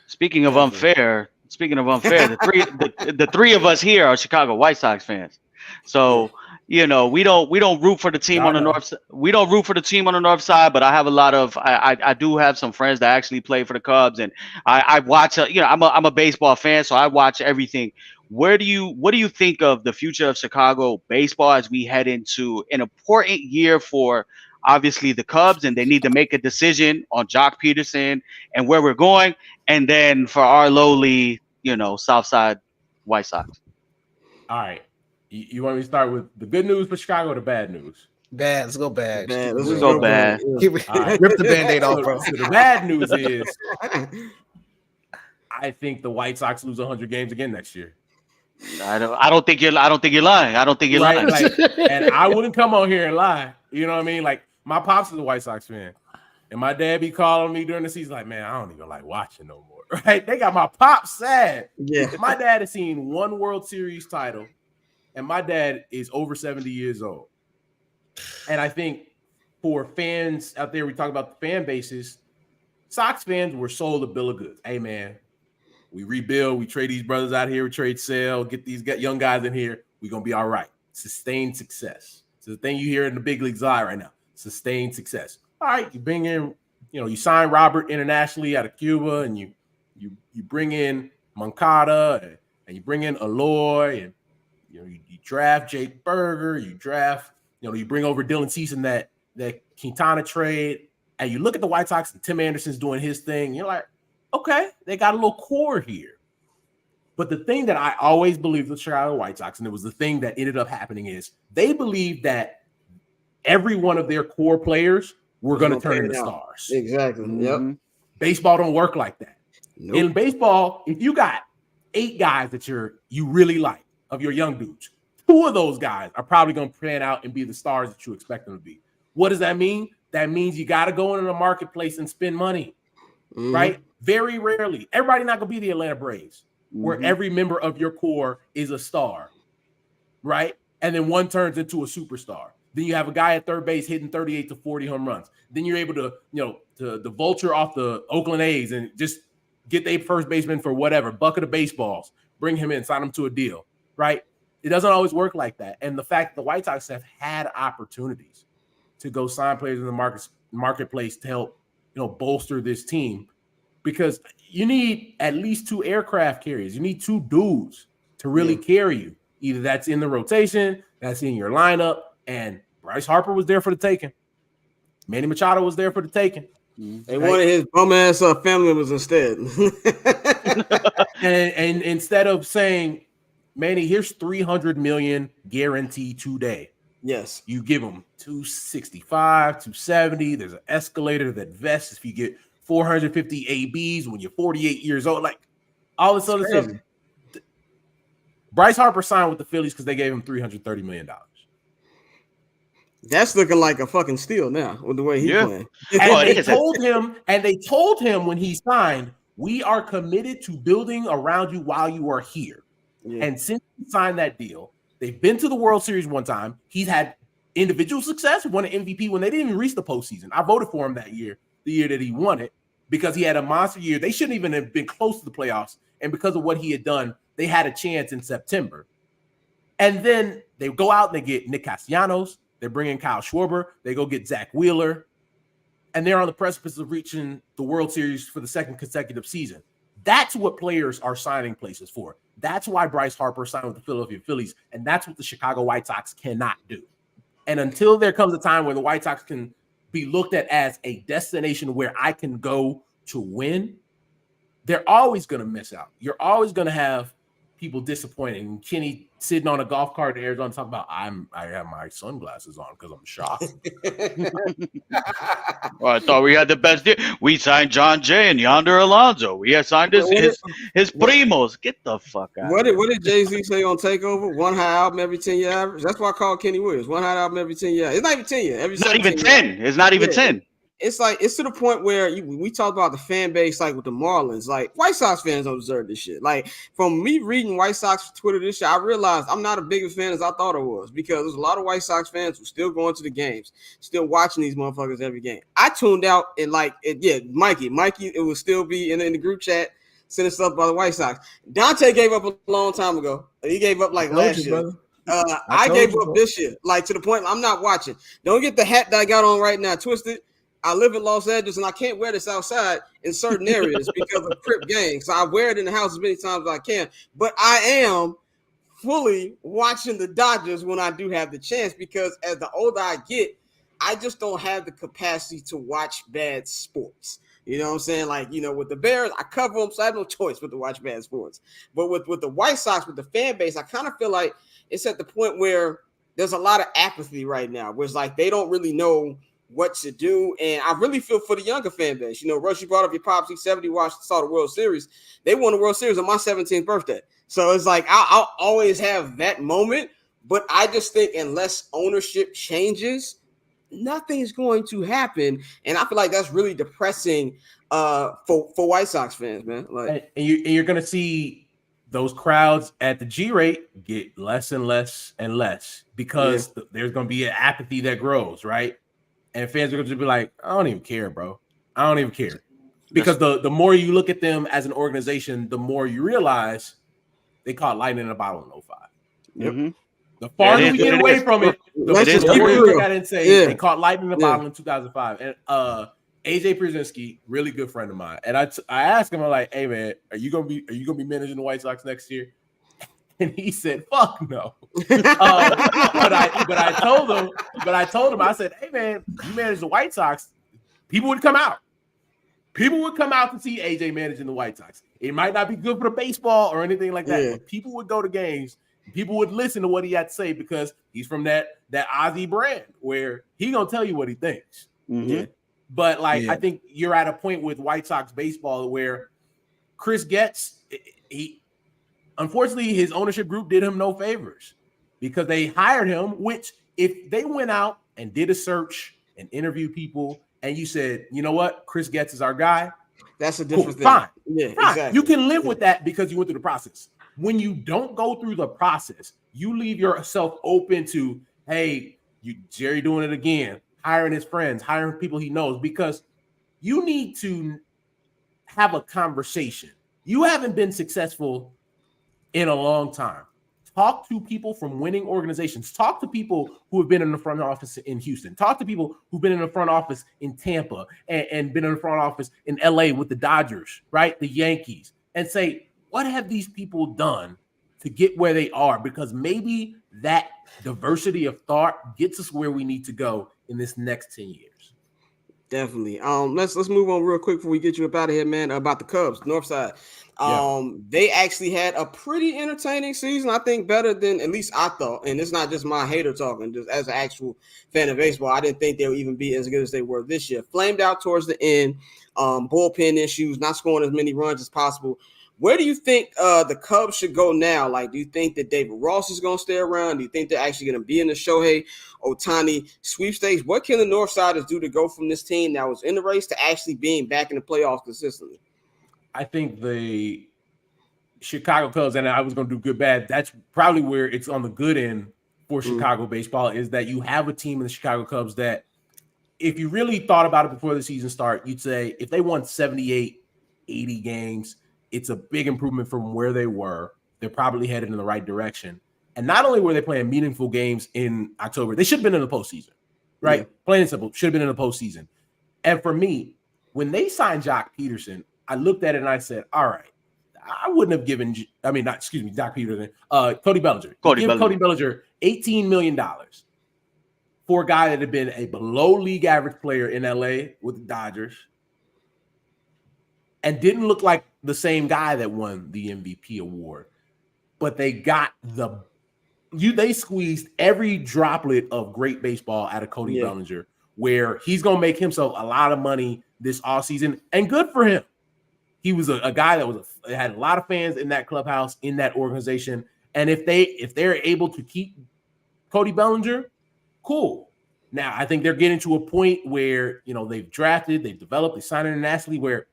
Speaking of unfair, the three of us here are Chicago White Sox fans. So you know, we don't root for the team on the north side. We don't root for the team on the north side, but I have a lot of I do have some friends that actually play for the Cubs, and I watch. You know, I'm a baseball fan, so I watch everything. What do you think of the future of Chicago baseball as we head into an important year for obviously the Cubs, and they need to make a decision on Jock Peterson and where we're going, and then for our lowly, you know, Southside White Sox. All right. You want me to start with the good news for Chicago or the bad news? Bad. Let's go bad. Let's go bad. Right. Rip the Band-Aid off, bro. So the bad news is I think the White Sox lose 100 games again next year. I don't think you're lying. I don't think you're lying. Like, and I wouldn't come on here and lie. You know what I mean? Like, my pops is a White Sox fan. And my dad be calling me during the season like, man, I don't even like watching no more. Right? They got my pops sad. Yeah. My dad has seen one World Series title, and my dad is over 70 years old. And I think for fans out there, we talk about the fan bases, Sox fans were sold a bill of goods. Hey, man, we rebuild, we trade these brothers out here, we trade sale, get these young guys in here. We're going to be all right. Sustained success. It's the thing you hear in the big leagues right now. Sustained success. All right, you bring in, you know, you sign Robert internationally out of Cuba, and you bring in Moncada, and you bring in Aloy, and you know, you draft Jake Berger, you bring over Dylan Cease in that Quintana trade, and you look at the White Sox and Tim Anderson's doing his thing. You're like, okay, they got a little core here. But the thing that I always believed with the Chicago White Sox, and it was the thing that ended up happening, is they believed that every one of their core players were going to turn into stars. Exactly. Mm-hmm. Yep. Baseball don't work like that. Nope. In baseball, if you got 8 guys that you really like of your young dudes, 2 of those guys are probably going to pan out and be the stars that you expect them to be. What does that mean? That means you got to go into the marketplace and spend money, right? Very rarely. Everybody not going to be the Atlanta Braves, where every member of your core is a star, right? And then one turns into a superstar. Then you have a guy at third base hitting 38 to 40 home runs. Then you're able to, the vulture off the Oakland A's and just get their first baseman for whatever, bucket of baseballs, bring him in, sign him to a deal, right? It doesn't always work like that. And the fact that the White Sox have had opportunities to go sign players in the marketplace to help, bolster this team, because you need at least 2 aircraft carriers. You need 2 dudes to really carry you. Either that's in the rotation, that's in your lineup, and Bryce Harper was there for the taking. Manny Machado was there for the taking. They wanted his bum ass family members instead. and instead of saying, Manny, here's $300 million guaranteed today. Yes. You give them 265, 270. There's an escalator that vests if you get 450 ABs when you're 48 years old. Like all this other stuff. Bryce Harper signed with the Phillies because they gave him $330 million. That's looking like a fucking steal now with the way he's playing. And they told him when he signed, we are committed to building around you while you are here. Yeah. And since he signed that deal, they've been to the World Series one time. He's had individual success, won an MVP when they didn't even reach the postseason. I voted for him that year, the year that he won it, because he had a monster year. They shouldn't even have been close to the playoffs. And because of what he had done, they had a chance in September. And then they go out and they get Nick Castellanos. They bring in Kyle Schwarber. They go get Zach Wheeler. And they're on the precipice of reaching the World Series for the 2nd consecutive season. That's what players are signing places for. That's why Bryce Harper signed with the Philadelphia Phillies. And that's what the Chicago White Sox cannot do. And until there comes a time where the White Sox can be looked at as a destination where I can go to win, they're always going to miss out. You're always going to have people disappointing. Kenny sitting on a golf cart in Arizona talking about, I have my sunglasses on because I'm shocked. Well, I thought we had the best deal. We signed John Jay and Yonder Alonso. We had signed his primos. Get the fuck out. What did Jay-Z say on Takeover? 1 hot album every 10-year average. That's why I call Kenny Williams. 1 hot album every 10 years. It's not even 10 years. It's not even 10. It's not even 10. It's like it's to the point where we talked about the fan base, like with the Marlins. Like White Sox fans don't deserve this shit. Like from me reading White Sox Twitter this year, I realized I'm not a big fan as I thought I was, because there's a lot of White Sox fans who still going to the games, still watching these motherfuckers every game. I tuned out and Mikey, it will still be in the group chat sending stuff by the White Sox. Dante gave up a long time ago. He gave up like last year. I gave up this year, like to the point I'm not watching. Don't get the hat that I got on right now twisted. I live in Los Angeles and I can't wear this outside in certain areas because of Crip gangs. So I wear it in the house as many times as I can. But I am fully watching the Dodgers when I do have the chance, because as the older I get, I just don't have the capacity to watch bad sports. You know what I'm saying? Like, with the Bears, I cover them, so I have no choice but to watch bad sports. But with the White Sox, with the fan base, I kind of feel like it's at the point where there's a lot of apathy right now, where it's like they don't really know what to do. And I really feel for the younger fan base. Rush, you brought up your pops, he's 70, saw the World Series. They won the World Series on my 17th birthday. So it's like I'll always have that moment. But I just think unless ownership changes, nothing's going to happen, and I feel like that's really depressing for White Sox fans, man. Like, and you're going to see those crowds at the G rate get less and less and less because there's going to be an apathy that grows, right? And fans are going to be like, I don't even care, bro. I don't even care, because the more you look at them as an organization, the more you realize they caught lightning in a bottle in 05. Yep. Mm-hmm. The farther we get away from it, the more you look at it and say they caught lightning in a bottle in 2005. And AJ Pierzynski, really good friend of mine, and I asked him, I'm like, hey man, are you gonna be managing the White Sox next year? And he said, fuck no. But I told him, I said, hey man, you manage the White Sox, people would come out. People would come out to see AJ managing the White Sox. It might not be good for the baseball or anything like that, but people would go to games. People would listen to what he had to say because he's from that Ozzy brand where he gonna tell you what he thinks. Mm-hmm. Yeah. But I think you're at a point with White Sox baseball where Chris Getz, unfortunately, his ownership group did him no favors because they hired him, which if they went out and did a search and interviewed people and you said, you know what, Chris Getz is our guy. That's a different thing. Fine. Yeah, fine. exactly. You can live with that because you went through the process. When you don't go through the process, you leave yourself open to, hey, Jerry doing it again, hiring his friends, hiring people he knows, because you need to have a conversation. You haven't been successful in a long time. Talk to people from winning organizations. Talk to people who have been in the front office in Houston. Talk to people who've been in the front office in Tampa and been in the front office in LA with the Dodgers, right? The Yankees, and say, what have these people done to get where they are? Because maybe that diversity of thought gets us where we need to go in this next 10 years. Definitely. Let's move on real quick before we get you up out of here, man. About the Cubs, North Side. They actually had a pretty entertaining season. I think better than at least I thought. And it's not just my hater talking, just as an actual fan of baseball. I didn't think they would even be as good as they were this year. Flamed out towards the end. Bullpen issues, not scoring as many runs as possible. Where do you think the Cubs should go now? Like, do you think that David Ross is going to stay around? Do you think they're actually going to be in the Shohei Ohtani sweepstakes? What can the Northsiders do to go from this team that was in the race to actually being back in the playoffs consistently? I think the Chicago Cubs, and I was going to do good, bad. That's probably where it's on the good end for Chicago baseball, is that you have a team in the Chicago Cubs that, if you really thought about it before the season start, you'd say if they won 78, 80 games, it's a big improvement from where they were. They're probably headed in the right direction. And not only were they playing meaningful games in October, they should have been in the postseason, right? Yeah. Plain and simple, should have been in the postseason. And for me, when they signed Jock Peterson, I looked at it and I said, all right, I wouldn't have given, Jock Peterson, Cody Bellinger. Cody Bellinger $18 million for a guy that had been a below league average player in LA with the Dodgers and didn't look like the same guy that won the MVP award. But they got they squeezed every droplet of great baseball out of Cody Bellinger, where he's going to make himself a lot of money this offseason, and good for him. He was a guy that had a lot of fans in that clubhouse, in that organization. And if they're able to keep Cody Bellinger, cool. Now, I think they're getting to a point where, they've drafted, they've developed, they signed internationally, where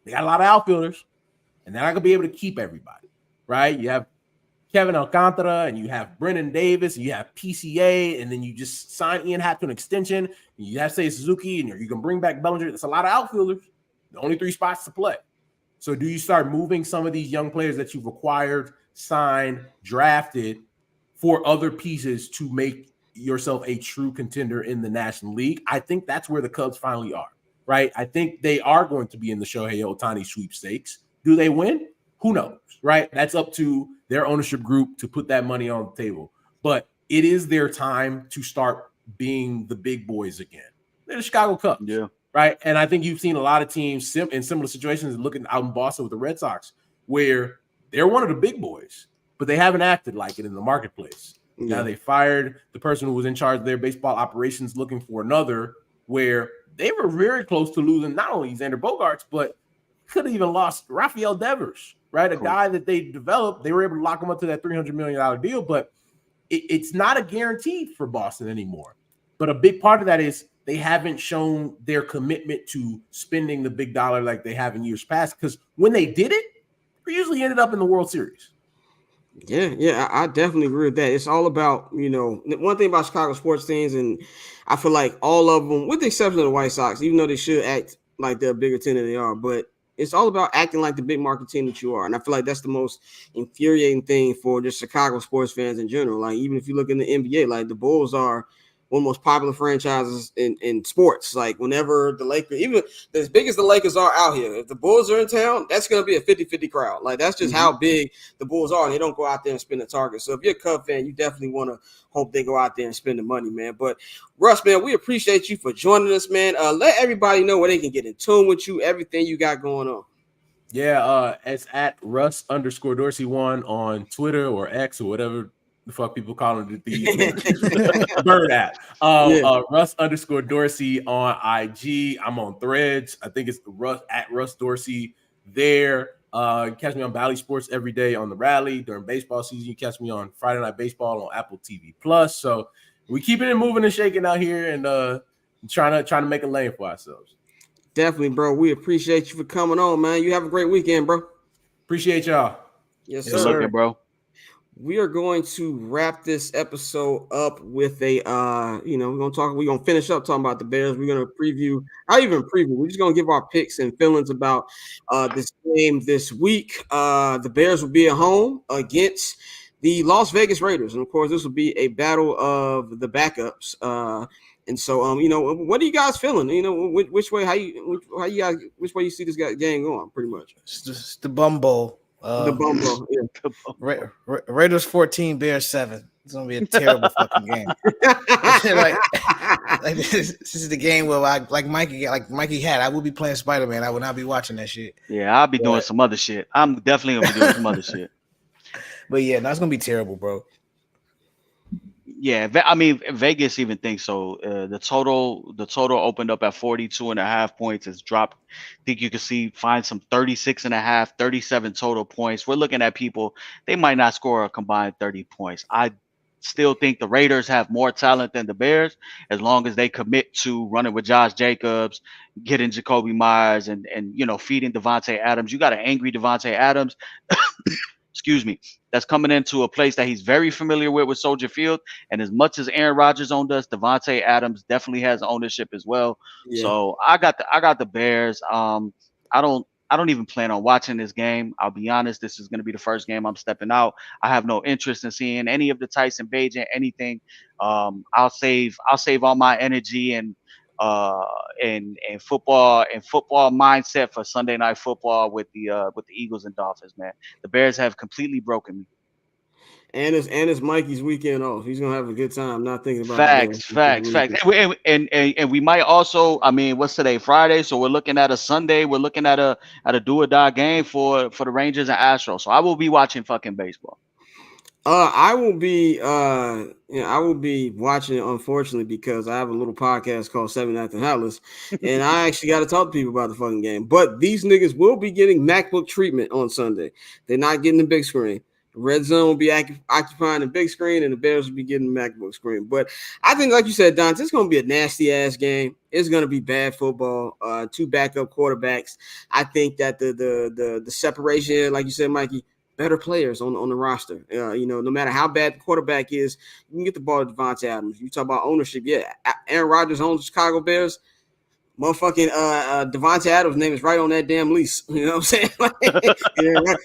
they got a lot of outfielders, and they're not going to be able to keep everybody, right? You have Kevin Alcantara, and you have Brennan Davis, and you have PCA, and then you just sign Ian Happ to an extension, and you have Seiya Suzuki, and you can bring back Bellinger. That's a lot of outfielders. The only 3 spots to play. So do you start moving some of these young players that you've acquired, signed, drafted for other pieces to make yourself a true contender in the National League. I think that's where the Cubs finally are, right? I think they are going to be in the Shohei Ohtani sweepstakes. Do they win? Who knows, right? That's up to their ownership group to put that money on the table. But it is their time to start being the big boys again. They're the Chicago Cubs, right? And I think you've seen a lot of teams in similar situations looking out in Boston with the Red Sox where they're one of the big boys, but they haven't acted like it in the marketplace. Yeah. Now they fired the person who was in charge of their baseball operations looking for another, where they were very close to losing not only Xander Bogaerts, but could have even lost Rafael Devers, right? A guy that they developed. They were able to lock him up to that $300 million deal, but it's not a guarantee for Boston anymore. But a big part of that is they haven't shown their commitment to spending the big dollar like they have in years past, because when they did it, they usually ended up in the World Series. Yeah, I definitely agree with that. It's all about, one thing about Chicago sports teams, and I feel like all of them, with the exception of the White Sox, even though they should act like they're a bigger team than they are, but it's all about acting like the big market team that you are. And I feel like that's the most infuriating thing for just Chicago sports fans in general. Like, even if you look in the NBA, like the Bulls are one of the most popular franchises in sports. Like, whenever the Lakers, even as big as the Lakers are out here, if the Bulls are in town, that's going to be a 50-50 crowd. Like, that's just how big the Bulls are. And they don't go out there and spend the target. So if you're a Cub fan, you definitely want to hope they go out there and spend the money, man. But Russ, man, we appreciate you for joining us, man. Let everybody know where they can get in tune with you, everything you got going on. Yeah, it's at Russ_Dorsey1 on Twitter or X or whatever the fuck people call it, the bird app. Russ_Dorsey on IG. I'm on Threads. I think it's Russ Dorsey there. Catch me on Bally Sports every day on the Rally during baseball season. You catch me on Friday Night Baseball on Apple TV Plus. So we keeping it moving and shaking out here, and trying to make a lane for ourselves. Definitely, bro. We appreciate you for coming on, man. You have a great weekend, bro. Appreciate y'all. Yes, sir. Good looking, bro. We are going to wrap this episode up with a, we're going to finish up talking about the Bears. We're going to we're just going to give our picks and feelings about this game this week. The Bears will be at home against the Las Vegas Raiders. And of course, this will be a battle of the backups. And so, what are you guys feeling? Which way you see this game going, pretty much? It's just the Bumble. The Bumble, yeah. Raiders 14, Bears 7. It's gonna be a terrible fucking game. like this is the game where like Mikey had. I would be playing Spider-Man. I would not be watching that shit. Yeah, I'll be doing some other shit. I'm definitely gonna be doing some other shit. But yeah, no, it's gonna be terrible, bro. Yeah, I mean, Vegas even thinks so. The total opened up at 42.5 points. It's dropped. I think you can find some 36.5, 37 total points. We're looking at people, they might not score a combined 30 points. I still think the Raiders have more talent than the Bears, as long as they commit to running with Josh Jacobs, getting Jacoby Myers, and feeding Devontae Adams. You got an angry Devontae Adams. Excuse me, that's coming into a place that he's very familiar with Soldier Field. And as much as Aaron Rodgers owned us, Devontae Adams definitely has ownership as well. Yeah. So I got the Bears. I don't even plan on watching this game. I'll be honest, this is going to be the first game I'm stepping out. I have no interest in seeing any of the Tyson Bagent, anything. I'll save all my energy and football mindset for Sunday Night Football with the Eagles and Dolphins, man. The Bears have completely broken me. And it's Mikey's weekend off. He's gonna have a good time, not thinking about facts. And we might also, I mean, what's today? Friday. So we're looking at a Sunday. We're looking at a do or die game for the Rangers and Astros. So I will be watching fucking baseball. I will be watching it, unfortunately, because I have a little podcast called 7 After Atlas, and I actually got to talk to people about the fucking game. But these niggas will be getting MacBook treatment on Sunday. They're not getting the big screen. Red Zone will be occupying the big screen, and the Bears will be getting the MacBook screen. But I think, like you said, Dante, it's going to be a nasty-ass game. It's going to be bad football. Two backup quarterbacks. I think that the separation, like you said, Mikey, better players on the roster. No matter how bad the quarterback is, you can get the ball to Devontae Adams. You talk about ownership. Yeah, Aaron Rodgers owns the Chicago Bears. Motherfucking Devontae Adams' name is right on that damn lease. You know what I'm saying?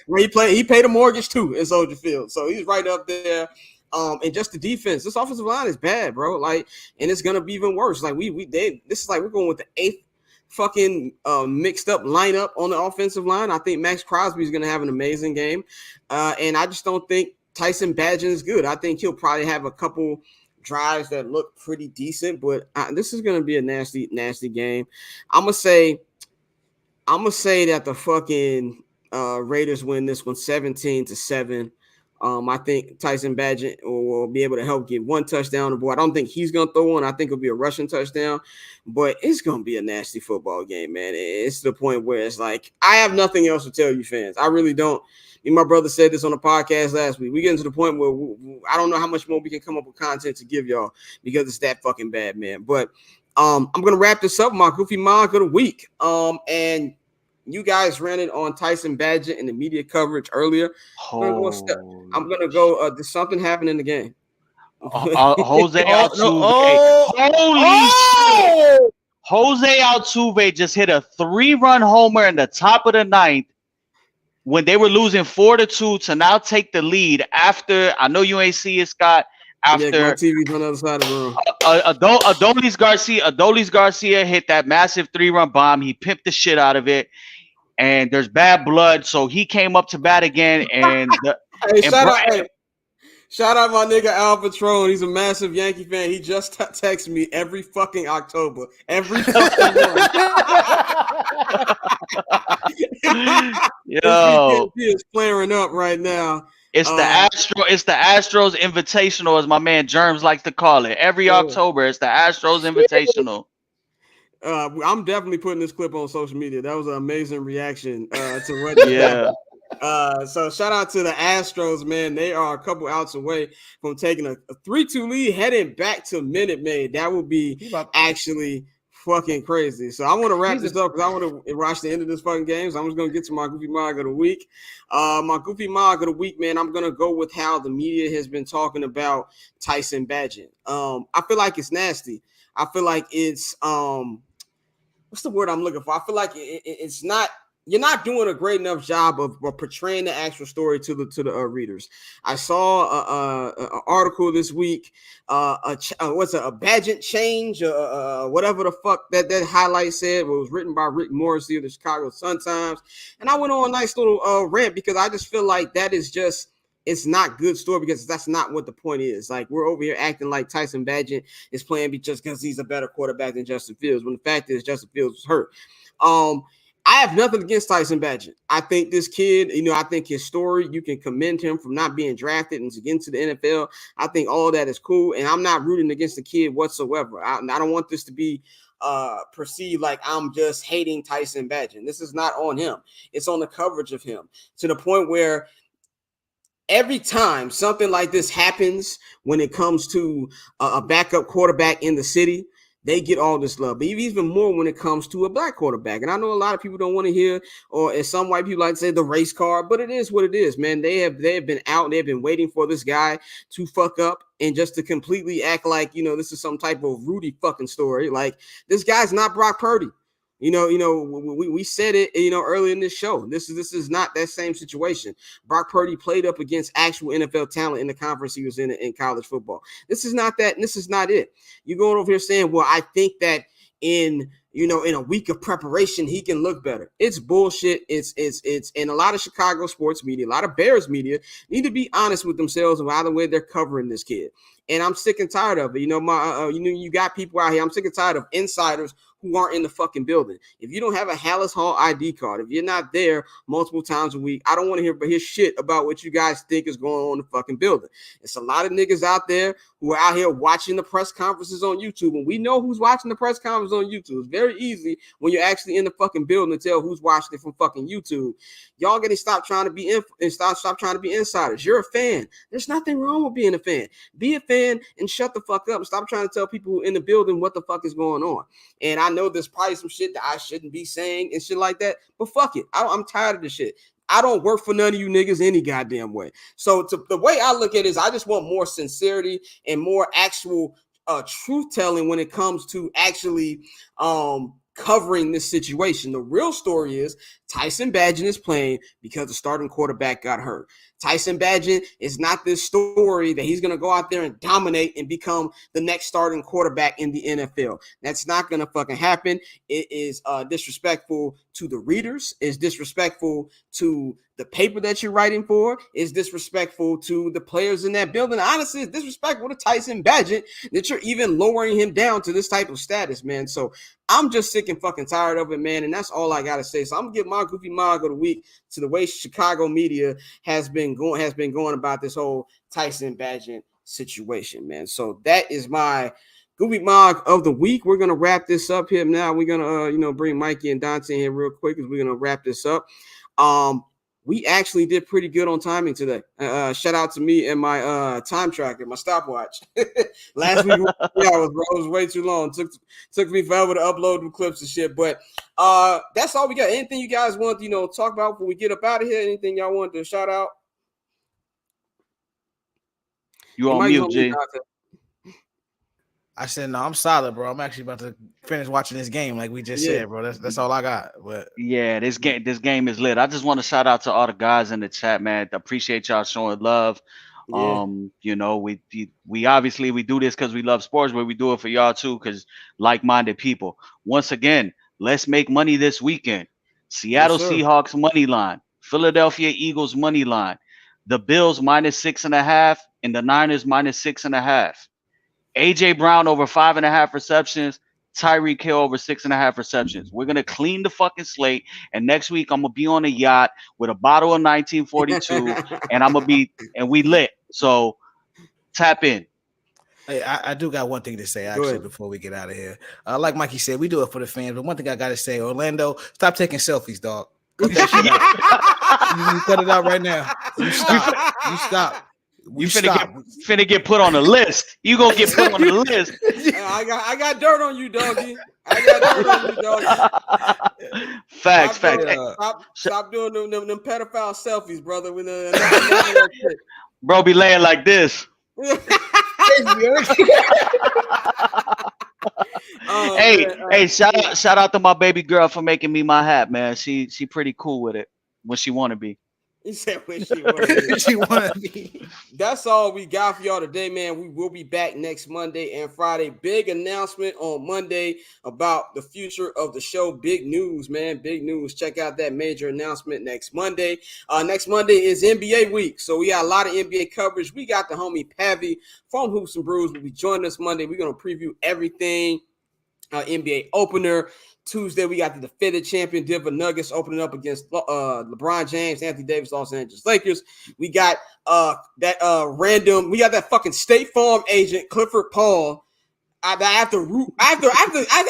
Right. He paid a mortgage too in Soldier Field, so he's right up there. And just the defense. This offensive line is bad, bro. Like, and it's gonna be even worse. Like this is like we're going with the 8th fucking mixed up lineup on the offensive line. I think Max Crosby is gonna have an amazing game, and I just don't think Tyson Bagent is good. I think he'll probably have a couple drives that look pretty decent, but this is gonna be a nasty game. I'm gonna say that the fucking Raiders win this one 17-7. I think Tyson Bagent will be able to help get 1 touchdown on the board. I don't think he's going to throw one. I think it'll be a rushing touchdown, but it's going to be a nasty football game, man. It's to the point where it's like, I have nothing else to tell you fans. I really don't. My brother said this on the podcast last week. We get to the point where I don't know how much more we can come up with content to give y'all because it's that fucking bad, man. But I'm going to wrap this up, my Goofy Mog of the week. And you guys ran it on Tyson Bagent in the media coverage earlier. I'm gonna go. Did something happen in the game? Jose Altuve. Jose Altuve just hit a 3-run homer in the top of the 9th when they were losing 4-2 to now take the lead after. I know you ain't see it, Scott. After my TV's on the other side of the room. Adolis Garcia hit that massive 3-run bomb. He pimped the shit out of it. And there's bad blood, so he came up to bat again. And shout out my nigga Al Patron. He's a massive Yankee fan. He just texts me every fucking October, every fucking month. Yo, he is flaring up right now. It's the Astros Invitational, as my man Germs likes to call it. Every October, it's the Astros Invitational. I'm definitely putting this clip on social media. That was an amazing reaction to what. Yeah. So shout out to the Astros, man. They are a couple outs away from taking a 3-2 lead, heading back to Minute Maid. That would be actually fucking crazy. So I want to wrap this up because I want to watch the end of this fucking game. So I'm just gonna get to my Goofy Mog of the week. My Goofy Mog of the week, man. I'm gonna go with how the media has been talking about Tyson Bagent. I feel like it's nasty. I feel like it's what's the word I'm looking for? I feel like it's not. You're not doing a great enough job of portraying the actual story to the readers. I saw an article this week. What's a Bagent change? Whatever the fuck that highlight said. It was written by Rick Morrissey of the Chicago Sun-Times, and I went on a nice little rant because I just feel like that is just. It's not good story because that's not what the point is. Like, we're over here acting like Tyson Bagent is playing just because he's a better quarterback than Justin Fields, when the fact is Justin Fields was hurt. I have nothing against Tyson Bagent. I think this kid, I think his story, you can commend him from not being drafted and to get into the NFL. I think all that is cool, and I'm not rooting against the kid whatsoever. I don't want this to be perceived like I'm just hating Tyson Bagent. This is not on him. It's on the coverage of him, to the point where every time something like this happens, when it comes to a backup quarterback in the city, they get all this love. But even more when it comes to a black quarterback. And I know a lot of people don't want to hear, or as some white people like to say, the race card, but it is what it is, man. They have been out. They've been waiting for this guy to fuck up and just to completely act like, this is some type of Rudy fucking story. Like, this guy's not Brock Purdy. We said it, earlier in this show. This is not that same situation. Brock Purdy played up against actual NFL talent in the conference he was in college football. This is not that, and this is not it. You're going over here saying, well, I think that in a week of preparation, he can look better. It's bullshit. It's and a lot of Chicago sports media, a lot of Bears media need to be honest with themselves about the way they're covering this kid. And I'm sick and tired of it. You got people out here. I'm sick and tired of insiders who aren't in the fucking building. If you don't have a Hallis Hall ID card, if you're not there multiple times a week, I don't want to hear shit about what you guys think is going on in the fucking building. It's a lot of niggas out there who are out here watching the press conferences on YouTube, and we know who's watching the press conference on YouTube. It's very easy when you're actually in the fucking building to tell who's watching it from fucking YouTube. Y'all gotta stop trying to be stop trying to be insiders. You're a fan. There's nothing wrong with being a fan. Be a fan and shut the fuck up and stop trying to tell people in the building what the fuck is going on. And I know there's probably some shit that I shouldn't be saying and shit like that, but fuck it. I'm tired of this shit. I don't work for none of you niggas any goddamn way. So the way I look at it is I just want more sincerity and more actual truth telling when it comes to actually covering this situation. The real story is Tyson Bagent is playing because the starting quarterback got hurt. Tyson Bagent is not this story that he's going to go out there and dominate and become the next starting quarterback in the NFL. That's not going to fucking happen. It is disrespectful to the readers. It's disrespectful to the paper that you're writing for. It's disrespectful to the players in that building. Honestly, it's disrespectful to Tyson Bagent that you're even lowering him down to this type of status, man. So I'm just sick and fucking tired of it, man. And that's all I got to say. So I'm going to give my goofy mog of the week to the way Chicago media has been going about this whole Tyson Bagent situation, man. So that is my goofy mog of the week. We're going to wrap this up here now. We're going to bring Mikey and Dante in here real quick because we're going to wrap this up. We actually did pretty good on timing today. Shout out to me and my time tracker, my stopwatch. Last week, it was way too long. Took me forever to upload the clips and shit. But that's all we got. Anything you guys want to talk about before we get up out of here? Anything y'all want to shout out? You on mute, G. I said, no, I'm solid, bro. I'm actually about to finish watching this game like we just said, bro. That's all I got. But yeah, this game is lit. I just want to shout out to all the guys in the chat, man. Appreciate y'all showing love. Yeah. We obviously we do this because we love sports, but we do it for y'all too, because like-minded people. Once again, let's make money this weekend. Seattle Seahawks money line, Philadelphia Eagles money line, the Bills -6.5, and the Niners -6.5. AJ Brown over 5.5 receptions, Tyreek Hill over 6.5 receptions. We're gonna clean the fucking slate, and next week I'm gonna be on a yacht with a bottle of 1942, and we lit. So tap in. Hey, I do got one thing to say actually before we get out of here. Like Mikey said, we do it for the fans, but one thing I gotta say, Orlando, stop taking selfies, dog. Cut that shit out. You cut it out right now. You stop. You finna get put on the list. You gonna get put on the list. I got dirt on you, doggy. Facts. Stop doing them pedophile selfies, brother. Bro be laying like this. Hey, shout out to my baby girl for making me my hat, man. She pretty cool with it when she wanna be. He said when she wanna be. That's all we got for y'all today, man. We will be back next Monday and Friday. Big announcement on Monday about the future of the show. Big news, man. Big news. Check out that major announcement next Monday. Next Monday is NBA week, so we got a lot of NBA coverage. We got the homie Pavi from Hoops and Brews will be joining us Monday. We're gonna preview everything. NBA opener. Tuesday, we got the defending champion Denver Nuggets opening up against LeBron James, Anthony Davis, Los Angeles Lakers. We got we got that fucking State Farm agent Clifford Paul. I have to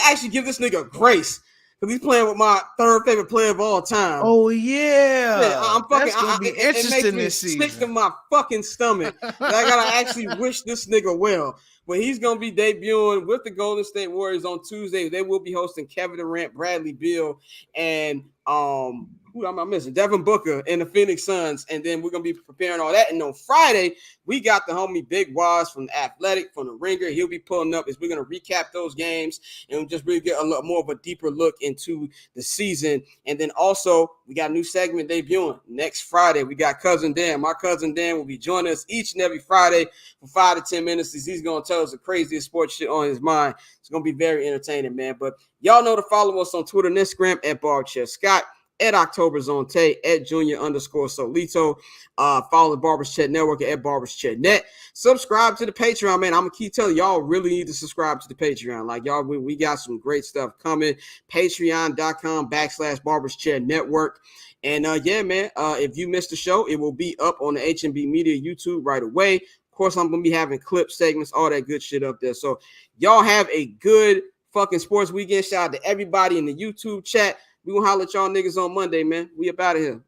actually give this nigga grace because he's playing with my third favorite player of all time. Oh yeah, that's gonna be interesting this season. Stick to my fucking stomach. I gotta actually wish this nigga well. But he's going to be debuting with the Golden State Warriors on Tuesday. They will be hosting Kevin Durant, Bradley Beal, and who am I missing? Devin Booker and the Phoenix Suns. And then we're going to be preparing all that. And on Friday, we got the homie Big Waz from the Athletic, from the Ringer. He'll be pulling up as we're going to recap those games and just really get a lot more of a deeper look into the season. And then also, we got a new segment debuting next Friday. We got Cousin Dan. My Cousin Dan will be joining us each and every Friday for 5 to 10 minutes. He's going to tell us the craziest sports shit on his mind. It's going to be very entertaining, man. But y'all know to follow us on Twitter and Instagram at BarbChefScott, at OctoberZoneTay, at Junior_Solito. Follow the Barbers Chat Network at BarbersChatNet. Subscribe to the Patreon, man. I'm gonna keep telling y'all really need to subscribe to the Patreon. Like y'all, we got some great stuff coming. Patreon.com/Barbers Chat Network. And yeah, man. If you missed the show, it will be up on the HMB Media YouTube right away. Of course, I'm gonna be having clip segments, all that good shit up there. So y'all have a good fucking sports weekend. Shout out to everybody in the YouTube chat. We gonna holler at y'all niggas on Monday, man. We up out of here.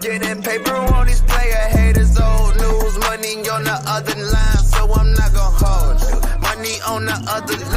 Getting paper on these player haters, old news. Money on the other line, so I'm not gonna hold you. Money on the other line.